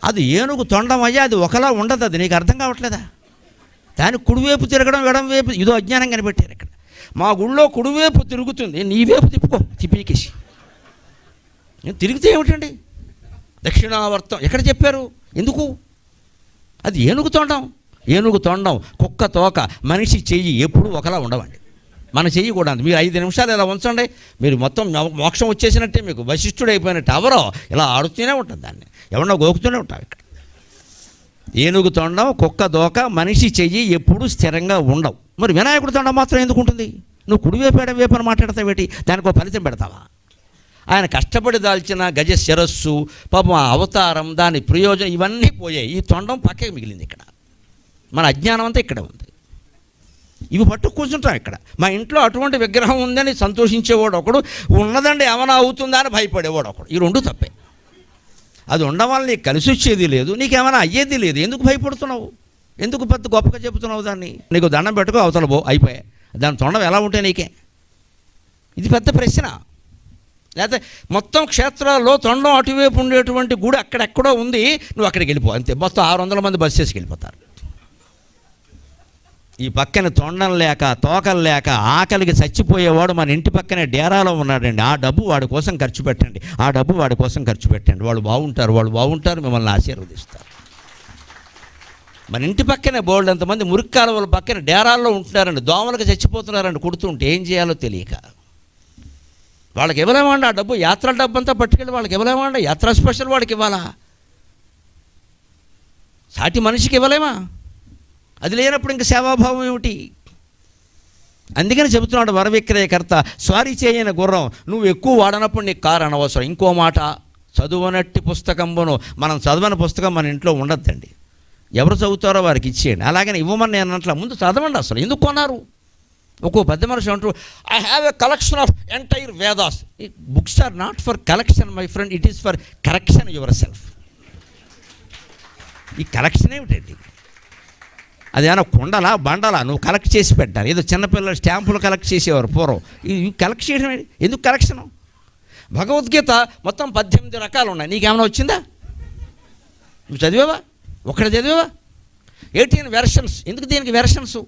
అది ఏనుగు తొండం అయ్యా, అది ఒకలా ఉండదు. అది నీకు అర్థం కావట్లేదా? దానికి కుడివైపు తిరగడం ఎడమవైపు ఇదో అజ్ఞానం కనిపెట్టారు ఇక్కడ. మా గుళ్ళో కుడివైపు తిరుగుతుంది, నీ వైపు తిప్పుకో, తిప్పీకేసి తిరిగితే ఏమిటండి దక్షిణావర్తం ఎక్కడ చెప్పారు? ఎందుకు? అది ఏనుగు తొండం. ఏనుగు తొండం, కుక్క తోక, మనిషి చెయ్యి ఎప్పుడూ ఒకలా ఉండవండి. మన చెయ్యి కూడా మీరు 5 నిమిషాలు ఇలా ఉంచండి, మీరు మొత్తం మోక్షం వచ్చేసినట్టే, మీకు వశిష్ఠుడు అయిపోయినట్టు. ఎవరో ఇలా ఆడుతూనే ఉంటుంది, దాన్ని ఎవరినో గోకుతూనే ఉంటాం. ఇక్కడ ఏనుగు తొండం, కుక్క దోక, మనిషి చెయ్యి ఎప్పుడూ స్థిరంగా ఉండవు. మరి వినాయకుడు తొండం మాత్రం ఎందుకు ఉంటుంది? నువ్వు కుడివైపు ఎడమవైపు అని మాట్లాడతావేటి? దానికి ఒక ఫలితం పెడతావా? ఆయన కష్టపడి దాల్చిన గజ శిరస్సు, పాపం ఆ అవతారం, దాని ప్రయోజనం ఇవన్నీ పోయాయి. ఈ తొండం పక్కకి మిగిలింది. ఇక్కడ మన అజ్ఞానం అంతా ఇక్కడే ఉంది. ఇవి పట్టు కూర్చుంటాం ఇక్కడ. మా ఇంట్లో అటువంటి విగ్రహం ఉందని సంతోషించేవాడు ఒకడు, ఉన్నదండి ఏమైనా అవుతుందా అని భయపడేవాడు ఒకడు. ఈ 2 తప్పే. అది ఉండడం వల్ల నీకు కలిసి వచ్చేది లేదు, నీకేమైనా అయ్యేది లేదు. ఎందుకు భయపడుతున్నావు? ఎందుకు పెద్ద గొప్పగా చెబుతున్నావు దాన్ని? నీకు దండం పెట్టుకో, అవతల పో, అయిపోయాయి. దాని తొండం ఎలా ఉంటే నీకే? ఇది పెద్ద ప్రశ్న. లేకపోతే మొత్తం క్షేత్రాల్లో తొండం అటువైపు ఉండేటువంటి గుడి అక్కడెక్కడో ఉంది, నువ్వు అక్కడికి వెళ్ళిపో అంతే. మొత్తం 600 మంది బస్ చేసి వెళ్ళిపోతారు. ఈ పక్కన తొండం లేక, తోకలు లేక, ఆకలికి చచ్చిపోయేవాడు మన ఇంటి పక్కనే డేరాలో ఉన్నాడండి. ఆ డబ్బు వాడి కోసం ఖర్చు పెట్టండి, ఆ డబ్బు వాడి కోసం ఖర్చు పెట్టండి. వాళ్ళు బాగుంటారు, మిమ్మల్ని ఆశీర్వదిస్తారు. మన ఇంటి పక్కనే బోల్డ్ అంతమంది మురిక్కాల వాళ్ళ పక్కన డేరాల్లో ఉంటున్నారండి, దోమలకు చచ్చిపోతున్నారండి కుడుతుంటే. ఏం చేయాలో తెలియక వాళ్ళకి ఇవ్వలేమండి ఆ డబ్బు. యాత్ర డబ్బు అంతా పట్టుకెళ్ళి వాళ్ళకి ఇవ్వలేమండి. యాత్రా స్పెషల్ వాడికి ఇవ్వాలా? సాటి మనిషికి ఇవ్వలేమా? అది లేనప్పుడు ఇంక సేవాభావం ఏమిటి? అందుకని చెబుతున్నాడు వరవిక్రయకర్త, స్వారీ చేయని గుర్రం నువ్వు ఎక్కువ వాడనప్పుడు నీకు కారు అనవసరం. ఇంకో మాట, చదువునట్టి పుస్తకంబును, మనం చదవని పుస్తకం మన ఇంట్లో ఉండద్దండి. ఎవరు చదువుతారో వారికి ఇచ్చేయండి. అలాగని ఇవ్వమని నేను అట్లా ముందు చదవండి. అసలు ఎందుకు కొన్నారు? ఒక్కో పెద్ద మనిషి అంటూ I have a collection of entire Vedas. Books are not for collection my friend, it is for correction yourself. ఈ కలెక్షన్ ఏమిటండి? అదేమన్నా కుండలా బండలా నువ్వు కలెక్ట్ చేసి పెట్టాలి? ఏదో చిన్నపిల్లలు స్టాంపులు కలెక్ట్ చేసేవారు పూర్వం. ఇది కలెక్ట్ చేయడం ఎందుకు? కలెక్షను. భగవద్గీత మొత్తం 18 రకాలు ఉన్నాయి. నీకేమైనా వచ్చిందా? నువ్వు చదివావా? ఒక్కడ చదివావా? 18 వెర్షన్స్. ఎందుకు దీనికి వెర్షన్స్?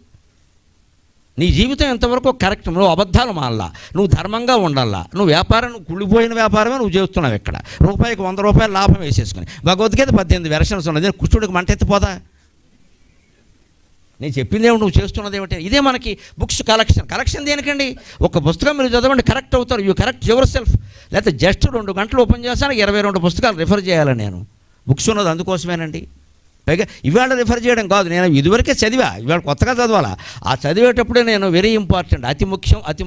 నీ జీవితం ఎంతవరకు కరెక్ట్? నువ్వు అబద్ధాలు మానలా, నువ్వు ధర్మంగా ఉండాలా, నువ్వు వ్యాపారం, నువ్వు కుళ్ళిపోయిన వ్యాపారమే నువ్వు చేస్తున్నావు. ఇక్కడ రూపాయికి 100 రూపాయలు లాభం వేసేసుకుని. భగవద్గీత 18 వెర్షన్స్ ఉన్నది. కుష్ఠుడికి మంటెత్తిపోదా? నేను చెప్పిందేమిటి, నువ్వు చేస్తున్నది ఏమిటి? ఇదే మనకి బుక్స్ కలెక్షన్ దేనికండి? ఒక పుస్తకం మీరు చదవండి, కరెక్ట్ అవుతారు. You correct your self. లేకపోతే జస్ట్ 2 గంటలు ఓపెన్ చేస్తాను 22 పుస్తకాలు రిఫర్ చేయాలి. నేను బుక్స్ ఉన్నది అందుకోసమేనండి. పైగా ఇవాళ రిఫర్ చేయడం కాదు, నేను ఇదివరకే చదివా, ఇవాళ కొత్తగా చదవాలా. ఆ చదివేటప్పుడే నేను వెరీ ఇంపార్టెంట్, అతి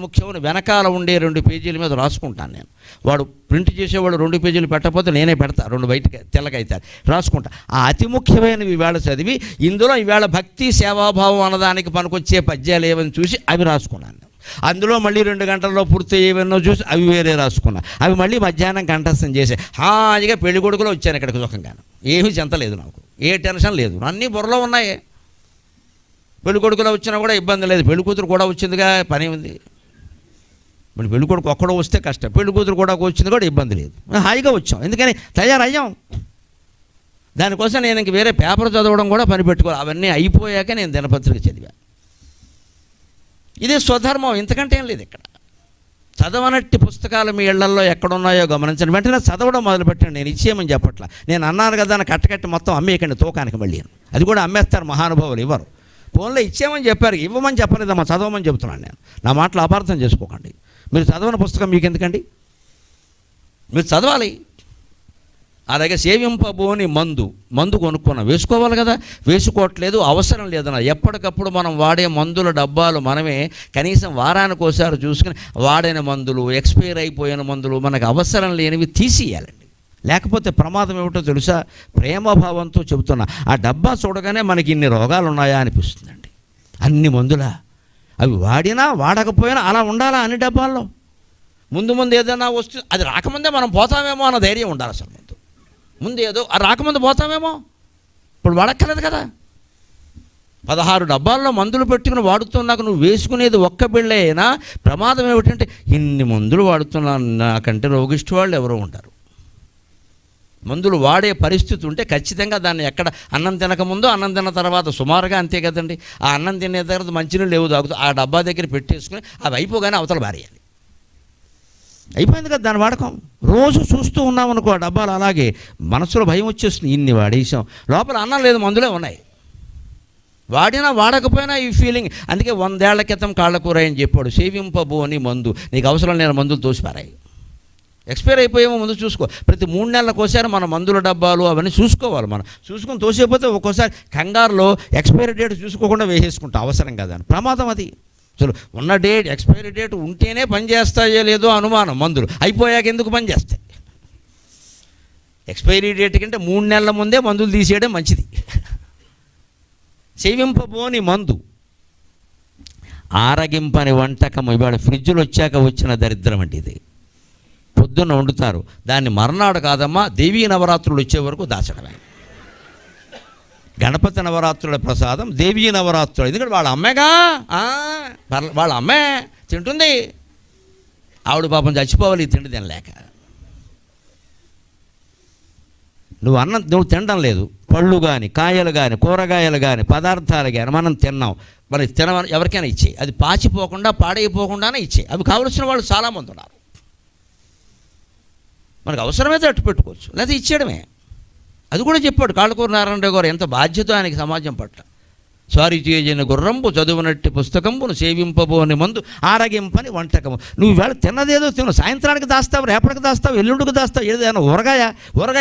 ముఖ్యం అని వెనకాల ఉండే 2 పేజీల మీద రాసుకుంటాను. నేను వాడు ప్రింట్ చేసేవాడు 2 పేజీలు పెట్టకపోతే నేనే పెడతా, 2 బయటకి తెల్లగైతారు రాసుకుంటా. ఆ అతి ముఖ్యమైనవి ఇవాళ చదివి, ఇందులో ఇవాళ భక్తి సేవాభావం అన్నదానికి పనికొచ్చే పద్యాలు ఏమని చూసి అవి రాసుకున్నాను. అందులో మళ్ళీ 2 గంటల్లో పూర్తి ఏమన్నో చూసి అవి వేరే రాసుకున్నా. అవి మళ్ళీ మధ్యాహ్నం కంఠస్థం చేసే హాయిగా పెళ్లి కొడుకులో వచ్చాను ఇక్కడికి సుఖంగాను. ఏమీ చింత లేదు, నాకు ఏ టెన్షన్ లేదు, అన్నీ బుర్రలో ఉన్నాయి. పెళ్లి కొడుకులో వచ్చినా కూడా ఇబ్బంది లేదు, పెళ్లి కూతురు కూడా వచ్చిందిగా, పని ఉంది. మరి పెళ్లి కొడుకు ఒక్కడో వస్తే కష్టం, పెళ్లి కూతురు కూడా వచ్చింది కూడా ఇబ్బంది లేదు, హాయిగా వచ్చాం. ఎందుకని తయారయ్యాం. దానికోసం నేను ఇంక వేరే పేపర్ చదవడం కూడా పని పెట్టుకోవాలి. అవన్నీ అయిపోయాక నేను దినపత్రిక చదివా. ఇదే స్వధర్మం, ఇంతకంటే ఏం లేదు ఇక్కడ. చదవనట్టి పుస్తకాలు మీ ఇళ్లల్లో ఎక్కడున్నాయో గమనించండి. వెంటనే చదవడం మొదలుపెట్టండి. నేను ఇచ్చేయమని చెప్పట్లా. నేను అన్నాను కదా అని కట్టకట్టి మొత్తం అమ్మేయకండి తూకానికి మళ్ళీ. అది కూడా అమ్మేస్తారు మహానుభావులు, ఇవ్వరు. ఫోన్లో ఇచ్చేయమని చెప్పారు, ఇవ్వమని చెప్పలేదమ్మా, చదవమని చెబుతున్నాను నేను. నా మాటలు అపార్థం చేసుకోకండి. మీరు చదవని పుస్తకం మీకు ఎందుకండి? మీరు చదవాలి. అలాగే సేవింపబోని మందు కొనుక్కున్నాం, వేసుకోవాలి కదా, వేసుకోవట్లేదు, అవసరం లేదన్న. ఎప్పటికప్పుడు మనం వాడే మందుల డబ్బాలు మనమే కనీసం వారానికి ఒకసారి చూసుకుని వాడిన మందులు, ఎక్స్పైర్ అయిపోయిన మందులు, మనకు అవసరం లేనివి తీసియాలండి. లేకపోతే ప్రమాదం ఏమిటో తెలుసా? ప్రేమభావంతో చెబుతున్నా, ఆ డబ్బా చూడగానే మనకి ఇన్ని రోగాలు ఉన్నాయా అనిపిస్తుందండి. అన్ని మందులా? అవి వాడినా వాడకపోయినా అలా ఉండాలా అన్ని డబ్బాల్లో? ముందు ఏదైనా వస్తుంది, అది రాకముందే మనం పోతామేమో అన్న ధైర్యం ఉండాలి. అసలు ముందు ఏదో అది రాకముందు పోతామేమో, ఇప్పుడు వాడక్కర్లేదు కదా. 16 డబ్బాల్లో మందులు పెట్టుకుని వాడుతున్నాక నువ్వు వేసుకునేది ఒక్క బిళ్ళే అయినా ప్రమాదం ఏమిటంటే ఇన్ని మందులు వాడుతున్నాను, నాకంటే రోగిష్టి వాళ్ళు ఎవరో ఉంటారు. మందులు వాడే పరిస్థితి ఉంటే ఖచ్చితంగా దాన్ని ఎక్కడ అన్నం తినకముందు, అన్నం తిన్న తర్వాత సుమారుగా అంతే కదండి. ఆ అన్నం తినే తర్వాత మంచినీళ్ళు లేవు తాగుతూ ఆ డబ్బా దగ్గర పెట్టేసుకుని అవి అయిపోగానే అవతల భారేయాలి. అయిపోయింది కదా దాని వాడకం. రోజు చూస్తూ ఉన్నామనుకో ఆ డబ్బాలు, అలాగే మనసులో భయం వచ్చేస్తుంది, ఇన్ని వాడేసాం, లోపల అన్నం లేదు, మందులే ఉన్నాయి. వాడినా వాడకపోయినా ఈ ఫీలింగ్. అందుకే 100 ఏళ్ల క్రితం కాళ్ళకూర అని చెప్పాడు, సేవింపబోని మందు. నీకు అవసరం లేని మందులు తోసిపారాయి. ఎక్స్పైర్ అయిపోయేమో ముందు చూసుకో. ప్రతి 3 నెలలకోసారి మన మందుల డబ్బాలు అవన్నీ చూసుకోవాలి. మనం చూసుకొని తోసేపోతే ఒక్కోసారి కంగారులో ఎక్స్పైరీ డేట్ చూసుకోకుండా వేసేసుకుంటాం, అవసరం కదా అని. ప్రమాదం అది. అసలు ఉన్న డేట్, ఎక్స్పైరీ డేట్ ఉంటేనే పనిచేస్తాయో లేదో అనుమానం. మందులు అయిపోయాక ఎందుకు పనిచేస్తాయి? ఎక్స్పైరీ డేట్ కంటే 3 నెలల ముందే మందులు తీసేయడం మంచిది. సేవింపబోని మందు, ఆరగింపని వంటకం. ఇవాళ ఫ్రిడ్జ్లు వచ్చాక వచ్చిన దరిద్రం అండి ఇది. పొద్దున్న వండుతారు, దాన్ని మర్నాడు కాదమ్మా దేవీ నవరాత్రులు వచ్చే వరకు దాచడమే. గణపతి నవరాత్రుల ప్రసాదం దేవీ నవరాత్రులు. ఎందుకంటే వాళ్ళ అమ్మేగా, వాళ్ళ అమ్మే తింటుంది. ఆవిడ పాపం చచ్చిపోవాలి తిండి తినలేక. నువ్వు తినడం లేదు. పళ్ళు కానీ, కాయలు కానీ, కూరగాయలు కానీ, పదార్థాలు కానీ మనం తిన్నాం. మరి ఎవరికైనా ఇచ్చేయి. అది పాచిపోకుండా పాడైపోకుండానే ఇచ్చేయి. అవి కావలసిన వాళ్ళు చాలామంది ఉన్నారు. మనకు అవసరమైతే అట్టు పెట్టుకోవచ్చు, లేదా ఇచ్చేయడమే. అది కూడా చెప్పాడు కాళ్ళకూర నారాయణరావు గారు. ఎంత బాధ్యత ఆయనకి సమాజం పట్ల. సారీ చేయని గుర్రంపు చదువునట్టి పుస్తకంపును సేవింపబోని మందు ఆరగింపని వంటకము. నువ్వు ఇవాళ తిన్నదేదో తిను, సాయంత్రానికి దాస్తావు, రేపటికి దాస్తావు, ఎల్లుండికి దాస్తావు. ఏదైనా ఊరగాయ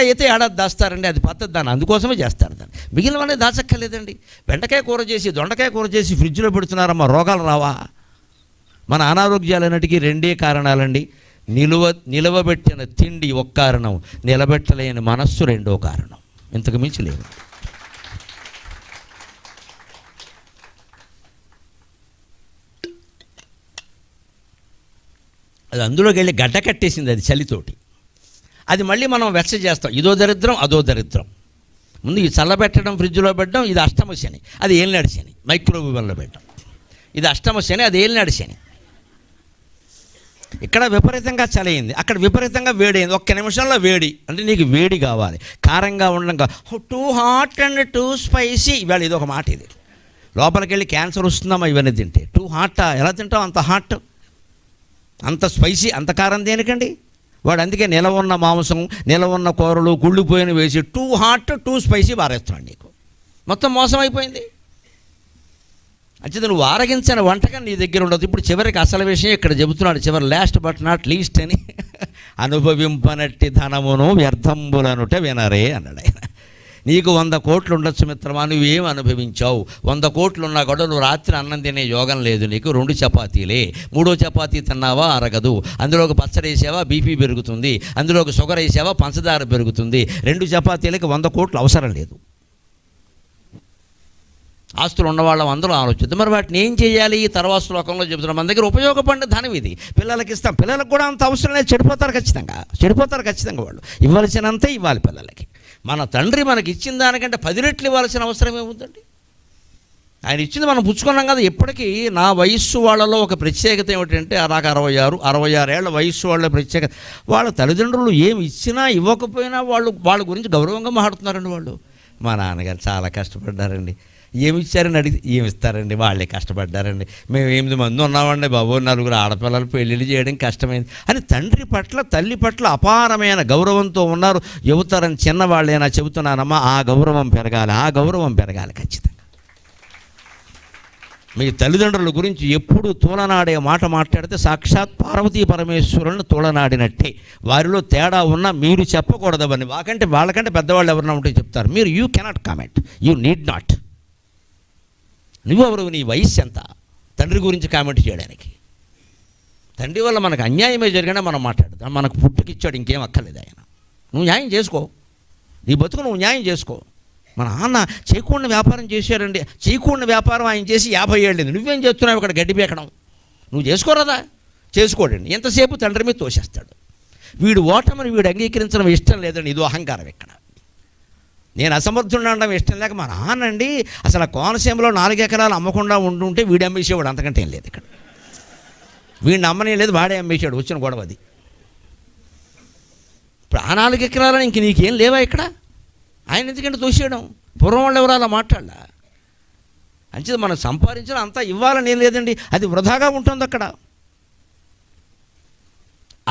అయితే ఏడాది దాస్తారండి, అది పద్ధతి. దాన్ని అందుకోసమే చేస్తారు. దాన్ని మిగిలినవన్నీ దాచక్కర్లేదండి. బెండకాయ కూర చేసి, దొండకాయ కూర చేసి ఫ్రిడ్జ్లో పెడుతున్నారమ్మా, రోగాలు రావా? మన అనారోగ్యాలన్నిటికీ 2 కారణాలండి. నిలవబెట్టిన తిండి ఒక కారణం, నిలబెట్టలేని మనస్సు 2వ కారణం. ఇంతకు మించి లేదు. అది అందులోకి వెళ్ళి గడ్డ కట్టేసింది, అది చలితోటి. అది మళ్ళీ మనం వెచ్చ చేస్తాం. ఇదో దరిద్రం, అదో దరిద్రం. ముందు ఈ చల్లబెట్టడం, ఫ్రిడ్జ్లో పెట్టడం, ఇది అష్టమ శని. అది ఏలినాడు శని. మైక్రోవేవ్లో పెట్టడం, ఇది అష్టమ శని, అది ఏలినాడు శని. ఇక్కడ విపరీతంగా చలియింది, అక్కడ విపరీతంగా వేడైంది. 1 నిమిషంలో వేడి. అంటే నీకు వేడి కావాలి, కారంగా ఉండగా too hot and two spicy. ఇవాళ ఇది ఒక మాట. ఇది లోపలికి వెళ్ళి క్యాన్సర్ వస్తుందమ్మా ఇవన్నీ తింటే. టూ హాటా? ఎలా తింటావు అంత హాట్, అంత స్పైసీ, అంత కారం దేనికండి? వాడు అందుకే నిలవ ఉన్న మాంసం, నిలవ ఉన్న కూరలు, కుళ్ళిపోయిన వేసి టూ హాట్ టూ స్పైసీ బారేస్తున్నాడు. నీకు మొత్తం మోసం అయిపోయింది. అంటే నువ్వు ఆరగించిన వంటకం నీ దగ్గర ఉండదు. ఇప్పుడు చివరికి అసలు విషయం ఇక్కడ చెబుతున్నాడు. చివరి లాస్ట్ బట్ నాట్ లీస్ట్ అని, అనుభవింపనట్టి ధనమును వ్యర్థంబులనుట వినరే అన్నాడు ఆయన. నీకు 100 కోట్లు ఉండొచ్చు మిత్రమా, నువ్వేం అనుభవించావు? 100 కోట్లు ఉన్నా కూడా నువ్వు రాత్రి అన్నం తినే యోగం లేదు నీకు. 2 చపాతీలే. 3వ చపాతీ తిన్నావా అరగదు. అందులోకి పచ్చడి వేసావా బీపీ పెరుగుతుంది, అందులోకి షుగర్ వేసావా పంచదార పెరుగుతుంది. 2 చపాతీలకి 100 కోట్లు అవసరం లేదు. ఆస్తులు ఉన్నవాళ్ళం అందరూ ఆలోచిద్దాం. మరి వాటిని ఏం చేయాలి? తర్వాత శ్లోకంలో చెబుతున్నాం. మన దగ్గర ఉపయోగపడిన ధనం ఇది, పిల్లలకి ఇస్తాం. పిల్లలకు కూడా అంత అవసరం లేదు, చెడిపోతారు ఖచ్చితంగా. వాళ్ళు ఇవ్వాల్సినంతే ఇవ్వాలి పిల్లలకి. మన తండ్రి మనకి ఇచ్చిన దానికంటే 10 రెట్లు ఇవ్వాల్సిన అవసరం ఏముందండి? ఆయన ఇచ్చింది మనం పుచ్చుకున్నాం కదా. ఎప్పటికీ నా వయస్సు వాళ్ళలో ఒక ప్రత్యేకత ఏమిటంటే, నాకు 66 ఏళ్ల వయస్సు వాళ్ళ ప్రత్యేకత, వాళ్ళ తల్లిదండ్రులు ఏమి ఇచ్చినా ఇవ్వకపోయినా వాళ్ళ గురించి గౌరవంగా మాట్లాడుతున్నారండి. వాళ్ళు మా నాన్నగారు చాలా కష్టపడ్డారండి, ఏమిచ్చారని అడిగితే ఏమిస్తారండి, వాళ్ళే కష్టపడ్డారండి, మేము 8 మంది ఉన్నామండి బాబు, 4 ఆడపిల్లలు పెళ్ళిళ్ళు చేయడం కష్టమైంది అని తండ్రి పట్ల తల్లి పట్ల అపారమైన గౌరవంతో ఉన్నారు. యువతరం చిన్నవాళ్ళైనా చెబుతున్నానమ్మా, ఆ గౌరవం పెరగాలి ఖచ్చితంగా. మీ తల్లిదండ్రుల గురించి ఎప్పుడు తూలనాడే మాట మాట్లాడితే సాక్షాత్ పార్వతీ పరమేశ్వరులను తూలనాడినట్టే. వారిలో తేడా ఉన్నా మీరు చెప్పకూడదవని, వాళ్ళకంటే పెద్దవాళ్ళు ఎవరన్నా ఉంటే చెప్తారు. మీరు you cannot comment, you need not. నువ్వెవరు, నీ వయస్సు ఎంత తండ్రి గురించి కామెంట్ చేయడానికి? తండ్రి వల్ల మనకు అన్యాయమే జరిగినా మనం మాట్లాడదాం. మనకు పుట్టుకిచ్చాడు, ఇంకేం అక్కర్లేదు ఆయన. నువ్వు న్యాయం చేసుకో, నీ బతుకు నువ్వు న్యాయం చేసుకో. మన నాన్న చేయకూడని వ్యాపారం చేశారండి, చేయకూడని వ్యాపారం ఆయన చేసి 50 ఏళ్ళింది. నువ్వేం చేస్తున్నావు ఇక్కడ గడ్డి పీకడం? నువ్వు చేసుకోరదా? చేసుకోడండి. ఎంతసేపు తండ్రి మీద తోసేస్తాడు. వీడు ఓటమని వీడు అంగీకరించడం ఇష్టం లేదండి, ఇదో అహంకారం. ఇక్కడ నేను అసమర్థుడు అనడం ఇష్టం లేక మా నాన్నండి అసలు కోనసీమలో 4 ఎకరాలు అమ్మకుండా ఉంటుంటే వీడు అమ్మేసేవాడు, అంతకంటే ఏం లేదు. ఇక్కడ వీడిని అమ్మనే లేదు, వాడే అమ్మేసాడు. వచ్చిన గొడవ అది. ఇప్పుడు ఆ 4 ఎకరాలని ఇంక నీకేం లేవా ఇక్కడ? ఆయన ఎందుకంటే తోసేయడం? పూర్వం వాళ్ళు ఎవరు అలా మాట్లాడాల? అంచేది మనం సంపాదించడం అంతా ఇవ్వాలని ఏం లేదండి, అది వృధాగా ఉంటుంది అక్కడ.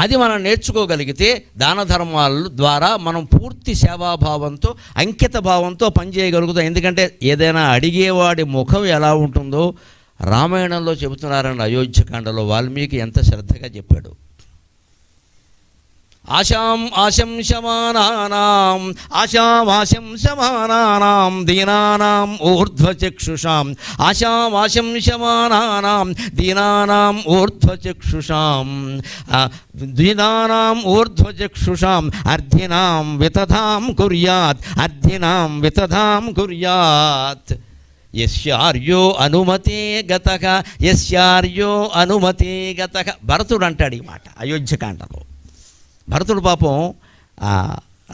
అది మనం నేర్చుకోగలిగితే దాన ధర్మాల ద్వారా మనం పూర్తి సేవాభావంతో అంకిత భావంతో పనిచేయగలుగుతాం. ఎందుకంటే ఏదైనా అడిగేవాడి ముఖం ఎలా ఉంటుందో రామాయణంలో చెబుతున్నారని అయోధ్యకాండలో వాల్మీకి ఎంత శ్రద్ధగా చెప్పాడు. ఆశామాశంసమానానాం దీనానాం ఊర్ధ్వచక్షుషాం దీనానాం ఊర్ధ్వచక్షుషాం అర్ధినాం వితధాం కుర్యాత్ యస్యార్యో అనుమతే గతః భరతుడు అంటాడు ఈ మాట అయోధ్యకాండలో. భరతుడు పాపం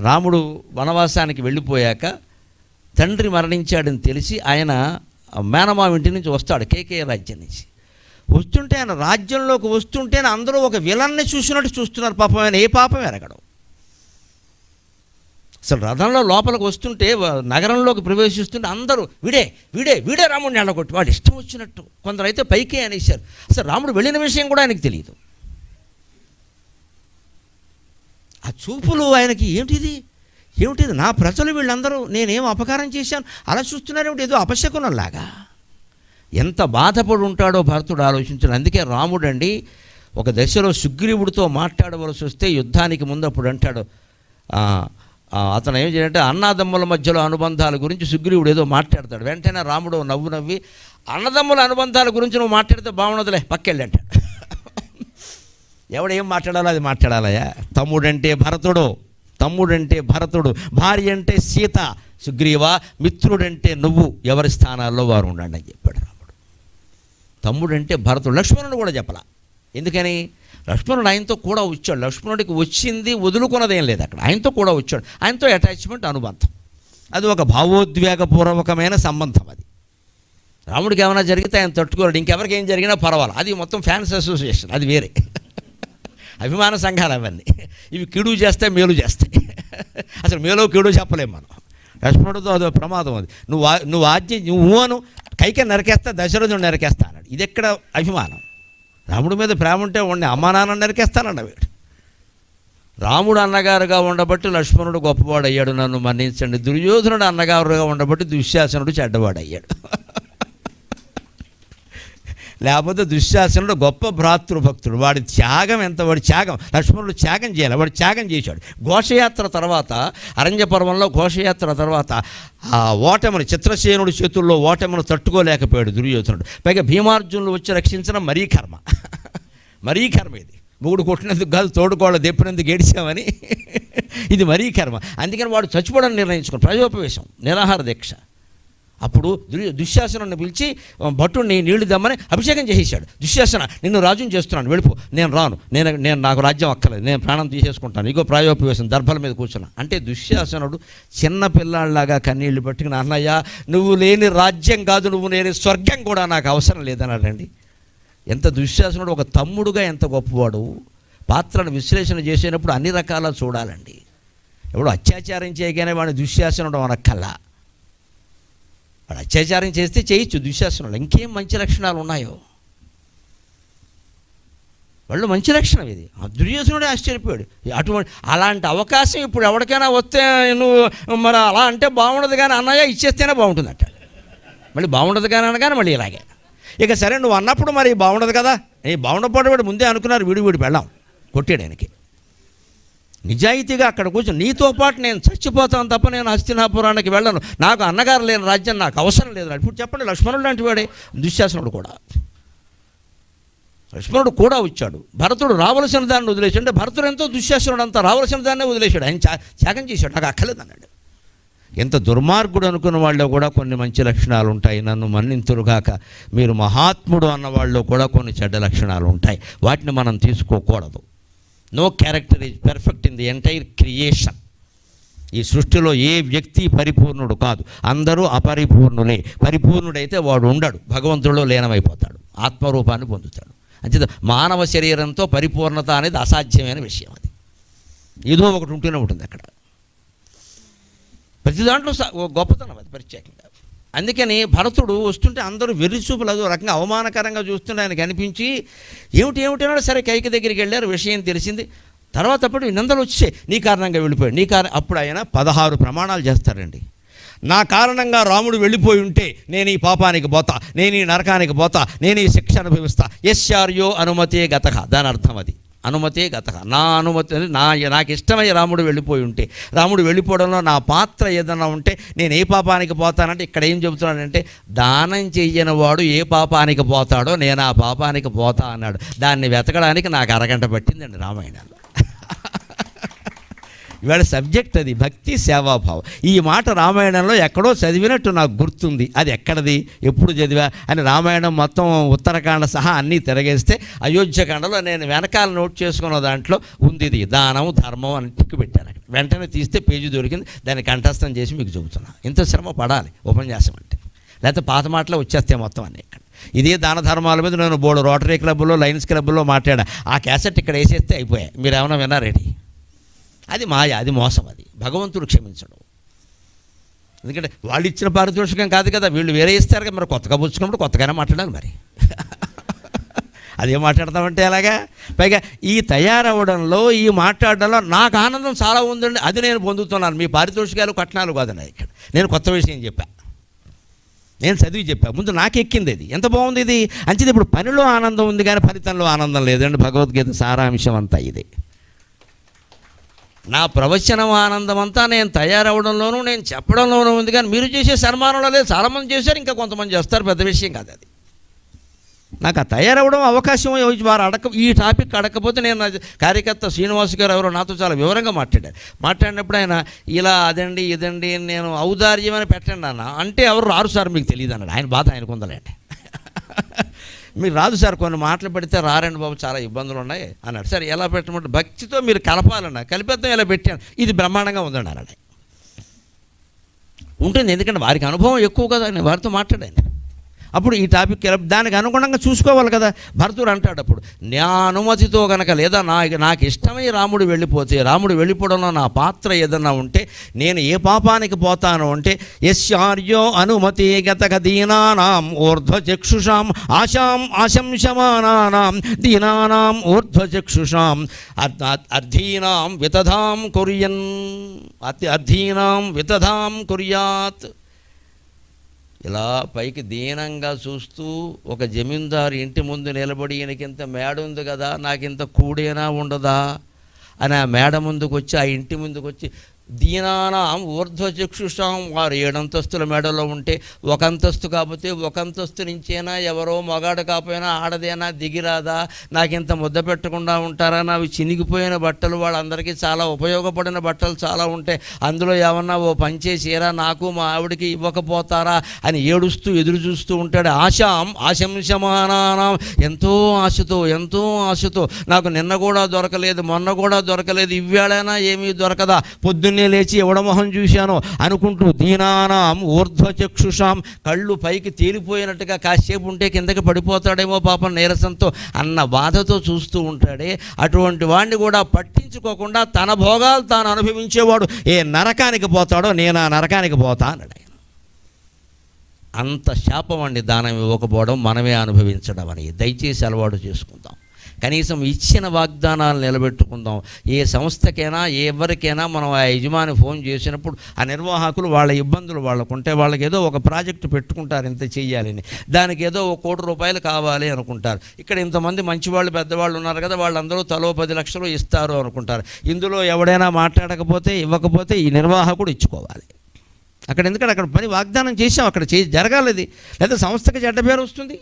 రాముడు వనవాసానికి వెళ్ళిపోయాక తండ్రి మరణించాడని తెలిసి ఆయన మేనమామ ఇంటి నుంచి వస్తాడు, కేకే రాజ్యం నుంచి వస్తుంటే. ఆయన రాజ్యంలోకి వస్తుంటే అందరూ ఒక విలన్ని చూసినట్టు చూస్తున్నారు. పాపం ఆయన ఏ పాపం ఎరగడం. అసలు రథంలో లోపలికి వస్తుంటే, నగరంలోకి ప్రవేశిస్తుంటే అందరూ వీడే రాముడిని ఎళ్ళగొట్టి వాడు ఇష్టం వచ్చినట్టు. కొందరు అయితే పైకే అనేసారు. అసలు రాముడు వెళ్ళిన విషయం కూడా ఆయనకు తెలియదు. ఆ చూపులు ఆయనకి ఏమిటిది నా ప్రజలు వీళ్ళందరూ నేనేం అపకారం చేశాను అలా చూస్తున్నారేమిటి, ఏదో అపశకునంలాగా. ఎంత బాధపడి ఉంటాడో భరతుడు ఆలోచించాడు. అందుకే రాముడు అండి ఒక దశలో సుగ్రీవుడితో మాట్లాడవలసి వస్తే యుద్ధానికి ముందు అప్పుడు అంటాడు, అతను ఏం చేయాలంటే అన్నదమ్ముల మధ్యలో అనుబంధాల గురించి సుగ్రీవుడు ఏదో మాట్లాడతాడు. వెంటనే రాముడు నవ్వి అన్నదమ్ముల అనుబంధాల గురించి నువ్వు మాట్లాడితే బాగుండదులే పక్కెళ్ళి అంటాడు. ఎవడేం మాట్లాడాలో అది మాట్లాడాలయా. తమ్ముడంటే భరతుడు, భార్య అంటే సీత, సుగ్రీవ మిత్రుడంటే నువ్వు, ఎవరి స్థానాల్లో వారు ఉండండి అని చెప్పాడు రాముడు. తమ్ముడంటే భరతుడు. లక్ష్మణుడు కూడా చెప్పలా. ఎందుకని? లక్ష్మణుడు ఆయనతో కూడా వచ్చాడు. లక్ష్మణుడికి వచ్చింది వదులుకున్నదేం లేదు అక్కడ, ఆయనతో కూడా వచ్చాడు. ఆయనతో అటాచ్మెంట్, అనుబంధం, అది ఒక భావోద్వేగపూర్వకమైన సంబంధం. అది రాముడికి ఏమైనా జరిగితే ఆయన తట్టుకోలేడు, ఇంకెవరికి ఏం జరిగినా పర్వాలేదు. అది మొత్తం ఫ్యాన్స్ అసోసియేషన్, అది వేరే అభిమాన సంఘాలు అవన్నీ. ఇవి కీడు చేస్తాయి, మేలు చేస్తాయి. అసలు మేలో కీడు చెప్పలేము మనం. లక్ష్మణుడితో అదో ప్రమాదం. అది నువ్వు అను కైకే నరికేస్తా, దశరథుడు నరికేస్తా అన్నాడు. ఇది ఎక్కడ అభిమానం? రాముడి మీద ప్రేమ ఉంటే వాడిని అమ్మా నాన్న నరికేస్తానన్న వీడు. రాముడు అన్నగారుగా ఉండబట్టి లక్ష్మణుడు గొప్పవాడు అయ్యాడు, నన్ను మన్నించండి. దుర్యోధనుడు అన్నగారుగా ఉండబట్టి దుశ్శాసనుడు చెడ్డవాడు అయ్యాడు. లేకపోతే దుశ్శాసనుడు గొప్ప భ్రాతృభక్తుడు. వాడి త్యాగం లక్ష్మణుడు త్యాగం చేయాలి, వాడు త్యాగం చేశాడు. ఘోషయాత్ర తర్వాత, అరణ్య పర్వంలో ఘోషయాత్ర తర్వాత ఆ ఓటమిని, చిత్రసేనుడి చేతుల్లో ఓటమిని తట్టుకోలేకపోయాడు దుర్యోధనుడు. పైగా భీమార్జునులు వచ్చి రక్షించడం మరీ కర్మ. ఇది మూడు కొట్టినందుకు కాదు, తోడుకోళ్ళ దెప్పినందుకు ఏడిచామని ఇది మరీ కర్మ. అందుకని వాడు చచ్చిపోవడానికి నిర్ణయించుకున్నాడు. ప్రజోపవేశం, నిరాహార దీక్ష. అప్పుడు దుశ్శాసనుడిని పిలిచి భటుడిని నీళ్లు దమ్మని అభిషేకం చేసేసాడు. దుశ్శాసన, నిన్ను రాజుని చేస్తున్నాను, వెళ్ళిపో, నేను రాను, నేను నాకు రాజ్యం అక్కర్లేదు, నేను ప్రాణం తీసేసుకుంటాను, ఇగో ప్రాయోపవేశం, దర్భల మీద కూర్చున్నా అంటే దుశ్శాసనుడు చిన్న పిల్లాళ్ళలాగా కన్నీళ్లు పట్టుకుని, అన్నయ్య నువ్వు లేని రాజ్యం కాదు, నువ్వు లేని స్వర్గం కూడా నాకు అవసరం లేదన్నాడండి. ఎంత దుశ్శాసనుడు ఒక తమ్ముడుగా ఎంత గొప్పవాడు. పాత్రను విశ్లేషణ చేసేటప్పుడు అన్ని రకాల చూడాలండి. ఎవడు అత్యాచారం చేయగానే వాడిని దుశ్శాసనుడు అనక్కల్లా. వాడు అత్యాచారం చేస్తే చేయొచ్చు దుశ్శాసనంలో, ఇంకేం మంచి లక్షణాలు ఉన్నాయో. వాళ్ళు మంచి లక్షణం ఇది. దుర్యోధనుడే ఆశ్చర్యపోయాడు. అటువంటి అలాంటి అవకాశం ఇప్పుడు ఎవరికైనా వస్తే నువ్వు మరి అలా అంటే బాగుండదు కానీ అన్నయ్య ఇచ్చేస్తేనే బాగుంటుంది అంట. మళ్ళీ బాగుండదు కానీ అనగానే మళ్ళీ ఇలాగే. ఇక సరే నువ్వు అన్నప్పుడు మరి బాగుండదు కదా, బాగుండకపోవడం వాడు ముందే అనుకున్నారు, వీడు పెళ్ళాం కొట్టాడు ఆయనకి. నిజాయితీగా అక్కడ కూర్చొని నీతో పాటు నేను చచ్చిపోతాను తప్ప నేను హస్తినాపురానికి వెళ్ళను, నాకు అన్నగారు లేని రాజ్యం నాకు అవసరం లేదు. ఇప్పుడు చెప్పండి, లక్ష్మణుడు లాంటి వాడే దుశ్శాసనుడు కూడా. లక్ష్మణుడు కూడా వచ్చాడు. భరతుడు రావలసిన దాన్ని వదిలేశాడు. అంటే భరతుడు ఎంతో దుశ్శాసనుడు అంతా రావలసిన దాన్నే వదిలేశాడు. ఆయన త్యాగం చేశాడు, నాకు అక్కర్లేదు అన్నాడు. ఎంత దుర్మార్గుడు అనుకున్న వాళ్ళలో కూడా కొన్ని మంచి లక్షణాలు ఉంటాయి. నన్ను మన్నింతురుగాక మీరు మహాత్ముడు అన్న వాళ్ళలో కూడా కొన్ని చెడ్డ లక్షణాలు ఉంటాయి. వాటిని మనం తీసుకోకూడదు. No character is perfect in the entire creation. ఈ సృష్టిలో ఏ వ్యక్తి పరిపూర్ణుడు కాదు, అందరూ అపరిపూర్ణులే. పరిపూర్ణుడైతే వాడు ఉండడు, భగవంతుడిలో లీనమైపోతాడు, ఆత్మరూపాన్ని పొందుతాడు. అంతే, మానవ శరీరంతో పరిపూర్ణత అనేది అసాధ్యమైన విషయం. అది ఏదో ఒకటి ఉంటూనే ఉంటుంది అక్కడ. ప్రతి దాంట్లో గొప్పతనం అది ప్రత్యేకంగా. అందుకని భరతుడు వస్తుంటే అందరూ వెర్రిచూపులు అదో రకంగా అవమానకరంగా చూస్తుంటే ఆయనకు అనిపించి ఏమిటన్నాడు. సరే కైక దగ్గరికి వెళ్ళారు, విషయం తెలిసింది. తర్వాత అప్పుడు నిందలు వచ్చాయి, నీ కారణంగా వెళ్ళిపోయాడు, నీ కారణం. అప్పుడు ఆయన 16 ప్రమాణాలు చేస్తారండి. నా కారణంగా రాముడు వెళ్ళిపోయి ఉంటే నేను ఈ పాపానికి పోతా, నేను ఈ నరకానికి పోతా, నేను ఈ శిక్ష అనుభవిస్తా. యస్యార్యో అనుమతే గతః, దాని అర్థం అది. అనుమతే గతః, నా అనుమతి, నాకు ఇష్టమై రాముడు వెళ్ళిపోయి ఉంటే, రాముడు వెళ్ళిపోవడంలో నా పాత్ర ఏదన్నా ఉంటే నేను ఏ పాపానికి పోతానంటే, ఇక్కడ ఏం చెబుతున్నాడంటే దానం చెయ్యని వాడు ఏ పాపానికి పోతాడో నేను ఆ పాపానికి పోతా అన్నాడు. దాన్ని వెతకడానికి నాకు అరగంట పట్టిందండి రామాయణంలో. ఇవాళ సబ్జెక్ట్ అది, భక్తి సేవాభావం. ఈ మాట రామాయణంలో ఎక్కడో చదివినట్టు నాకు గుర్తుంది. అది ఎక్కడది, ఎప్పుడు చదివా అని రామాయణం మొత్తం ఉత్తరకాండ సహా అన్నీ తిరగేస్తే అయోధ్యకాండలో నేను వెనకాల నోట్ చేసుకున్న దాంట్లో ఉంది ఇది, దానం ధర్మం అని టిక్కు పెట్టాను. వెంటనే తీస్తే పేజీ దొరికింది, దాన్ని కంఠస్థం చేసి మీకు చెబుతున్నా. ఇంత శ్రమ పడాలి ఉపన్యాసం అంటే, లేకపోతే పాత మాటలో వచ్చేస్తే మొత్తం అన్నీ. ఇక్కడ ఇదే దాన ధర్మాల మీద నేను బోర్డు రోటరీ క్లబ్లో, లయన్స్ క్లబ్లో మాట్లాడా. ఆ క్యాసెట్ ఇక్కడ వేసేస్తే అయిపోయాయి. మీరు ఏమైనా విన్నారేంటి? అది మాయ, అది మోసం, అది భగవంతుడు క్షమించడు. ఎందుకంటే వాళ్ళు ఇచ్చిన పారితోషికం కాదు కదా, వీళ్ళు వేరే ఇస్తారు కదా. మరి కొత్తగా పుచ్చుకున్నప్పుడు కొత్తగానే మాట్లాడాలి. మరి అదే మాట్లాడతామంటే ఎలాగా? పైగా ఈ తయారవడంలో, ఈ మాట్లాడడంలో నాకు ఆనందం చాలా ఉందండి. అది నేను పొందుతున్నాను. మీ పారితోషికాలు కట్నాలు కాదన్నా. ఇక్కడ నేను కొత్త విషయం చెప్పా, నేను చదివి చెప్పా. ముందు నాకు ఎక్కింది ఇది, ఎంత బాగుంది ఇది. అంచేది ఇప్పుడు పనిలో ఆనందం ఉంది కానీ ఫలితంలో ఆనందం లేదండి. భగవద్గీత సారాంశం అంతా ఇదే. నా ప్రవచనం ఆనందం అంతా నేను తయారవడంలోనూ, నేను చెప్పడంలోనూ ఉంది కానీ మీరు చేసే సన్మానంలో లేదు. చాలామంది చేశారు, ఇంకా కొంతమంది చేస్తారు, పెద్ద విషయం కాదు అది. నాకు ఆ తయారవడం అవకాశం వారు ఈ టాపిక్ అడగకపోతే నేను కార్యకర్త శ్రీనివాస్ గారు ఎవరో నాతో చాలా వివరంగా మాట్లాడినప్పుడు ఆయన ఇలా అదండి ఇదండి నేను ఔదార్యం అని పెట్టండి అన్న అంటే ఎవరు రారు సార్ మీకు తెలియదు అన్నాడు. ఆయన బాధ ఆయనకు ఉందలేండి. మీరు రాదు సార్, కొన్ని మాటలు పెడితే రారండి బాబు, చాలా ఇబ్బందులు ఉన్నాయి అన్నాడు. సరే ఎలా పెట్టమంటే భక్తితో మీరు కలపాలన్నా, కలిపేద్దాం ఇలా పెట్టాను, ఇది బ్రహ్మాండంగా ఉందండి అన్నాడు. ఉంటుంది, ఎందుకంటే వారికి అనుభవం ఎక్కువ కదా, నేను వారితో మాట్లాడాను. అప్పుడు ఈ టాపిక్ దానికి అనుగుణంగా చూసుకోవాలి కదా. భరతుడు అంటాడు అప్పుడు, నా అనుమతితో కనుక లేదా నాకు ఇష్టమై రాముడు వెళ్ళిపోతే, రాముడు వెళ్ళిపోవడంలో నా పాత్ర ఏదన్నా ఉంటే నేను ఏ పాపానికి పోతాను అంటే యస్యార్యో అనుమతి గతక దీనానాం ఊర్ధ్వచక్షుషాం ఆశంశమానానాం దీనానాం ఊర్ధ్వచక్షుషాం అర్ధీనాం వితధాం కుర్యన్ అర్ధీనాం వితధాం కుర్యాత్. ఇలా పైకి దీనంగా చూస్తూ ఒక జమీందారు ఇంటి ముందు నిలబడి ఈయనకింత మేడ ఉంది కదా, నాకింత కూడేనా ఉండదా అని ఆ మేడ ముందుకు వచ్చి, ఆ ఇంటి ముందుకు వచ్చి దీనానాం ఊర్ధ్వచక్షుషాం, వారు 7 అంతస్తుల మేడలో ఉంటే ఒక అంతస్తు కాకపోతే ఒక అంతస్తు నుంచేనా ఎవరో మగాడు కాకపోయినా ఆడదేనా దిగిరాదా, నాకింత ముద్ద పెట్టకుండా ఉంటారా, నావి చినిగిపోయిన బట్టలు వాళ్ళందరికీ చాలా ఉపయోగపడిన బట్టలు చాలా ఉంటాయి, అందులో ఏమన్నా ఓ పంచేసేరా నాకు మా ఆవిడికి ఇవ్వకపోతారా అని ఏడుస్తూ ఎదురు చూస్తూ ఉంటాడు. ఆశంశమానానాం, ఎంతో ఆశతో నాకు నిన్న కూడా దొరకలేదు, మొన్న కూడా దొరకలేదు, ఇవ్వాళైనా ఏమీ దొరకదా, పొద్దున్నే లేచి ఎవడమొహం చూశాను అనుకుంటూ దీనానాం ఊర్ధ్వచక్షుషాం, కళ్ళు పైకి తేలిపోయినట్టుగా కాసేపు ఉంటే కిందకి పడిపోతాడేమో పాపం నీరసంతో అన్న బాధతో చూస్తూ ఉంటాడే. అటువంటి వాడిని కూడా పట్టించుకోకుండా తన భోగాలు తాను అనుభవించేవాడు ఏ నరకానికి పోతాడో నేను ఆ నరకానికి పోతా అన్నాడు ఆయన. అంత శాపం అండి దానం ఇవ్వకపోవడం, మనమే అనుభవించడం అని. దయచేసి అలవాటు చేసుకుందాం. కనీసం ఇచ్చిన వాగ్దానాలు నిలబెట్టుకుందాం. ఏ సంస్థకైనా ఎవరికైనా మనం ఆ యజమాని ఫోన్ చేసినప్పుడు ఆ నిర్వాహకులు వాళ్ళ ఇబ్బందులు వాళ్ళకుంటే వాళ్ళకి ఏదో ఒక ప్రాజెక్టు పెట్టుకుంటారు, ఇంత చెయ్యాలని, దానికి ఏదో ₹1 కోటి కావాలి అనుకుంటారు. ఇక్కడ ఇంతమంది మంచివాళ్ళు పెద్దవాళ్ళు ఉన్నారు కదా, వాళ్ళందరూ తలో 10 లక్షలు ఇస్తారు అనుకుంటారు. ఇందులో ఎవడైనా మాట్లాడకపోతే ఇవ్వకపోతే ఈ నిర్వాహకుడు ఇచ్చుకోవాలి. అక్కడ ఎందుకంటే అక్కడ పని వాగ్దానం చేసాం, అక్కడ జరగాలి, లేదా సంస్థకి చెడ్డ పేరు వస్తుంది.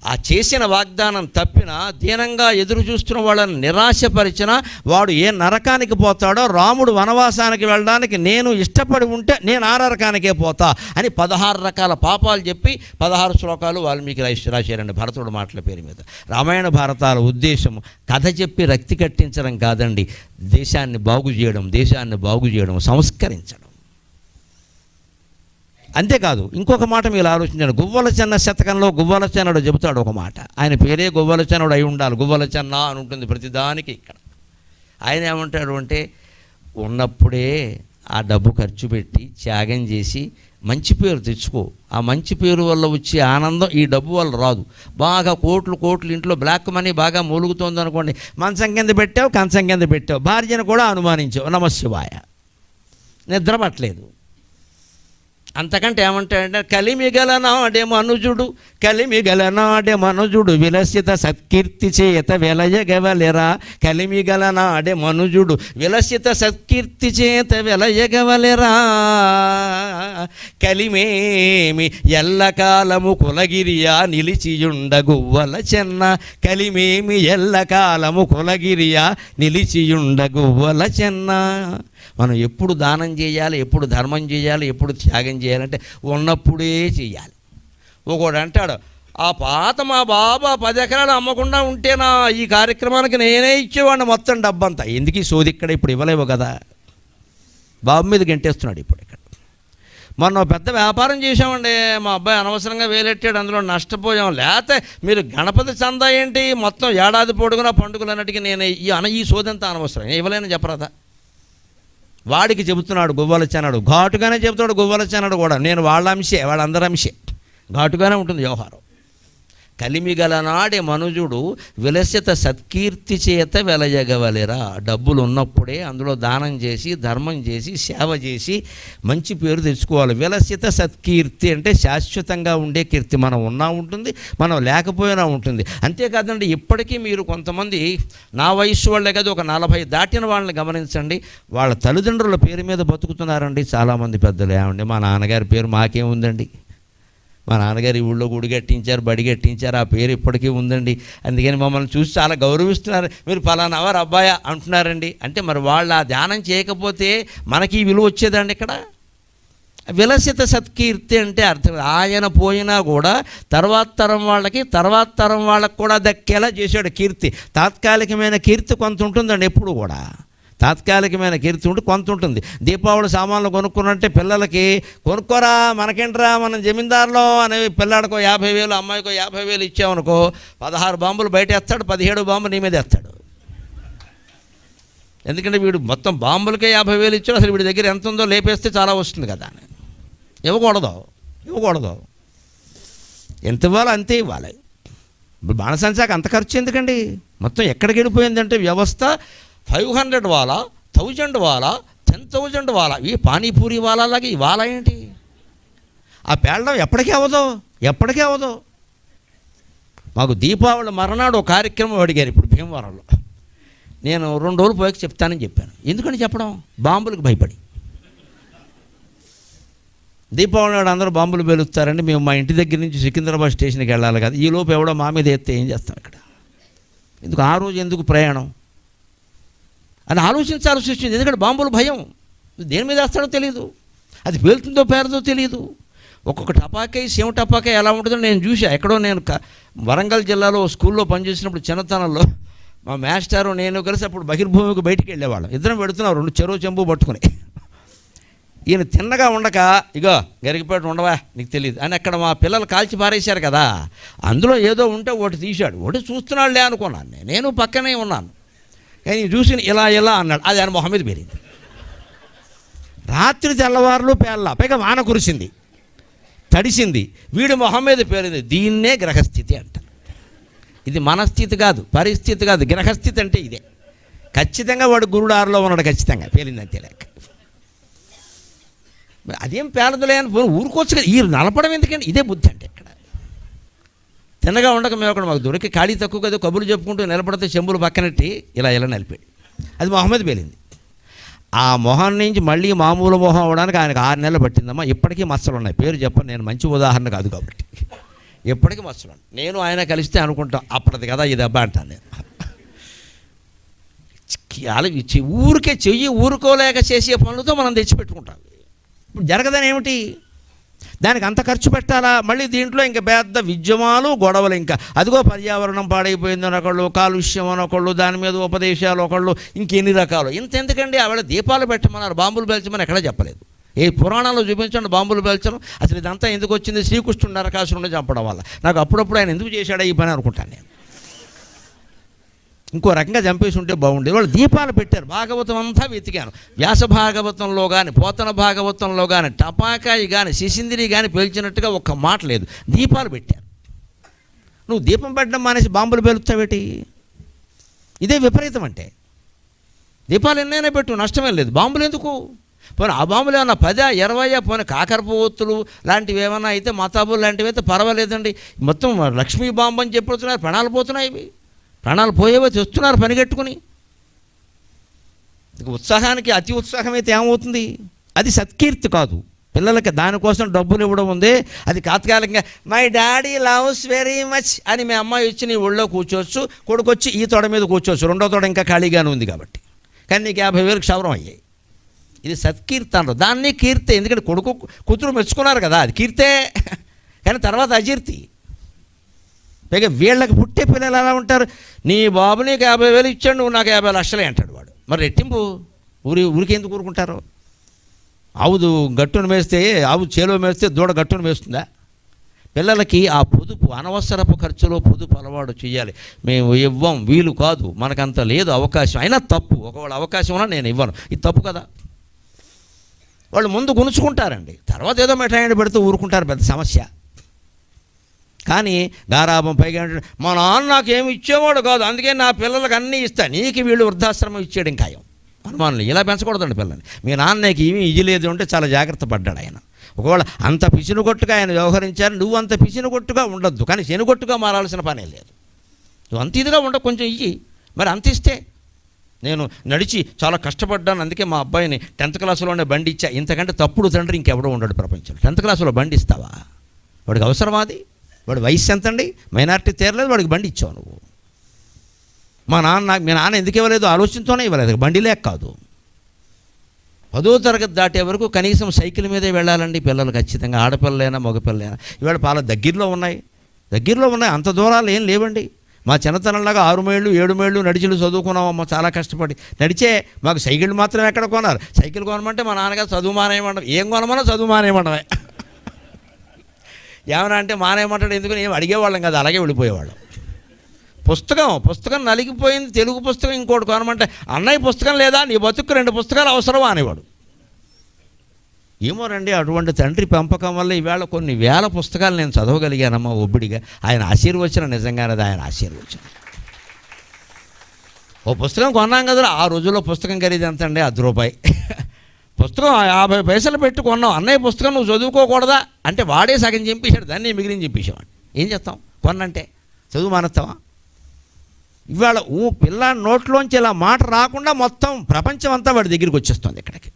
ఆ చేసిన వాగ్దానం తప్పినా దీనంగా ఎదురు చూస్తున్న వాళ్ళని నిరాశపరిచినా వాడు ఏ నరకానికి పోతాడో, రాముడు వనవాసానికి వెళ్ళడానికి నేను ఇష్టపడి ఉంటే నేను ఆ నరకానికే పోతా అని 16 రకాల పాపాలు చెప్పి 16 శ్లోకాలు వాల్మీకి రాశారండి భరతుడు మాటల పేరు మీద. రామాయణ భారతాల ఉద్దేశం కథ చెప్పి రక్తి కట్టించడం కాదండి, దేశాన్ని బాగు చేయడం, సంస్కరించడం. అంతేకాదు ఇంకొక మాట మీరు ఆలోచించండి. గువ్వల చెన్న శతకంలో గువ్వల చెన్నడు చెబుతాడు ఒక మాట. ఆయన పేరే గువ్వల చెన్నడు అయి ఉండాలి, గువ్వల చెన్న అని ఉంటుంది ప్రతిదానికి. ఇక్కడ ఆయన ఏమంటాడు అంటే, ఉన్నప్పుడే ఆ డబ్బు ఖర్చు పెట్టి త్యాగం చేసి మంచి పేరు తెచ్చుకో. ఆ మంచి పేరు వల్ల వచ్చే ఆనందం ఈ డబ్బు వల్ల రాదు. బాగా కోట్లు ఇంట్లో బ్లాక్ మనీ బాగా మూలుగుతోంది అనుకోండి, మంచం కింద పెట్టావు, కంచం కింద పెట్టావు, భార్యను కూడా అనుమానించావు, నమశివాయ, నిద్ర పట్టలేదు. అంతకంటే ఏమంటాడంటే, కలిమిగల నాడే మనుజుడు విలసిత సత్కీర్తి చేత వెలయగవలెరా. కలిమిగల నాడే మనుజుడు విలసిత సత్కీర్తి చేత వెలయగవలెరా. కలిమేమి ఎల్లకాలము కులగిరియా నిలిచియుండ గువ్వల చెన్న. కలిమేమి ఎల్లకాలము కులగిరియా నిలిచియుండ గువ్వల చెన్న. మనం ఎప్పుడు దానం చేయాలి, ఎప్పుడు ధర్మం చేయాలి, ఎప్పుడు త్యాగం చేయాలంటే ఉన్నప్పుడే చేయాలి. ఒకడు అంటాడు, ఆ పాత మా బాబా 10 ఎకరాలు అమ్మకుండా ఉంటేనా ఈ కార్యక్రమానికి నేనే ఇచ్చేవాడిని మొత్తం డబ్బంతా. ఎందుకు ఈ సోది ఇక్కడ ఇప్పుడు ఇవ్వలేవు కదా, బాబు మీద గంటేస్తున్నాడు ఇప్పుడు ఇక్కడ. మొన్న పెద్ద వ్యాపారం చేసామండి, మా అబ్బాయి అనవసరంగా వేలెట్టాడు, అందులో నష్టపోయాం. లేకపోతే మీరు గణపతి చందా ఏంటి, మొత్తం ఏడాది పొడుగున పండుగలన్నిటికీ నేను ఈ సోదంతా అనవసరం, ఇవ్వలేని చెప్పరాదా. వాడికి చెబుతున్నాడు గువ్వల చెన్నడు, ఘాటుగానే చెబుతాడు గువ్వల చెన్నడు కూడా. నేను వాళ్ళ అంశే, వాళ్ళందరి అంశే, ఘాటుగానే ఉంటుంది వ్యవహారం. కలిమిగల నాడే మనుజుడు విలసిత సత్కీర్తి చేత వెలయగవలెరా. డబ్బులు ఉన్నప్పుడే అందులో దానం చేసి, ధర్మం చేసి, సేవ చేసి మంచి పేరు తెచ్చుకోవాలి. విలసిత సత్కీర్తి అంటే శాశ్వతంగా ఉండే కీర్తి. మనం ఉన్నా ఉంటుంది, మనం లేకపోయినా ఉంటుంది. అంతేకాదండి, ఇప్పటికీ మీరు కొంతమంది నా వయస్సు వాళ్ళే కదా, ఒక 40 దాటిన వాళ్ళని గమనించండి, వాళ్ళ తల్లిదండ్రుల పేరు మీద బతుకుతున్నారండి చాలామంది పెద్దలు. ఏమండి మా నాన్నగారి పేరు మాకేముందండి, మా నాన్నగారు ఈ ఊళ్ళో గుడి కట్టించారు, బడి కట్టించారు, ఆ పేరు ఇప్పటికీ ఉందండి, అందుకని మమ్మల్ని చూసి చాలా గౌరవిస్తున్నారు, మీరు ఫలానా వారు అబ్బాయా అంటున్నారండి. అంటే మరి వాళ్ళు ఆ ధ్యానం చేయకపోతే మనకి విలువ వచ్చేదండి. ఇక్కడ విలసిత సత్కీర్తి అంటే అర్థం, ఆయన పోయినా కూడా తర్వాత తరం వాళ్ళకి కూడా దక్కేలా చేశాడు కీర్తి. తాత్కాలికమైన కీర్తి కొంత ఉంటుందండి, ఎప్పుడు కూడా తాత్కాలికమైన కీర్తి ఉంటే కొంత ఉంటుంది. దీపావళి సామాన్లు కొనుక్కున్నంటే పిల్లలకి కొనుక్కోరా మనకేంట్రా మనం జమీందారులో అనే పిల్లాడికో 50,000 అమ్మాయికో 50,000 ఇచ్చామనుకో 16 బాంబులు బయట వేస్తాడు, 17 బాంబు నీ మీద వేస్తాడు. ఎందుకంటే వీడు మొత్తం బాంబులకే 50,000 ఇచ్చాడు, అసలు వీడి దగ్గర ఎంత ఉందో లేపేస్తే చాలా వస్తుంది కదా. ఇవ్వకూడదు, ఎంత ఇవ్వాలో అంతే ఇవ్వాలి. ఇప్పుడు బాణసంచాకి అంత ఖర్చు ఎందుకండి, మొత్తం ఎక్కడికి వెళ్ళిపోయిందంటే వ్యవస్థ. 500 వాలా, 1000 వాలా, 10,000 వాలా, ఈ పానీపూరి వాలాలాగా ఈ వాలా ఏంటి, ఆ పేళ్ళం ఎప్పటికీ అవ్వదు. మాకు దీపావళి మరణాడు ఒక కార్యక్రమం అడిగారు ఇప్పుడు భీమవరంలో. నేను 2 రోజులు పోయాక చెప్తానని చెప్పాను. ఎందుకని చెప్పడం, బాంబులకు భయపడి. దీపావళి నాడు అందరూ బాంబులు పేలుస్తారండి, మేము మా ఇంటి దగ్గర నుంచి సికింద్రాబాద్ స్టేషన్కి వెళ్ళాలి కదా, ఈ లోపు ఎవడో మా మీద ఎత్తే ఏం చేస్తాం ఇక్కడ, ఎందుకు ఆ రోజు ఎందుకు ప్రయాణం అని ఆలోచించాల్సి వచ్చింది. ఎందుకంటే బాంబులు భయం, దేని మీద వేస్తాడో తెలియదు, అది పేలుతుందో పేరుతో తెలియదు. ఒక్కొక్క టపాకాయ సేమ టపాకాయ ఎలా ఉంటుందో నేను చూసా. ఎక్కడో నేను వరంగల్ జిల్లాలో స్కూల్లో పనిచేసినప్పుడు చిన్నతనంలో మా మాస్టారు నేను కలిసి అప్పుడు బహిర్భూమికి బయటికి వెళ్ళేవాళ్ళం. ఇద్దరం పెడుతున్నాం 2 చెరువు చెంబు పట్టుకుని. ఈయన తిన్నగా ఉండక, ఇగో గరిగిపేట ఉండవా నీకు తెలియదు అని అక్కడ మా పిల్లలు కాల్చి పారేశారు కదా, అందులో ఏదో ఉంటే ఒకటి తీశాడు. ఒకటి చూస్తున్నాడులే అనుకున్నాను, నేను పక్కనే ఉన్నాను. కానీ చూసి ఇలా అన్నాడు, అది ఆయన మొహం మీద పేరింది. రాత్రి తెల్లవారులు పేర్ల, పైగా వాన కురిసింది. తడిసింది, వీడి మొహం మీద పేరింది. దీన్నే గ్రహస్థితి అంటారు. ఇది మనస్థితి కాదు, పరిస్థితి కాదు, గ్రహస్థితి అంటే ఇదే. ఖచ్చితంగా వాడు గురుడు 6లో ఉన్నాడు, ఖచ్చితంగా పేలిందంతే లేక. అదేం పేలదులే అని ఊరుకోవచ్చు కదా, ఈ నలపడం ఎందుకంటే ఇదే బుద్ధి అంటే. ఇక్కడ తిన్నగా ఉండక మేము అక్కడ మాకు దొరికి ఖాళీ తక్కువ కదా, కబుర్లు చెప్పుకుంటూ నిలబడితే చెంబులు పక్కనెట్టి ఇలా నలిపాడు. అది మొహం మీద పేలింది. ఆ మొహం నుంచి మళ్ళీ మామూలు మొహం అవ్వడానికి ఆయనకు 6 నెలలు పట్టిందమ్మా. ఇప్పటికీ మచ్చలు ఉన్నాయి. పేరు చెప్పను, నేను మంచి ఉదాహరణ కాదు కాబట్టి. ఎప్పటికీ మచ్చలు. నేను ఆయన కలిస్తే అనుకుంటాం అప్పటిది కదా ఇది అబ్బా అంటాను నేను. ఊరికే చెయ్యి ఊరుకోలేక చేసే పనులతో మనం తెచ్చిపెట్టుకుంటాం. ఇప్పుడు జరగదని ఏమిటి, దానికి అంత ఖర్చు పెట్టాలా? మళ్ళీ దీంట్లో ఇంకా పెద్ద విద్యమాలు గొడవలు. ఇంకా అదిగో పర్యావరణం పాడైపోయిందని ఒకళ్ళు, కాలుష్యం అని ఒకళ్ళు, దాని మీద ఉపదేశాలు ఒకళ్ళు, ఇంకెన్ని రకాలు. ఇంతెందుకండి, ఆవిడ దీపాలు పెట్టమన్నారు, బాంబులు పేల్చమని ఎక్కడా చెప్పలేదు. ఏ పురాణాల్లో చూపించండి బాంబులు పేల్చడం. అసలు ఇదంతా ఎందుకు వచ్చింది? శ్రీకృష్ణుడు నరకాసురుడిని చంపడం వల్ల. నాకు అప్పుడప్పుడు ఆయన ఎందుకు చేశాడా ఈ పని అనుకుంటాను నేను. ఇంకో రకంగా చంపేసి ఉంటే బాగుండేది. వాళ్ళు దీపాలు పెట్టారు. భాగవతం అంతా వెతికాను. వ్యాస భాగవతంలో కానీ, పోతన భాగవతంలో కానీ, టపాకాయి కానీ, శిశిందిరి కానీ పేల్చినట్టుగా ఒక్క మాట లేదు. దీపాలు పెట్టారు. నువ్వు దీపం పెట్టడం మానేసి బాంబులు పేలుస్తావేటి? ఇదే విపరీతం అంటే. దీపాలు ఎన్నైనా పెట్టు, నష్టమే లేదు. బాంబులు ఎందుకు? పోనీ ఆ బాంబులు ఏమన్నా 10, 20, పోనీ కాకరపు ఒత్తులు లాంటివి ఏమన్నా అయితే, మతాబులు లాంటివి అయితే పర్వాలేదండి. మొత్తం లక్ష్మీ బాంబు అని చెప్పుతున్నారు, ప్రాణాలు పోతున్నాయి. ఇవి ప్రాణాలు పోయేవో తెస్తున్నారు పనిగట్టుకుని. ఉత్సాహానికి అతి ఉత్సాహం అయితే ఏమవుతుంది? అది సత్కీర్తి కాదు. పిల్లలకి దానికోసం డబ్బులు ఇవ్వడం ఉంది, అది తాత్కాలికంగా. My daddy loves very much అని మీ అమ్మాయి వచ్చి నీ ఒళ్ళో కూర్చోవచ్చు, కొడుకు వచ్చి ఈ తోడ మీద కూర్చోవచ్చు, రెండో తోడ ఇంకా ఖాళీగానే ఉంది కాబట్టి. కానీ నీకు 50,000 క్షవరం అయ్యాయి. ఇది సత్కీర్తి అంటారు. దాన్ని కీర్తే. ఎందుకంటే కొడుకు కూతురు మెచ్చుకున్నారు కదా, అది కీర్తే. కానీ తర్వాత అజీర్తి. పైగా వీళ్ళకి పుట్టే పిల్లలు ఎలా ఉంటారు? నీ బాబు నీకు 50,000 ఇచ్చాడు, నువ్వు నాకు 50 లక్షలే అంటాడు వాడు. మరి రెట్టింపు. ఊరికి ఎందుకు ఊరుకుంటారు? ఆవు గట్టును మేస్తే, ఆవు చేలో మేస్తే దూడ గట్టును మేస్తుందా? పిల్లలకి ఆ పొదుపు, అనవసరపు ఖర్చులో పొదుపు అలవాటు చేయాలి. మేము ఇవ్వం, వీలు కాదు, మనకంత లేదు అవకాశం. అయినా తప్పు. ఒకవేళ అవకాశం ఉన్నా నేను ఇవ్వను, ఇది తప్పు కదా. వాళ్ళు ముందు గునుచుకుంటారండి, తర్వాత ఏదో మిఠాయిని పెడుతూ ఊరుకుంటారు, పెద్ద సమస్య. కానీ గారాబం. పైగా మా నాన్న నాకేమి ఇచ్చేవాడు కాదు, అందుకే నా పిల్లలకు అన్నీ ఇస్తా, నీకు వీళ్ళు వృద్ధాశ్రమం ఇచ్చేయడం ఖాయం. అనుమానులు ఇలా పెంచకూడదండి పిల్లల్ని. మీ నాన్నకి ఏమీ ఇయ్యలేదు అంటే చాలా జాగ్రత్త పడ్డాడు ఆయన. ఒకవేళ అంత పిసినుగొట్టుగా ఆయన వ్యవహరించారు, నువ్వు అంత పిసినుగొట్టుగా ఉండొద్దు, కానీ శనుగొట్టుగా మారాల్సిన పనే లేదు. నువ్వు అంత ఇదిగా ఉండ, కొంచెం ఇయ్యి. మరి అంత ఇస్తే నేను నడిచి చాలా కష్టపడ్డాను, అందుకే మా అబ్బాయిని 10th క్లాసులోనే బండి ఇచ్చా. ఇంతకంటే తప్పుడు తండ్రి ఇంకెవడో ఉండడు ప్రపంచంలో. 10th క్లాసులో బండి ఇస్తావా? వాడికి అవసరమా అది? వాడి వయసు ఎంతండి? మైనారిటీ తీరలేదు, వాడికి బండి ఇచ్చావు నువ్వు. మీ నాన్న ఎందుకు ఇవ్వలేదు? ఆలోచనతోనే ఇవ్వలేదు, బండి లేక కాదు. 10వ తరగతి దాటే వరకు కనీసం సైకిల్ మీదే వెళ్ళాలండి పిల్లలు ఖచ్చితంగా, ఆడపిల్లలైనా మగపిల్లలైనా. ఇవాళ చాలా దగ్గరలో ఉన్నాయి, అంత దూరాలు ఏం లేవండి. మా చిన్నతనంలాగా 6 మైళ్ళు 7 మైళ్ళు నడిచిలు చదువుకున్నామమ్మ చాలా కష్టపడి. నడిచే మాకు సైకిల్ మాత్రం ఎక్కడ కొన్నారు? సైకిల్ కొనమంటే మా నాన్నగారు చదువు మానేయమంటాం. ఏం కొనమన్నా చదువు మానేయమంటమే. ఏమన్నా అంటే మానేయమంటాడు ఎందుకని ఏం అడిగేవాళ్ళం కదా, అలాగే వెళ్ళిపోయేవాళ్ళం. పుస్తకం నలిగిపోయింది, తెలుగు పుస్తకం ఇంకోటి కొనమంటే అన్నయ్య పుస్తకం లేదా, నీ బతుకు 2 పుస్తకాలు అవసరమా అనేవాడు. ఏమో రండి, అటువంటి తండ్రి పెంపకం వల్ల ఈవేళ కొన్ని వేల పుస్తకాలు నేను చదవగలిగానమ్మా ఒబ్బిడిగా. ఆయన ఆశీర్వచనం, నిజంగానే ఆయన ఆశీర్వచనం. ఓ పుస్తకం కొన్నాం కదా, ఆ రోజుల్లో పుస్తకం ఖరీదు ఎంత అండి? ₹10. పుస్తకం 50 పైసలు పెట్టి కొన్నాం. అన్నయ్య పుస్తకం నువ్వు చదువుకోకూడదా అంటే వాడే సగం చింపేశాడు, దాన్ని మిగిలిన చింపేసేవాడు. ఏం చేస్తాం? కొన్నంటే చదువు మానేస్తావా? ఇవాళ పిల్లాడి నోట్లోంచి ఇలా మాట రాకుండా మొత్తం ప్రపంచం అంతా వాడి దగ్గరికి వచ్చేస్తుంది ఇక్కడికి.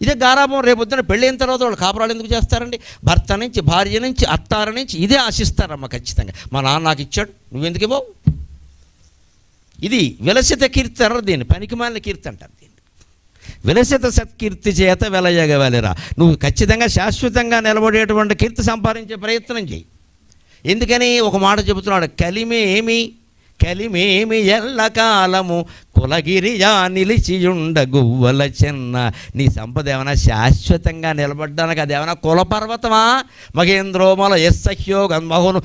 ఇదే గారాబం. రేపొద్దున పెళ్ళైన తర్వాత వాళ్ళు కాపురాలు ఎందుకు చేస్తారండి? భర్త నుంచి, భార్య నుంచి, అత్తార నుంచి ఇదే ఆశిస్తారమ్మ ఖచ్చితంగా. మా నాన్న నాకు ఇచ్చాడు, నువ్వెందుకు ఇవ్వవు? ఇది విలసిత కీర్తి అన్నారు దీన్ని, పనికిమాలిన కీర్తి అంటారు దీన్ని. విలసిత సత్కీర్తి చేత వెలయగవలెరా. నువ్వు ఖచ్చితంగా శాశ్వతంగా నిలబడేటువంటి కీర్తి సంపాదించే ప్రయత్నం చేయి. ఎందుకని ఒక మాట చెబుతున్నాడు, కలిమేమి ఎల్లకాలము కులగిరియా నిలిచియుండ గువ్వల చిన్న. నీ సంపద ఏమైనా శాశ్వతంగా నిలబడ్డానికి అది ఏమైనా కులపర్వతమా? మహేంద్రోమల యస్సహ్యో గంధమోహను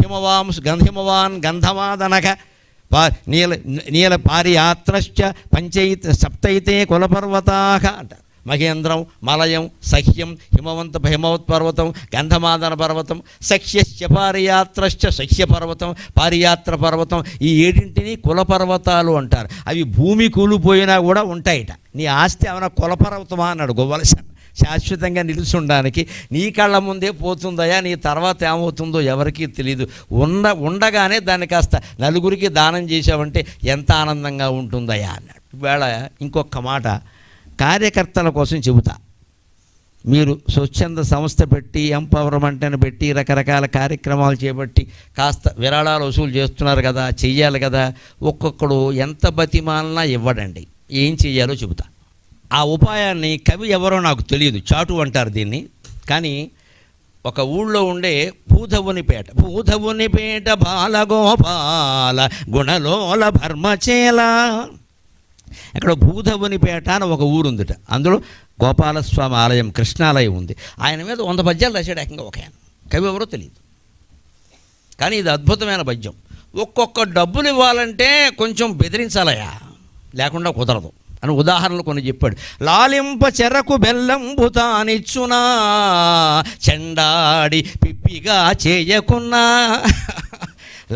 హిమవాంశ గంధిమవాన్ గంధమాదనక నీల పారియాత్రశ్చ పంచైతే సప్తైతే కులపర్వతాక అంటారు. మహేంద్రం, మలయం, సహ్యం, హిమవత్ పర్వతం, గంధమాదన పర్వతం, సఖ్యశ్చ పారియాత్రశ్చ సఖ్య పర్వతం, పారియాత్ర పర్వతం. ఈ 7 కులపర్వతాలు అంటారు. అవి భూమి కూలిపోయినా కూడా ఉంటాయిట. నీ ఆస్తి ఏమైనా కులపర్వతమా అన్నాడు గోవలసన్. శాశ్వతంగా నిలుచుండడానికి నీ కళ్ళ ముందే పోతుందయా, నీ తర్వాత ఏమవుతుందో ఎవరికీ తెలియదు. ఉండగానే దాన్ని కాస్త నలుగురికి దానం చేసావంటే ఎంత ఆనందంగా ఉంటుందయా అన్నాడు. ఇవాళ ఇంకొక మాట కార్యకర్తల కోసం చెబుతా. మీరు స్వచ్ఛంద సంస్థ పెట్టి, ఎంపవర్మెంట్ అని పెట్టి, రకరకాల కార్యక్రమాలు చేపట్టి కాస్త విరాళాలు వసూలు చేస్తున్నారు కదా, చెయ్యాలి కదా. ఒక్కొక్కడు ఎంత బతిమాలనా ఇవ్వడండి. ఏం చెయ్యాలో చెబుతా. ఆ ఉపాయాన్ని కవి ఎవరో నాకు తెలియదు, చాటు అంటారు దీన్ని. కానీ ఒక ఊళ్ళో ఉండే పూధవునిపేట బాలగోపాల గుణలోల భర్మచేల, ఇక్కడ భూధవునిపేట అని ఒక ఊరుందిట. అందులో గోపాలస్వామి ఆలయం, కృష్ణాలయం ఉంది. ఆయన మీద 100 పద్యాలు రాశాడు ఏకంగా ఒక ఆయన. కవి ఎవరో తెలియదు, కానీ ఇది అద్భుతమైన పద్యం. ఒక్కొక్క డబ్బులు ఇవ్వాలంటే కొంచెం బెదిరించాలయా, లేకుండా కుదరదు అని ఉదాహరణలు కొన్ని చెప్పాడు. లాలింప చెరకు బెల్లంబు తానిచ్చునా, చెండాడి పిప్పిగా చేయకున్నా.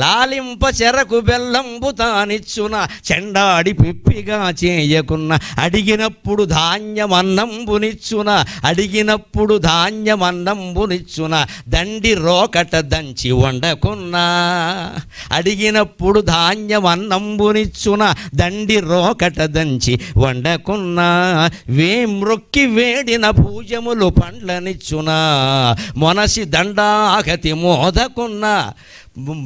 లాలింప చెరకు బెల్లంబు తానిచ్చున, చెండాడి పిప్పిగా చేయకున్న. అడిగినప్పుడు ధాన్యమన్నంబునిచ్చున, అడిగినప్పుడు ధాన్యమన్నంబునిచ్చున. దండి రోకట దంచి వండకున్నా. అడిగినప్పుడు ధాన్యమన్నంబునిచ్చున, దండి రోకట దంచి వండకున్నా. వేమ్రొక్కి వేడిన పూజములు పండ్లనిచ్చున, మొనసి దండాగతి మోదకున్నా.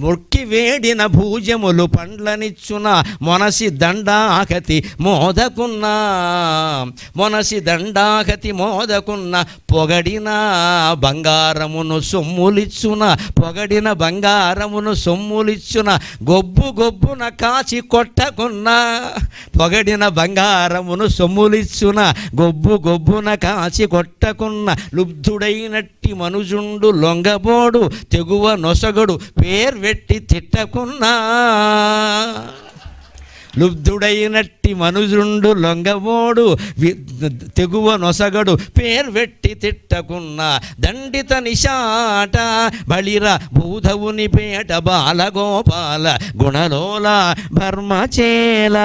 మొక్కి వేడిన భూజములు పండ్లనిచ్చున, మొనసి దండాగతి మోదకున్నా. మొనసి దండాగతి మోదకున్న. పొగడిన బంగారమును సొమ్ములిచ్చున, పొగడిన బంగారమును సొమ్ములిచ్చున. గొబ్బు గొబ్బున కాచి కొట్టకున్నా. పొగడిన బంగారమును సొమ్ములిచ్చున, గొబ్బు గొబ్బున కాచి కొట్టకున్న. లుబ్ధుడైనట్టి మనుజుండు లొంగబోడు, తెగువ నొసగడు పేర్వెట్టి తిట్టకున్నా. లుబ్ధుడైనట్టి మనుజుండు లొంగబోడు, తెగువ నొసగడు పేర్వెట్టి తిట్టకున్నా. దండిత నిశాట బళిర భూధవునిపేట బాలగోపాల గుణలోల భర్మచేల.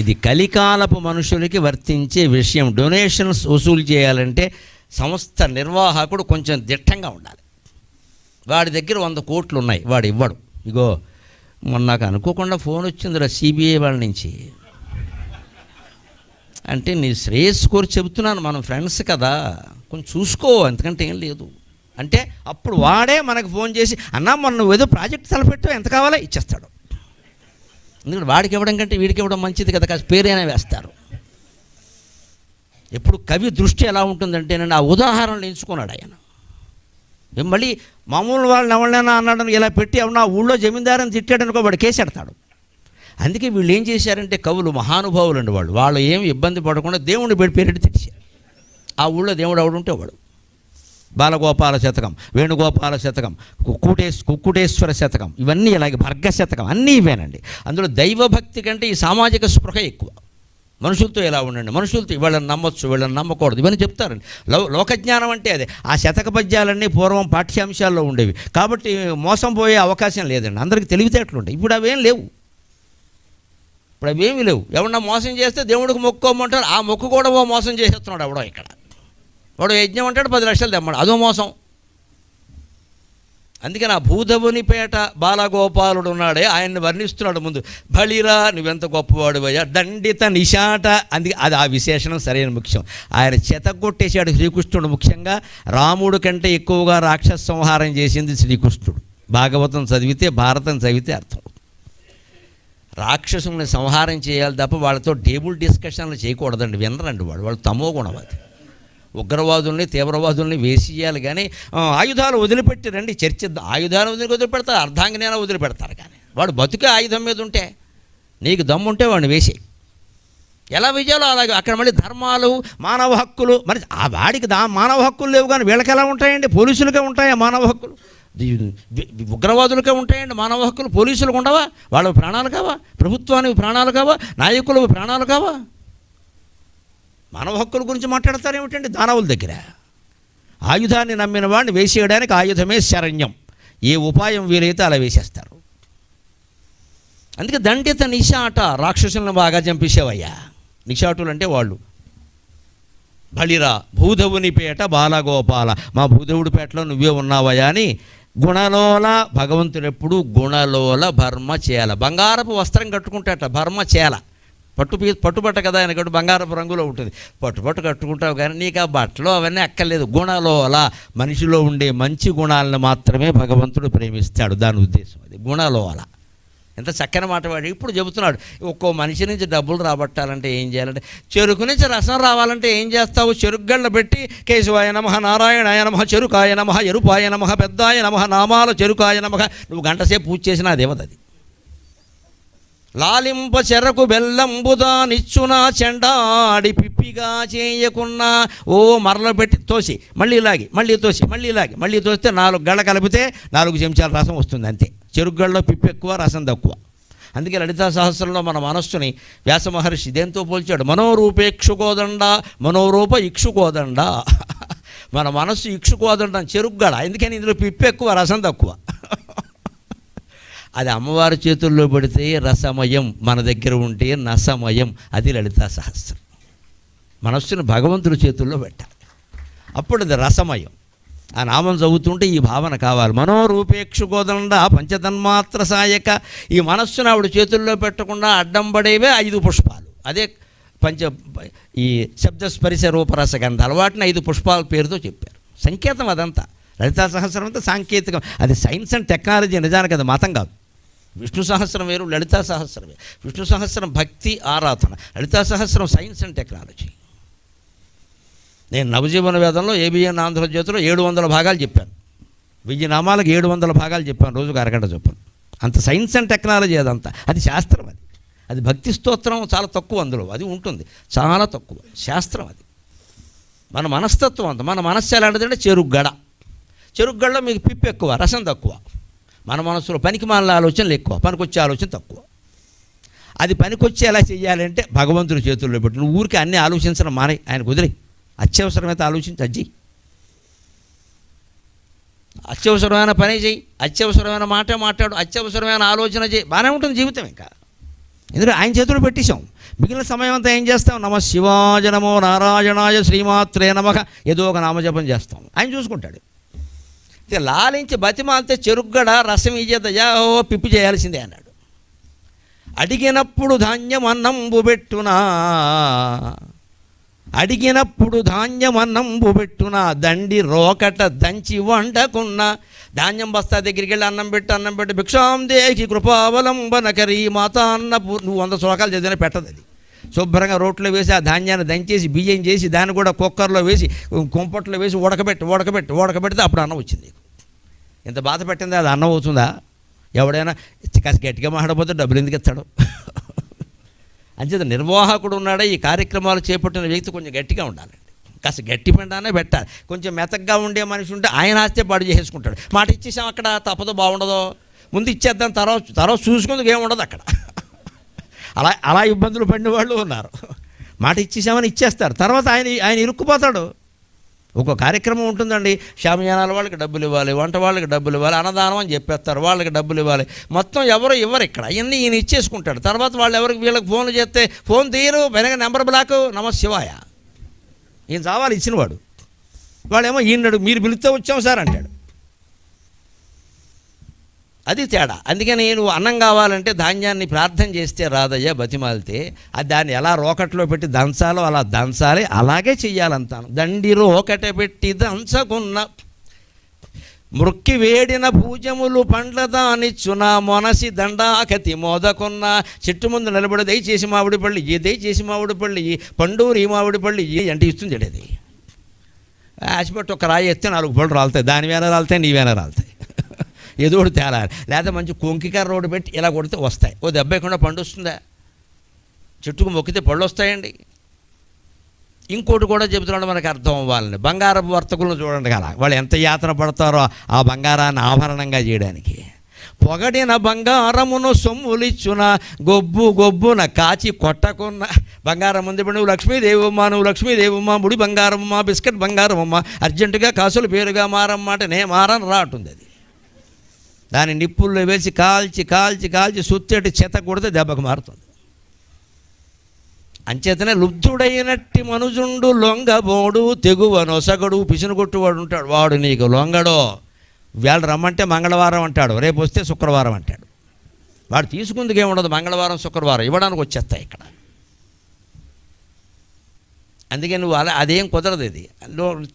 ఇది కలికాలపు మనుషులకి వర్తించే విషయం. డొనేషన్స్ వసూలు చేయాలంటే సంస్థ నిర్వాహకుడు కొంచెం దిట్టంగా ఉండాలి. వాడి దగ్గర 100 కోట్లు ఉన్నాయి, వాడు ఇవ్వడు. ఇగో మొన్న నాకు అనుకోకుండా ఫోన్ వచ్చిందిరా సిబిఐ వాళ్ళ నుంచి. అంటే నీ శ్రేయస్సు కోరి చెబుతున్నాను, మనం ఫ్రెండ్స్ కదా, కొంచెం చూసుకో, ఎందుకంటే ఏం లేదు అంటే అప్పుడు వాడే మనకు ఫోన్ చేసి, అన్నా మొన్న నువ్వు ఏదో ప్రాజెక్ట్ తలపెట్టావు, ఎంత కావాలో ఇచ్చేస్తాడు. ఎందుకంటే వాడికి ఇవ్వడం కంటే వీడికి ఇవ్వడం మంచిది కదా, కాస్త పేరైనా వేస్తారు. ఎప్పుడు కవి దృష్టి ఎలా ఉంటుందంటే, నేను ఆ ఉదాహరణలు ఎంచుకున్నాడు ఆయన. మళ్ళీ మామూలు వాళ్ళని ఎవరైనా అన్నాడని ఇలా పెట్టి అవునా ఊళ్ళో జమీందారని తిట్టాడనుకో వాడు కేసెడతాడు. అందుకే వీళ్ళు ఏం చేశారంటే, కవులు మహానుభావులు అండి వాళ్ళు ఏమి ఇబ్బంది పడకుండా దేవుడిని పేరెట్టి తిట్టారు. ఆ ఊళ్ళో దేవుడు ఎవడుంటే వాడు. బాలగోపాల శతకం, వేణుగోపాల శతకం, కుక్కుటేశ్వర శతకం, ఇవన్నీ ఇలాగే భర్గ శతకం, అన్నీ ఇవేనండి. అందులో దైవభక్తి కంటే ఈ సామాజిక స్పృహ ఎక్కువ. మనుషులతో ఎలా ఉండండి, మనుషులతో వీళ్ళని నమ్మొచ్చు, వీళ్ళని నమ్మకూడదు, ఇవన్నీ చెప్తారండి. లోకజ్ఞానం అంటే అదే. ఆ శతక పద్యాలన్నీ పూర్వం పాఠ్యాంశాల్లో ఉండేవి కాబట్టి మోసం పోయే అవకాశం లేదండి. అందరికీ తెలివితేటలు ఉంటాయి. ఇప్పుడు అవేం లేవు, ఇప్పుడు అవేమీ లేవు. ఎవరన్నా మోసం చేస్తే దేవుడికి మొక్కుకోమంటారు, ఆ మొక్కు కూడా ఓ మోసం చేసేస్తున్నాడు ఎవడో. ఇక్కడ వాడు యజ్ఞం అంటాడు, 10 లక్షలు తెమ్మడు, అదో మోసం. అందుకని ఆ భూధవునిపేట బాలగోపాలుడు ఉన్నాడే, ఆయన్ని వర్ణిస్తున్నాడు ముందు. బళిరా నువ్వెంత గొప్పవాడు అయ్యా, దండిత నిశాట. అందుకే అది ఆ విశేషణం సరైన ముఖ్యం. ఆయన చెతగొట్టేశాడు శ్రీకృష్ణుడు. ముఖ్యంగా రాముడు కంటే ఎక్కువగా రాక్షస సంహారం చేసింది శ్రీకృష్ణుడు. భాగవతం చదివితే, భారతం చదివితే అర్థం. రాక్షసుల్ని సంహారం చేయాలి తప్ప వాళ్ళతో టేబుల్ డిస్కషన్లు చేయకూడదండి. వినరండి వాళ్ళు తమో గుణవాది. ఉగ్రవాదుల్ని, తీవ్రవాదుల్ని వేసేయాలి కానీ ఆయుధాలు వదిలిపెట్టి రండి చర్చిద్దాం. ఆయుధాలు వదిలిపెడతారు, అర్ధాంగినైనా వదిలిపెడతారు. కానీ వాడు బతుకే ఆయుధం మీద ఉంటే, నీకు దమ్ముంటే వాడిని వేసి ఎలా విజయాలో అలాగే. అక్కడ మళ్ళీ ధర్మాలు, మానవ హక్కులు, మరి ఆ వాడికి మానవ హక్కులు లేవు కానీ వీళ్ళకి ఎలా ఉంటాయండి? పోలీసులకే ఉంటాయా మానవ హక్కులు? ఉగ్రవాదులకే ఉంటాయండి మానవ హక్కులు. పోలీసులకు ఉండవా? వాళ్ళ ప్రాణాలు కావా? ప్రభుత్వానికి ప్రాణాలు కావా? నాయకులకు ప్రాణాలు కావా? మానవ హక్కుల గురించి మాట్లాడతారేమిటండి దానవుల దగ్గర? ఆయుధాన్ని నమ్మిన వాడిని వేసేయడానికి ఆయుధమే శరణ్యం. ఏ ఉపాయం వీలైతే అలా వేసేస్తారు. అందుకే దండిత నిశాట, రాక్షసులను బాగా చంపేసేవయ్యా. నిశాటులు అంటే వాళ్ళు. బలిరా భూధవుని పేట బాలగోపాల, మా భూదేవుడి పేటలో నువ్వే ఉన్నావయ్యా అని గుణలోల. భగవంతుడు ఎప్పుడు గుణలోల భర్మచేల, బంగారపు వస్త్రం కట్టుకుంటాట, భర్మచేల. పట్టుబట్ట కదా ఆయనకట్టు బంగారపు రంగులో ఉంటుంది. పట్టు కట్టుకుంటావు కానీ నీకు ఆ బట్టలు అవన్నీ అక్కర్లేదు. గుణలోల, మనిషిలో ఉండే మంచి గుణాలను మాత్రమే భగవంతుడు ప్రేమిస్తాడు. దాని ఉద్దేశం అది, గుణలోల. ఎంత చక్కని మాట వాడు. ఇప్పుడు చెబుతున్నాడు, ఒక్కో మనిషి నుంచి డబ్బులు రాబట్టాలంటే ఏం చేయాలంటే, చెరుకు నుంచి రసం రావాలంటే ఏం చేస్తావు? చెరుగ్గళ్ళ పెట్టి కేశవాయ నమః, నారాయణాయ నమః, చెరుకాయ నమః, ఎరుపాయ నమః, పెద్దాయ నమః, నామాల చెరుకాయ నమః. నువ్వు గంటసేపు పూజ చేసినా దేవత అది. లాలింప చెరకు బెల్లంబుదా నిచ్చునా చెండాడి పిప్పిగా చేయకున్నా. ఓ మరల పెట్టి తోసి మళ్ళీ లాగి, మళ్ళీ తోసి, మళ్ళీ లాగి, మళ్ళీ తోస్తే 4 గళ్ళ కలిపితే 4 చెంచాల రసం వస్తుంది అంతే. చెరుగ్గళ్ళలో పిప్పి ఎక్కువ, రసం తక్కువ. అందుకే లలితా సహస్రంలో మన మనస్సుని వ్యాస మహర్షి దేంతో పోల్చాడు? మనోరూపేక్షుకోదండ, మనోరూప ఇక్షుకోదండ. మన మనస్సు ఇక్షుకోదండం చెరుగ్గడ. ఎందుకని ఇందులో పిప్పి ఎక్కువ, రసం తక్కువ. అది అమ్మవారి చేతుల్లో పెడితే రసమయం, మన దగ్గర ఉంటే నసమయం. అది లలితా సహస్రం. మనస్సును భగవంతుడి చేతుల్లో పెట్టాలి, అప్పుడు అది రసమయం. ఆ నామం చదువుతుంటే ఈ భావన కావాలి. మనోరూపేక్షుకోదండ పంచతన్మాత్ర సాయక. ఈ మనస్సును ఆవిడ చేతుల్లో పెట్టకుండా అడ్డం పడేవే 5 పుష్పాలు. అదే ఈ శబ్దస్పరిశ రూపరసగంధాలు. వాటిని 5 పుష్పాల పేరుతో చెప్పారు. సంకేతం అదంతా. లలితా సహస్రం అంతా సాంకేతికం. అది సైన్స్ అండ్ టెక్నాలజీ. నిజానికి అది మతం కాదు. విష్ణు సహస్రం వేరు, లలితా సహస్రం వేరు. విష్ణు సహస్రం భక్తి ఆరాధన, లలితా సహస్రం సైన్స్ అండ్ టెక్నాలజీ. నేను నవజీవన వేదంలో ఏబిఎన్ ఆంధ్రజ్యోతిలో 700 భాగాలు చెప్పాను. 1000 నామాలకు 700 భాగాలు చెప్పాను, రోజుకు అరగంట చెప్పాను. అంత సైన్స్ అండ్ టెక్నాలజీ అదంతా. అది శాస్త్రం. అది భక్తి స్తోత్రం చాలా తక్కువ, అందులో అది ఉంటుంది చాలా తక్కువ. శాస్త్రం అది. మన మనస్తత్వం అంత. మన మనస్సు ఎలాంటిదంటే చెరుగ్గడ. చెరుగ్గడలో మీకు పిప్పి ఎక్కువ, రసం తక్కువ. మన మనసులో పనికి మాలిన ఆలోచనలు ఎక్కువ, పనికొచ్చే ఆలోచన తక్కువ. అది పనికొచ్చి ఎలా చెయ్యాలంటే భగవంతుడి చేతుల్లో పెట్టి. నువ్వు ఊరికి అన్నీ ఆలోచించడం మానే, ఆయన కుదిరి. అత్యవసరమైతే ఆలోచించి అది చెయ్యి. అత్యవసరమైన పని చెయ్యి, అత్యవసరమైన మాట మాట్లాడు, అత్యవసరమైన ఆలోచన చేయి. బాగానే ఉంటుంది జీవితం. ఇంకా ఎందుకంటే ఆయన చేతులు పెట్టేశాం. మిగిలిన సమయం అంతా ఏం చేస్తాం? నమ శివాయ నమో నారాయణాయ శ్రీమాత్రే నమః ఏదో ఒక నామజపం చేస్తాం. ఆయన చూసుకుంటాడు. ఇక లాలించి బతిమాలితే చెరుగ్గడ రసం ఇచ్చేదయ్యా, ఓ పిప్పి చేయాల్సిందే అన్నాడు. అడిగినప్పుడు ధాన్యం అన్నంబు పెట్టునా, అడిగినప్పుడు ధాన్యం అన్నంబు పెట్టునా, దండి రోకట దంచి వండకున్నా. ధాన్యం బస్తా దగ్గరికి వెళ్ళి అన్నం పెట్టి భిక్షాం దేహి కృపావలంబనకరీ మాత అన్న. నువ్వు 100 శ్లోకాలు చదివినా పెట్టదు అది. శుభ్రంగా రోట్లో వేసి ఆ ధాన్యాన్ని దంచేసి బియ్యం చేసి దాన్ని కూడా కుక్కర్లో వేసి కుంపట్లో వేసి ఉడకబెడితే అప్పుడు అన్నం వచ్చింది. ఎంత బాధ పెట్టింది అది అన్నం అవుతుందా? ఎవడైనా కాస్త గట్టిగా మాట్లాడకపోతే డబ్బులు ఎందుకు ఇస్తాడు? అంచేత నిర్వాహకుడు ఉన్నాడే ఈ కార్యక్రమాలు చేపట్టిన వ్యక్తి కొంచెం గట్టిగా ఉండాలండి. కాస్త గట్టి పండానే పెట్టాలి. కొంచెం మెతగ్గా ఉండే మనిషి ఉంటే ఆయన ఆస్తే పాడు చేసుకుంటాడు. మాట ఇచ్చేసాం అక్కడ, తప్పదో బాగుండదో, ముందు ఇచ్చేద్దాం, తర్వాత చూసుకుందుకు ఏముండదు అక్కడ. అలా ఇబ్బందులు పడిన వాళ్ళు ఉన్నారు. మాట ఇచ్చేసామని ఇచ్చేస్తారు, తర్వాత ఆయన ఇరుక్కుపోతాడు. ఒక కార్యక్రమం ఉంటుందండి. షామియానాల వాళ్ళకి డబ్బులు ఇవ్వాలి, వంట వాళ్ళకి డబ్బులు ఇవ్వాలి, అన్నదానం అని చెప్పేస్తారు, వాళ్ళకి డబ్బులు ఇవ్వాలి. మొత్తం ఎవరు ఇవ్వరు ఇక్కడ. అవన్నీ ఈయన ఇచ్చేసుకుంటాడు. తర్వాత వాళ్ళు ఎవరికి వీళ్ళకి ఫోన్లు చేస్తే ఫోన్ తీయరు, వెనక నెంబర్ బ్లాక్, నమ శివాయ. ఈయన చావాలి ఇచ్చినవాడు. వాళ్ళేమో ఈయనడు మీరు పిలిస్తే వచ్చాం సార్ అంటాడు. అది తేడా. అందుకని నువ్వు అన్నం కావాలంటే ధాన్యాన్ని ప్రార్థన చేస్తే రాదయ్యా, బతిమాలితే. అది దాన్ని ఎలా రోకట్లో పెట్టి దంచాలో అలా దంచాలి, అలాగే చెయ్యాలంతాను. దండి రోకట పెట్టి దంచకున్న మృక్కి వేడిన పూజములు పండ్ల దానిచ్చున మొనసి దండాకతి మోదకున్న. చెట్టు ముందు నిలబడి దయచేసి మామిడి పళ్ళు ఇయ్యి, దయచేసి మామిడి పళ్ళు ఇయ్యి, పండూరి మామిడి పళ్ళు ఇయ్యి అంటే ఇస్తుంది. అది ఆశపట్టి ఒక రాయి ఎత్తే 4 పళ్ళు రాలుతాయి, దాని వేన రాలుతాయి, నీ వేన రాలుతాయి. ఏదోడు తేలాలి. లేదా మంచి కొంకికార రోడ్డు పెట్టి ఇలా కొడితే వస్తాయి. ఓ దెబ్బ ఎక్కడ పండు వస్తుందా? చెట్టుకు మొక్కితే పళ్ళు వస్తాయండి. ఇంకోటి కూడా చెబుతున్నాడు మనకు అర్థం అవ్వాలని. బంగారపు వర్తకులను చూడండి కదా, వాళ్ళు ఎంత యాతన పడతారో ఆ బంగారాన్ని ఆభరణంగా చేయడానికి. పొగడిన బంగారమును సొమ్ములిచ్చున గొబ్బున కాచి కొట్టకున్న బంగారం ఉంది. ఇప్పుడు నువ్వు లక్ష్మీదేవమ్మ ముడి బంగారమ్మ బిస్కెట్ బంగారమ్మ అర్జెంటుగా కాసులు పేరుగా మారమ్మ అంటే నే మారని రాటుంది. అది దాన్ని నిప్పుల్లో వేసి కాల్చి కాల్చి కాల్చి సుత్తేటి చెత్త కొడితే దెబ్బకు మారుతుంది. అంచేతనే లుబ్ధుడైనట్టి మనుజుండు లొంగబోడు తెగువ నొసగడు. పిసినుగొట్టువాడు ఉంటాడు, వాడు నీకు లొంగడో. వేళ రమ్మంటే మంగళవారం అంటాడు, రేపు వస్తే శుక్రవారం అంటాడు. వాడు తీసుకుందుకు ఏముండదు, మంగళవారం శుక్రవారం ఇవ్వడానికి వచ్చేస్తాయి ఇక్కడ. అందుకే నువ్వు అలా అదేం కుదరదు. ఇది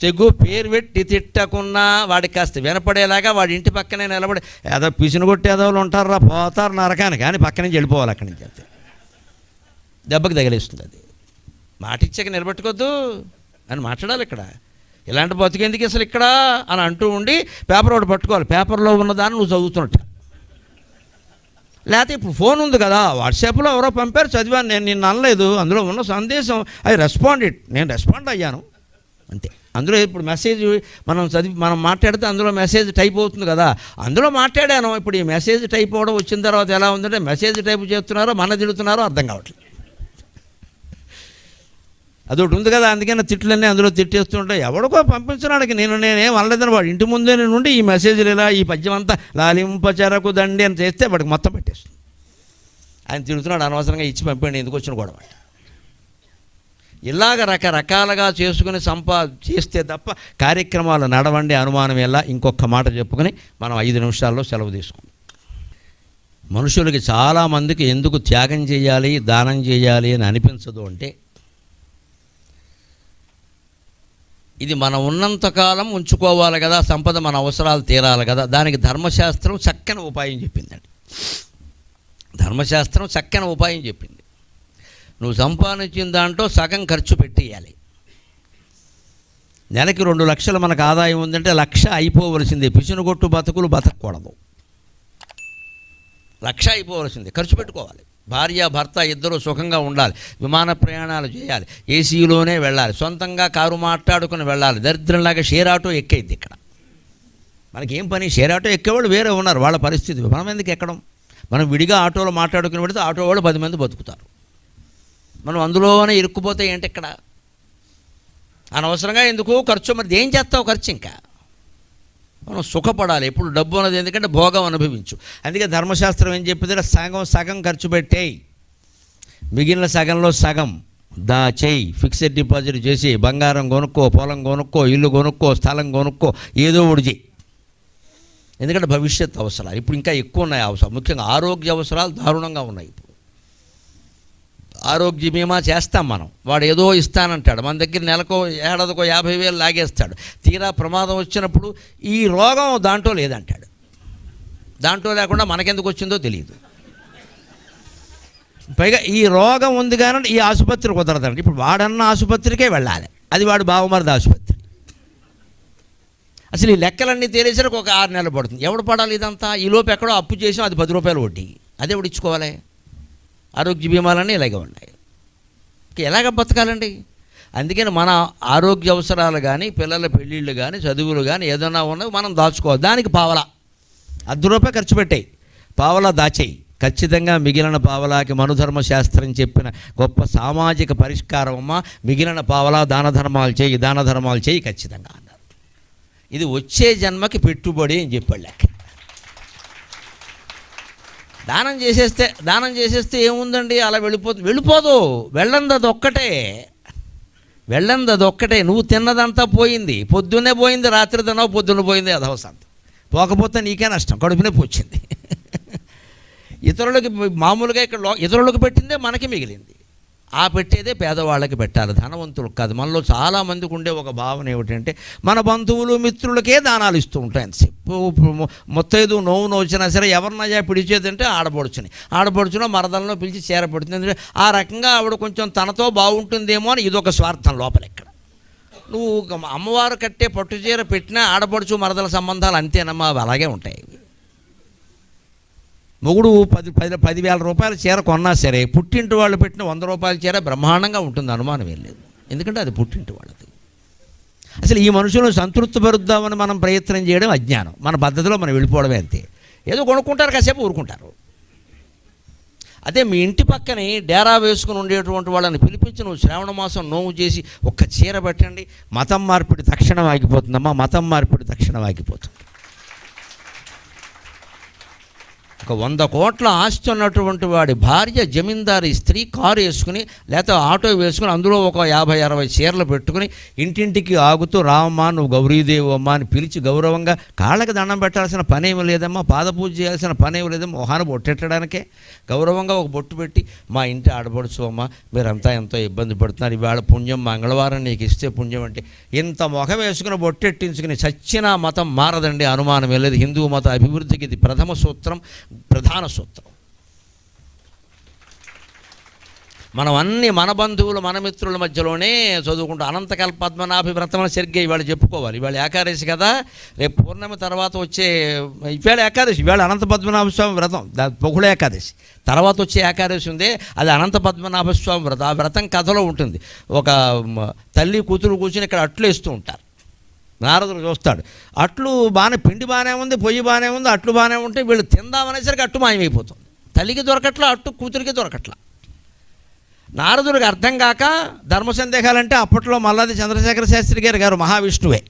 తెగు పేరు పెట్టి తిట్టకున్నా వాడికి కాస్త వినపడేలాగా వాడి ఇంటి పక్కనే నిలబడి ఏదో పిసినుగొట్టి ఏదోళ్ళు ఉంటారా పోతారు నరకానికి, కానీ పక్క నుంచి వెళ్ళిపోవాలి. అక్కడి నుంచి అంతే దెబ్బకి తగిలేస్తుంది. అది మాట ఇచ్చాక నిలబెట్టుకోవద్దు అని మాట్లాడాలి ఇక్కడ. ఇలాంటి బతుకెందుకు అసలు ఇక్కడ అని అంటూ ఉండి పేపర్ ఒకటి పట్టుకోవాలి, పేపర్లో ఉన్నదాన్ని నువ్వు చదువుతున్నట్టు. లేకపోతే ఇప్పుడు ఫోన్ ఉంది కదా, వాట్సాప్లో ఎవరో పంపారు చదివాను, నేను నిన్ను అనలేదు, అందులో ఉన్న సందేశం నేను రెస్పాండ్ అయ్యాను అంతే. అందులో ఇప్పుడు మెసేజ్ మనం మాట్లాడితే అందులో మెసేజ్ టైప్ అవుతుంది కదా, అందులో మాట్లాడాను. ఇప్పుడు ఈ మెసేజ్ టైప్ అవ్వడం వచ్చిన తర్వాత ఎలా ఉందంటే మెసేజ్ టైప్ చేస్తున్నారో మన తిడుతున్నారో అర్థం కావట్లేదు. అదొకటి ఉంది కదా, అందుకని తిట్లన్నీ అందులో తిట్టేస్తుంటాయి. ఎవడికో పంపించడానికి నేనేం అనలేదని వాడు ఇంటి ముందే నుండి ఈ మెసేజ్లు ఇలా ఈ పద్యం అంతా లాలింపచెరకు దండి అని చేస్తే వాడికి మొత్తం పెట్టేస్తుంది. ఆయన తిడుతున్నాడు, అనవసరంగా ఇచ్చి పంపండి, ఎందుకు వచ్చిన గొడవ. ఇలాగ రకరకాలుగా చేసుకుని చేస్తే తప్ప కార్యక్రమాలు నడవండి. అనుమానం ఎలా. ఇంకొక మాట చెప్పుకొని మనం 5 నిమిషాల్లో సెలవు తీసుకుందాం. మనుషులకి చాలామందికి ఎందుకు త్యాగం చేయాలి, దానం చేయాలి అని అనిపించదు అంటే, ఇది మనం ఉన్నంతకాలం ఉంచుకోవాలి కదా, సంపద మన అవసరాలు తీరాలి కదా. దానికి ధర్మశాస్త్రం చక్కని ఉపాయం చెప్పిందండి. ధర్మశాస్త్రం చక్కని ఉపాయం చెప్పింది. నువ్వు సంపాదించిన దాంట్లో సగం ఖర్చు పెట్టేయాలి. నెలకి 2 లక్షలు మనకు ఆదాయం ఉందంటే 1,00,000 అయిపోవలసిందే. పిసినుగొట్టు బతుకులు బతకూడదు. 1,00,000 అయిపోవలసిందే. ఖర్చు పెట్టుకోవాలి. భార్య భర్త ఇద్దరు సుఖంగా ఉండాలి. విమాన ప్రయాణాలు చేయాలి, ఏసీలోనే వెళ్ళాలి, సొంతంగా కారు మాట్లాడుకుని వెళ్ళాలి. దరిద్రంలాగా షేర్ ఆటో ఎక్కేది ఇక్కడ. మనకేం పని, షేర్ ఆటో ఎక్కేవాళ్ళు వేరే ఉన్నారు, వాళ్ళ పరిస్థితి. మనం ఎందుకు ఎక్కడం? మనం విడిగా ఆటోలో మాట్లాడుకుని పెడితే ఆటో వాళ్ళు 10 మంది బతుకుతారు. మనం అందులోనే ఇరుక్కుపోతే ఏంటి ఇక్కడ? అనవసరంగా ఎందుకు ఖర్చు. మరి ఏం చేస్తావు ఖర్చు? ఇంకా మనం సుఖపడాలి. ఎప్పుడు డబ్బు అన్నది ఎందుకంటే భోగం అనుభవించు. అందుకే ధర్మశాస్త్రం ఏం చెప్పిందంటే సగం ఖర్చు పెట్టేయి, మిగిలిన సగంలో సగం దాచేయి, ఫిక్స్డ్ డిపాజిట్ చేసి బంగారం కొనుక్కో, పొలం కొనుక్కో, ఇల్లు కొనుక్కో, స్థలం కొనుక్కో, ఏదో ఒకటి చేయి. ఎందుకంటే భవిష్యత్ అవసరాలు ఇప్పుడు ఇంకా ఎక్కువ ఉన్నాయి. అవసరం ముఖ్యంగా ఆరోగ్య అవసరాలు దారుణంగా ఉన్నాయి. ఇప్పుడు ఆరోగ్య బీమా చేస్తాం మనం, వాడు ఏదో ఇస్తానంటాడు, మన దగ్గర నెలకో ఏడాదికో 50,000 లాగేస్తాడు. తీరా ప్రమాదం వచ్చినప్పుడు ఈ రోగం దాంట్లో లేదంటాడు. దాంట్లో లేకుండా మనకెందుకు వచ్చిందో తెలియదు. పైగా ఈ రోగం ఉంది కానీ ఈ ఆసుపత్రి కుదరదండి. ఇప్పుడు వాడన్న ఆసుపత్రికే వెళ్ళాలి, అది వాడు బావమరిది ఆసుపత్రి. అసలు ఈ లెక్కలన్నీ తేలేసరికి ఒక 6 నెలలు పడుతుంది. ఎవడు పడాలి ఇదంతా? ఈ లోపు ఎక్కడో అప్పు చేసాం, అది 10 రూపాయలు వడ్డీ, అదే ఎవడు ఇచ్చుకోవాలి? ఆరోగ్య బీమాలన్నీ ఇలాగే ఉన్నాయి. ఎలాగ బతకాలండి? అందుకని మన ఆరోగ్య అవసరాలు కానీ, పిల్లల పెళ్ళిళ్ళు కానీ, చదువులు కానీ ఏదైనా ఉన్నవి మనం దాచుకోవాలి. దానికి పావలా ₹10 ఖర్చు పెట్టాయి, పావలా దాచేయి. ఖచ్చితంగా మిగిలిన పావలాకి మనుధర్మశాస్త్రం చెప్పిన గొప్ప సామాజిక పరిష్కారం అమ్మ. మిగిలిన పావలా దాన ధర్మాలు చేయి ఖచ్చితంగా అన్నారు. ఇది వచ్చే జన్మకి పెట్టుబడి అని చెప్పాడు లెక్క. దానం చేసేస్తే ఏముందండి, అలా వెళ్ళిపోదు. వెళ్ళంది అదొక్కటే. నువ్వు తిన్నదంతా పోయింది, పొద్దున్నే పోయింది, రాత్రి తిన్నావు, పొద్దున్న పోయింది, అదవసంత. పోకపోతే నీకే నష్టం, కడుపునే వచ్చింది. ఇతరులకి మామూలుగా ఇక్కడ ఇతరులకు పెట్టిందే మనకి మిగిలింది. ఆ పెట్టేదే పేదవాళ్ళకి పెట్టాలి, ధనవంతులకు కాదు. మనలో చాలామందికి ఉండే ఒక భావన ఏమిటంటే మన బంధువులు మిత్రులకే దానాలు ఇస్తూ ఉంటాయి. మొత్తైదు నోవును వచ్చినా సరే ఎవరినయ్యా పిలిచేదంటే ఆడపడుచునో మరదలను పిలిచి చేరపడుతుంది. ఎందుకంటే ఆ రకంగా ఆవిడ కొంచెం తనతో బాగుంటుందేమో అని ఇదొక స్వార్థం లోపల. ఇక్కడ నువ్వు అమ్మవారు కట్టే పట్టు చీర పెట్టినా ఆడపడుచు మరదల సంబంధాలు అంతేనమ్మా, అవి అలాగే ఉంటాయి. మొగుడు 10,000 రూపాయల చీర కొన్నా సరే పుట్టింటి వాళ్ళు పెట్టిన 100 రూపాయల చీర బ్రహ్మాండంగా ఉంటుంది, అనుమానం ఏం లేదు. ఎందుకంటే అది పుట్టింటి వాళ్ళది. అసలు ఈ మనుషులను సంతృప్తిపరుద్దామని మనం ప్రయత్నం చేయడం అజ్ఞానం. మన పద్ధతిలో మనం వెళ్ళిపోవడమే అంతే. ఏదో కొనుక్కుంటారు, కాసేపు ఊరుకుంటారు. అదే మీ ఇంటి పక్కనే డేరా వేసుకుని ఉండేటువంటి వాళ్ళని పిలిపించి నువ్వు శ్రావణ మాసం నోము చేసి ఒక్క చీర పెట్టండి, మతం మార్పిడి తక్షణం ఆగిపోతుందమ్మా, మతం మార్పిడి తక్షణం ఆగిపోతుంది. ఒక 100 కోట్ల ఆస్తి ఉన్నటువంటి వాడి భార్య జమీందారీ స్త్రీ కారు వేసుకుని లేకపోతే ఆటో వేసుకుని అందులో ఒక 50-60 చీరలు పెట్టుకుని ఇంటింటికి ఆగుతూ రామమ్మ నువ్వు గౌరీదేవి అమ్మ అని పిలిచి గౌరవంగా కాళ్ళకి దండం పెట్టాల్సిన పనేమి లేదమ్మా, పాదపూజ చేయాల్సిన పనేమి లేదమ్మా, మొహాన్ని బొట్టెట్టడానికే గౌరవంగా ఒక బొట్టు పెట్టి మా ఇంటి ఆడపడుచు అమ్మ మీరంతా ఎంతో ఇబ్బంది పడుతున్నారు, ఇవాళ పుణ్యం మంగళవారం నీకు ఇస్తే పుణ్యం అంటే ఇంత ముఖం వేసుకుని బొట్టెట్టించుకుని చచ్చిన మతం మారదండి, అనుమానం వెళ్ళేది. హిందూ మత అభివృద్ధికి ఇది ప్రథమ సూత్రం, ప్రధాన సూత్రం. మనం అన్ని మన బంధువులు మన మిత్రుల మధ్యలోనే చదువుకుంటూ అనంతకల్ప పద్మనాభి వ్రతమని సరిగ్గా ఇవాళ చెప్పుకోవాలి. ఇవాళ ఏకాదశి కదా, రేపు పూర్ణమి తర్వాత వచ్చే ఇవాళ ఏకాదశి, ఇవాళ అనంత పద్మనాభ స్వామి వ్రతం, పొగుళ ఏకాదశి తర్వాత వచ్చే ఏకాదశి ఉందే అది అనంత పద్మనాభ స్వామి వ్రతం. ఆ వ్రతం కథలో ఉంటుంది. ఒక తల్లి కూతురు కూర్చొని ఇక్కడ అట్లు వేస్తూ ఉంటారు. నారదుడు చూస్తాడు, అట్లు బాగానే పిండి బాగానే ఉంది, పొయ్యి బాగానే ఉంది, అట్లు బాగానే ఉంటే వీళ్ళు తిందామనేసరికి అట్టు మాయమైపోతుంది. తల్లికి దొరకట్లా, అట్టు కూతురికి దొరకట్లా. నారదుడికి అర్థం కాక ధర్మ సందేహాలంటే అప్పట్లో మల్లాది చంద్రశేఖర శాస్త్రి గారు మహావిష్ణువే.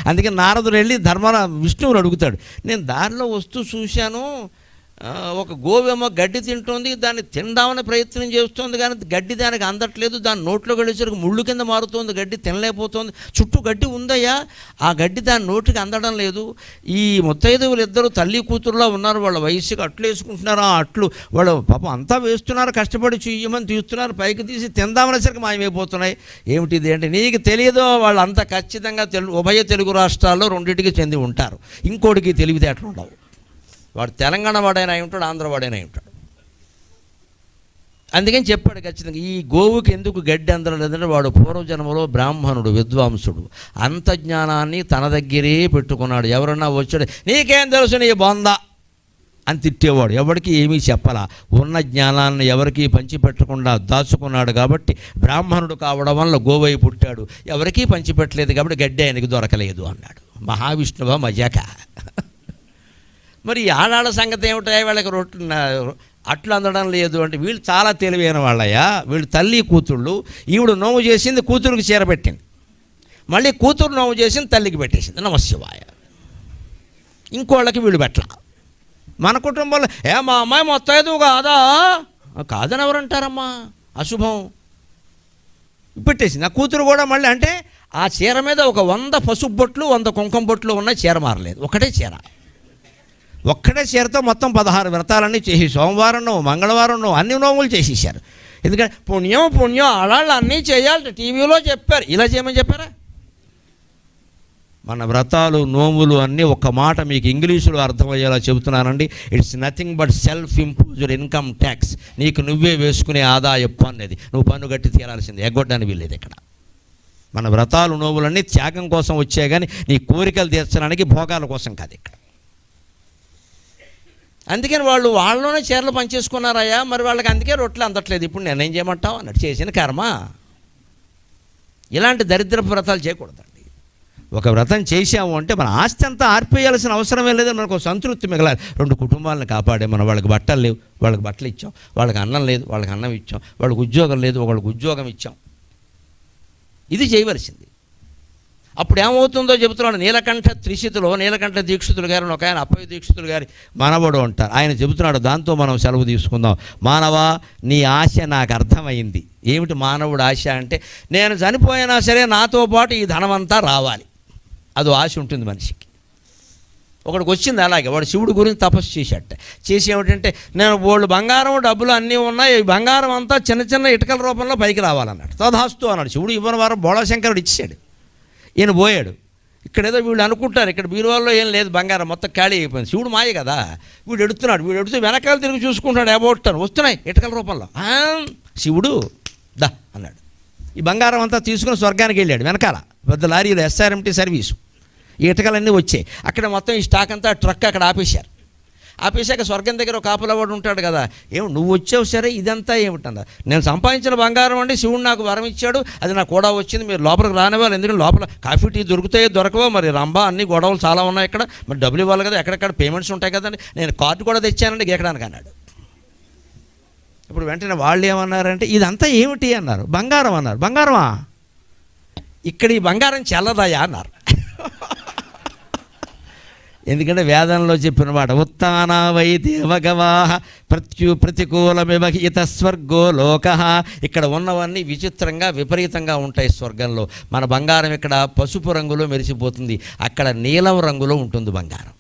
అందుకని నారదుడు వెళ్ళి విష్ణువుని అడుగుతాడు, నేను దారిలో వస్తూ చూశాను, ఒక గోవేమో గడ్డి తింటుంది, దాన్ని తిందామని ప్రయత్నం చేస్తుంది కానీ గడ్డి దానికి అందట్లేదు, దాని నోట్లో గడిచేసరికి ముళ్ళు కింద మారుతుంది, గడ్డి తినలేకపోతుంది, చుట్టూ గడ్డి ఉందయ్యా, ఆ గడ్డి దాని నోటికి అందడం లేదు. ఈ ముత్తైదువులు ఇద్దరు తల్లి కూతురులో ఉన్నారు, వాళ్ళ వయసుకి అట్లు వేసుకుంటున్నారు, ఆ అట్లు వాళ్ళు పాపం అంతా వేస్తున్నారు, కష్టపడి చెయ్యమని తీస్తున్నారు, పైకి తీసి తిందామనేసరికి మాయమైపోతున్నాయి. ఏమిటిది అంటే నీకు తెలియదో వాళ్ళంతా ఖచ్చితంగా ఉభయ తెలుగు రాష్ట్రాల్లో రెండింటికి చెంది ఉంటారు, ఇంకోటికి తెలివితేటలు ఉండవు. వాడు తెలంగాణ వాడైనా అయి ఉంటాడు, ఆంధ్ర వాడైనా అయి ఉంటాడు. అందుకని చెప్పాడు ఖచ్చితంగా ఈ గోవుకి ఎందుకు గడ్డి అందడం లేదంటే వాడు పూర్వజన్మలో బ్రాహ్మణుడు, విద్వాంసుడు, అంత జ్ఞానాన్ని తన దగ్గరే పెట్టుకున్నాడు. ఎవరన్నా వచ్చాడు నీకేం తెలుసు నీ బొంద అని తిట్టేవాడు, ఎవరికి ఏమీ చెప్పాలా. ఉన్న జ్ఞానాన్ని ఎవరికీ పంచిపెట్టకుండా దాచుకున్నాడు కాబట్టి బ్రాహ్మణుడు కావడం వల్ల గోవై పుట్టాడు, ఎవరికీ పంచిపెట్టలేదు కాబట్టి గడ్డి ఆయనకి దొరకలేదు అన్నాడు. మహావిష్ణువ మజాక. మరి ఆడాళ్ళ సంగతి ఏమిటాయి, వాళ్ళకి అట్లు అందడం లేదు అంటే వీళ్ళు చాలా తెలివైన వాళ్ళయ్యా. వీళ్ళు తల్లి కూతుళ్ళు, ఈవిడ నోము చేసింది కూతురికి చీర పెట్టింది, మళ్ళీ కూతురు నోము చేసింది తల్లికి పెట్టేసింది, నమశివాయ. ఇంకోళ్ళకి వీళ్ళు పెట్టల. మన కుటుంబంలో మా అమ్మాయి మొత్తం కాదా, కాదని ఎవరంటారమ్మా, అశుభం పెట్టేసింది. ఆ కూతురు కూడా మళ్ళీ అంటే ఆ చీర మీద ఒక 100 పసుపు బొట్లు 100 కుంకుమ బొట్లు ఉన్న చీర మారలేదు, ఒకటే చీరతో మొత్తం 16 వ్రతాలన్నీ చేసి సోమవారం మంగళవారం అన్ని నోములు చేసేసారు. ఎందుకంటే పుణ్యం ఆడాళ్ళు అన్నీ చేయాలి, టీవీలో చెప్పారు, ఇలా చేయమని చెప్పారా? మన వ్రతాలు నోములు అన్నీ ఒక్క మాట మీకు ఇంగ్లీషులో అర్థమయ్యేలా చెబుతున్నానండి. It's nothing but self imposed income tax. నీకు నువ్వే వేసుకునే ఆదాయ పన్ను అది, నువ్వు పన్ను కట్టి తీరాల్సింది, ఎగ్గొట్టడానికి వీల్లేదు. ఇక్కడ మన వ్రతాలు నోములన్నీ త్యాగం కోసం వచ్చాయి కానీ నీ కోరికలు తీర్చడానికి భోగాల కోసం కాదు ఇక్కడ. అందుకని వాళ్ళలోనే చీరలు పనిచేసుకున్నారయ్యా, మరి వాళ్ళకి అందుకే రొట్టెలు అందట్లేదు. ఇప్పుడు నేనేం చేయమంటావు అన్నట్టు చేసిన కర్మ. ఇలాంటి దరిద్రపు వ్రతాలు చేయకూడదండి. ఒక వ్రతం చేసాము అంటే మన ఆస్తి అంతా ఆర్పేయాల్సిన అవసరమే లేదని మనకు సంతృప్తి మిగలాలి. 2 కుటుంబాలను కాపాడే మనం, వాళ్ళకి బట్టలు లేవు వాళ్ళకి బట్టలు ఇచ్చాం, వాళ్ళకి అన్నం లేదు వాళ్ళకి అన్నం ఇచ్చాం, వాళ్ళకి ఉద్యోగం లేదు వాళ్ళకి ఉద్యోగం ఇచ్చాం. ఇది చేయవలసింది. అప్పుడు ఏమవుతుందో చెబుతున్నాడు. నీలకంఠ త్రిశితిలో నీలకంఠ దీక్షితులు గారు ఒక ఆయన అప్పయ్య దీక్షితులు గారి మనవడు అంటారు, ఆయన చెబుతున్నాడు. దాంతో మనం సెలవు తీసుకుందాం. మానవా, నీ ఆశ నాకు అర్థమైంది. ఏమిటి మానవుడు ఆశ అంటే, నేను చనిపోయినా సరే నాతో పాటు ఈ ధనమంతా రావాలి, అదో ఆశ ఉంటుంది మనిషికి. ఒకడికి వచ్చింది అలాగే, వాడు శివుడి గురించి తపస్సు చేసి ఏమిటంటే నేను బోళ్ళు బంగారం డబ్బులు అన్నీ ఉన్నాయి, ఈ బంగారం అంతా చిన్న చిన్న ఇటుకల రూపంలో పైకి రావాలన్నాడు. తదాస్తు అన్నాడు. శివుడు ఇవ్వని వారం బోళశంకరుడు ఇచ్చాడు. ఈయన పోయాడు. ఇక్కడేదో వీళ్ళు అనుకుంటారు ఇక్కడ బీరువాల్లో ఏం లేదు, బంగారం మొత్తం ఖాళీ అయిపోయింది. శివుడు మాయ కదా, వీడు ఎడుతూ వెనకాల తిరిగి చూసుకుంటాడు, ఏబోటాను వస్తున్నాయి ఇటుకల రూపంలో. శివుడు దా అన్నాడు. ఈ బంగారం అంతా తీసుకుని స్వర్గానికి వెళ్ళాడు. వెనకాల పెద్ద లారీలో SRMT సర్వీసు, ఈ ఇటుకలన్నీ వచ్చాయి. అక్కడ మొత్తం ఈ స్టాక్ అంతా ట్రక్ అక్కడ ఆపేశారు. ఆపేశాక స్వర్గం దగ్గర ఒక కాపులవాడు ఉంటాడు కదా, ఏమి నువ్వు వచ్చావు సరే ఇదంతా ఏమిటన్నా, నేను సంపాదించిన బంగారం అండి, శివుడు నాకు వరం ఇచ్చాడు, అది నాకు కూడా వచ్చింది, మీరు లోపలికి రానివ్వాలి, ఎందుకంటే లోపల కాఫీ టీ దొరుకుతాయో దొరకవో, మరి రంభా అన్ని గొడవలు చాలా ఉన్నాయి ఇక్కడ, మరి డబ్బులు ఇవ్వాలి కదా, ఎక్కడెక్కడ పేమెంట్స్ ఉంటాయి కదండి, నేను కార్డు కూడా తెచ్చానండి గీకడానికి అన్నాడు. ఇప్పుడు వెంటనే వాళ్ళు ఏమన్నారంటే ఇదంతా ఏమిటి అన్నారు. బంగారం అన్నారు. బంగారమా, ఇక్కడ ఈ బంగారం చెల్లదయా అన్నారు. ఎందుకంటే వేదంలో చెప్పిన మాట ఉత్తానా వై దేవగవాహ ప్రతికూలమివ ఇతస్వర్గో లోక. ఇక్కడ ఉన్నవన్నీ విచిత్రంగా విపరీతంగా ఉంటాయి స్వర్గంలో. మన బంగారం ఇక్కడ పసుపు రంగులో మెరిసిపోతుంది, అక్కడ నీలం రంగులో ఉంటుంది బంగారం.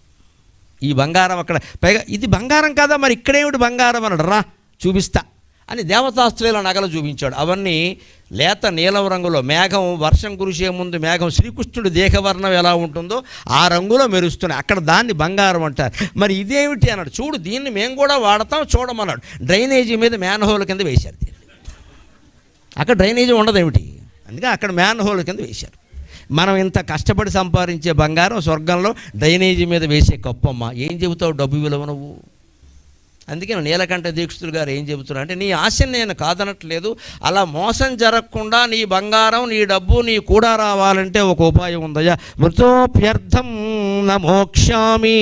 ఈ బంగారం అక్కడ పైగా ఇది బంగారం కాదా, మరి ఇక్కడేమిటి బంగారం అన్నాడు. రా చూపిస్తా అని దేవతాస్త్రీల నగలు చూపించాడు. అవన్నీ లేత నీలం రంగులో, మేఘం వర్షం కురిసే ముందు మేఘం శ్రీకృష్ణుడి దేహవర్ణం ఎలా ఉంటుందో ఆ రంగులో మెరుస్తున్నాయి. అక్కడ దాన్ని బంగారం అంటారు. మరి ఇదేమిటి అన్నాడు. చూడు దీన్ని మేము కూడా వాడతాం చూడమన్నాడు. డ్రైనేజీ మీద మ్యాన్ హోల్ కింద వేశారు దీన్ని. అక్కడ డ్రైనేజీ ఉండదేమిటి, అందుకే అక్కడ మ్యాన్ హోల్ కింద వేశారు. మనం ఇంత కష్టపడి సంపాదించే బంగారం స్వర్గంలో డ్రైనేజీ మీద వేసే కప్పమ్మ. ఏం చెబుతావు డబ్బు విలువ నువ్వు? అందుకే నీలకంఠ దీక్షితులు గారు ఏం చెబుతున్నారు అంటే, నీ ఆశని నేను కాదనట్లేదు, అలా మోసం జరగకుండా నీ బంగారం నీ డబ్బు నీ కూడా రావాలంటే ఒక ఉపాయం ఉందయ్యా. మృతోప్యర్థం న మోక్షామి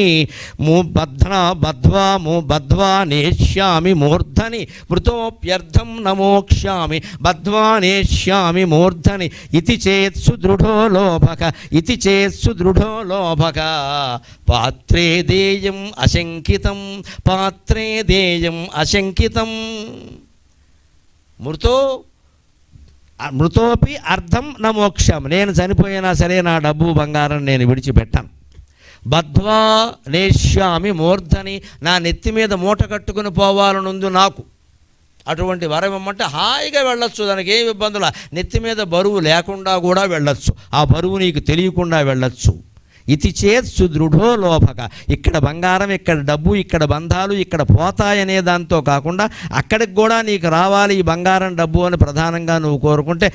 బద్ధ్వా నేష్యామి మూర్ధని. మృతోప్యర్థం న మోక్షామి బద్ధ్వా నేష్యామి మూర్ధని. ఇతి చేత్సు దృఢో లోభక, ఇతి చేత్సు దృఢో లోభక. పాత్రే దేయం అశంకితం, పాత్రే దేయం అశంకితం. మృతోపి అర్థం న మోక్షం. నేను చనిపోయినా సరే నా డబ్బు బంగారం నేను విడిచిపెట్టాను. బద్ధ్వా నేష్యామి మూర్ధని. నా నెత్తి మీద మూట కట్టుకుని పోవాలనుంది నాకు. అటువంటి వరం ఇమ్మంటే హాయిగా వెళ్ళొచ్చు, దానికి ఏమి ఇబ్బందులు. నెత్తి మీద బరువు లేకుండా కూడా వెళ్ళొచ్చు, ఆ బరువు నీకు తెలియకుండా వెళ్ళొచ్చు. ఇతి చేత్ సుదృఢో లోభక. ఇక్కడ బంగారం, ఇక్కడ డబ్బు, ఇక్కడ బంధాలు ఇక్కడ పోతాయనే దాంతో కాకుండా అక్కడికి కూడా నీకు రావాలి ఈ బంగారం డబ్బు అని ప్రధానంగా నువ్వు కోరుకుంటే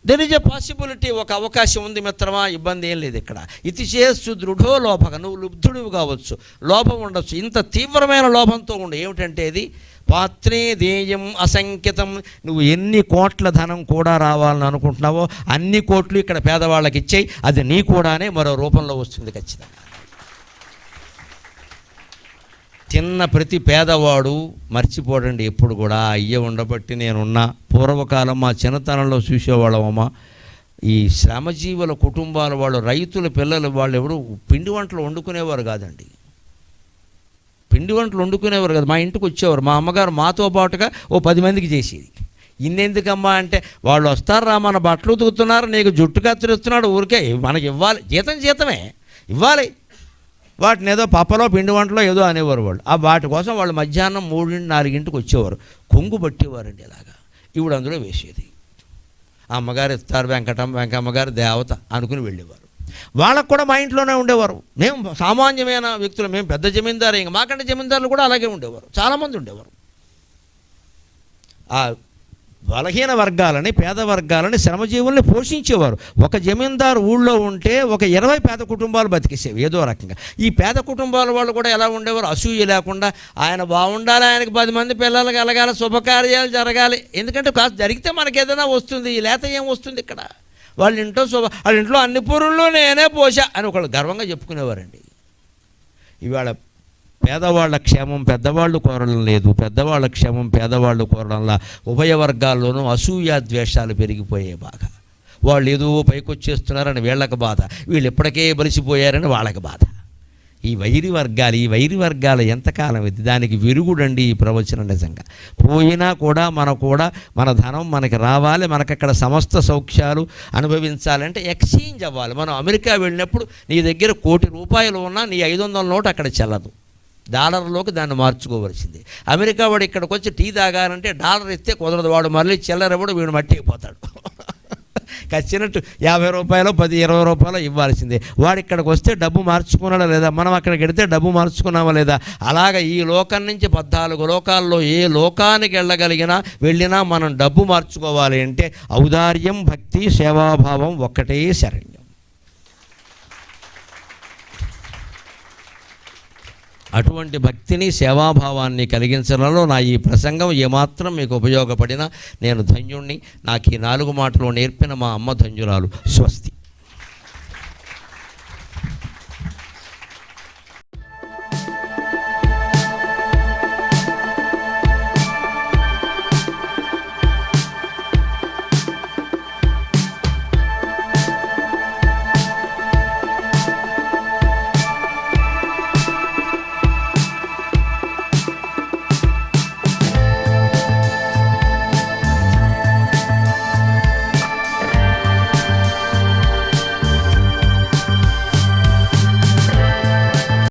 దెర్ ఈజ్ ఎ పాసిబిలిటీ, ఒక అవకాశం ఉంది మిత్రమా, ఇబ్బంది ఏం లేదు ఇక్కడ. ఇతి చేస్తు దృఢో లోభక. నువ్వు లుబ్ధుడివి కావచ్చు, లోభం ఉండొచ్చు, ఇంత తీవ్రమైన లోభంతో ఉండు. ఏమిటంటే ఇది పాత్రే దేయం అసంఖ్యతం. నువ్వు ఎన్ని కోట్ల ధనం కూడా రావాలని అనుకుంటున్నావో అన్ని కోట్లు ఇక్కడ పేదవాళ్ళకి ఇచ్చేయి, అది నీ కూడానే మరో రూపంలో వస్తుంది ఖచ్చితంగా. తిన్న ప్రతి పేదవాడు మర్చిపోడండి ఎప్పుడు కూడా, అయ్య ఉండబట్టి నేనున్నా. పూర్వకాలం మా చిన్నతనంలో చూసేవాళ్ళమమ్మా, ఈ శ్రమజీవుల కుటుంబాల వాళ్ళు, రైతుల పిల్లలు వాళ్ళు ఎవరు పిండి వంటలు వండుకునేవారు కాదండి. పిండి వంటలు వండుకునేవారు కదా, మా ఇంటికి వచ్చేవారు. మా అమ్మగారు మాతో పాటుగా ఓ 10 మందికి చేసేది. ఇన్నెందుకమ్మా అంటే, వాళ్ళు వస్తారా మన బట్టలు ఉతుకుతున్నారు, నీకు జుట్టు కత్తిరిస్తున్నాడు, ఊరికే మనకి ఇవ్వాలి, జీతమే ఇవ్వాలి. వాటిని ఏదో పప్పలో పిండి వంటలో ఏదో అనేవారు వాళ్ళు. ఆ వాటి కోసం వాళ్ళు మధ్యాహ్నం 3-4 వచ్చేవారు, కొంగు పట్టేవారండి ఇలాగా. ఇప్పుడు అందులో వేసేది. అమ్మగారు ఇస్తారు, వెంకమ్మగారు దేవత అనుకుని వెళ్ళేవారు. వాళ్ళకు కూడా మా ఇంట్లోనే ఉండేవారు. మేము సామాన్యమైన వ్యక్తులు, మేము పెద్ద జమీందారు, ఇంకా మాకంటే జమీందారులు కూడా అలాగే ఉండేవారు, చాలామంది ఉండేవారు. ఆ బలహీన వర్గాలని, పేద వర్గాలని, శ్రమజీవుల్ని పోషించేవారు. ఒక జమీందారు ఊళ్ళో ఉంటే ఒక 20 పేద కుటుంబాలు బతికేసేవి ఏదో రకంగా. ఈ పేద కుటుంబాల వాళ్ళు కూడా ఎలా ఉండేవారు, అసూయ లేకుండా, ఆయన బాగుండాలి, ఆయనకు 10 మంది పిల్లలు కలగాలి, శుభకార్యాలు జరగాలి, ఎందుకంటే కాస్త జరిగితే మనకి ఏదైనా వస్తుంది, లేత ఏం వస్తుంది ఇక్కడ. వాళ్ళ ఇంట్లో అన్ని పురుళ్ళు నేనే పోసా అని ఒకళ్ళు గర్వంగా చెప్పుకునేవారండి. ఇవాళ పేదవాళ్ళ క్షేమం పెద్దవాళ్ళు కోరడం లేదు, పెద్దవాళ్ళ క్షేమం పేదవాళ్ళు కోరడంలా ఉభయ వర్గాల్లోనూ అసూయ ద్వేషాలు పెరిగిపోయే బాగా. వాళ్ళు ఏదో పైకొచ్చేస్తున్నారని వీళ్ళకి బాధ, వీళ్ళు ఇప్పటికే బలిసిపోయారని వాళ్ళకి బాధ. ఈ వైరి వర్గాలు ఎంతకాలం ఇది, దానికి విరుగుడండి ఈ ప్రవచనం. నిజంగా పోయినా కూడా మన ధనం మనకి రావాలి, మనకు అక్కడ సమస్త సౌఖ్యాలు అనుభవించాలంటే ఎక్స్చేంజ్ అవ్వాలి. మనం అమెరికా వెళ్ళినప్పుడు నీ దగ్గర ₹1 కోటి ఉన్నా నీ 500 నోటు అక్కడ చెల్లదు, డాలర్లోకి దాన్ని మార్చుకోవలసింది. అమెరికా వాడు ఇక్కడికి వచ్చి టీ తాగాలంటే డాలర్ ఇస్తే కుదరదు, వాడు మళ్ళీ చిల్లరవాడు, వీడు మట్టి అయిపోతాడు. ఖచ్చినట్టు ₹50, ₹10, ₹20 ఇవ్వాల్సిందే. వాడు ఇక్కడికి వస్తే డబ్బు మార్చుకున్నాడా లేదా, మనం అక్కడికి వెడితే డబ్బు మార్చుకున్నామా లేదా. అలాగ ఈ లోకం నుంచి 14 లోకాల్లో ఏ లోకానికి వెళ్ళినా మనం డబ్బు మార్చుకోవాలి అంటే ఔదార్యం, భక్తి, సేవాభావం ఒక్కటే శరణ్యం. అటువంటి భక్తిని సేవాభావాన్ని కలిగించడంలో నా ఈ ప్రసంగం ఏమాత్రం మీకు ఉపయోగపడినా నేను ధన్యుణ్ణి. నాకు ఈ 4 మాటలు నేర్పిన మా అమ్మ ధన్యురాలు. స్వస్తి.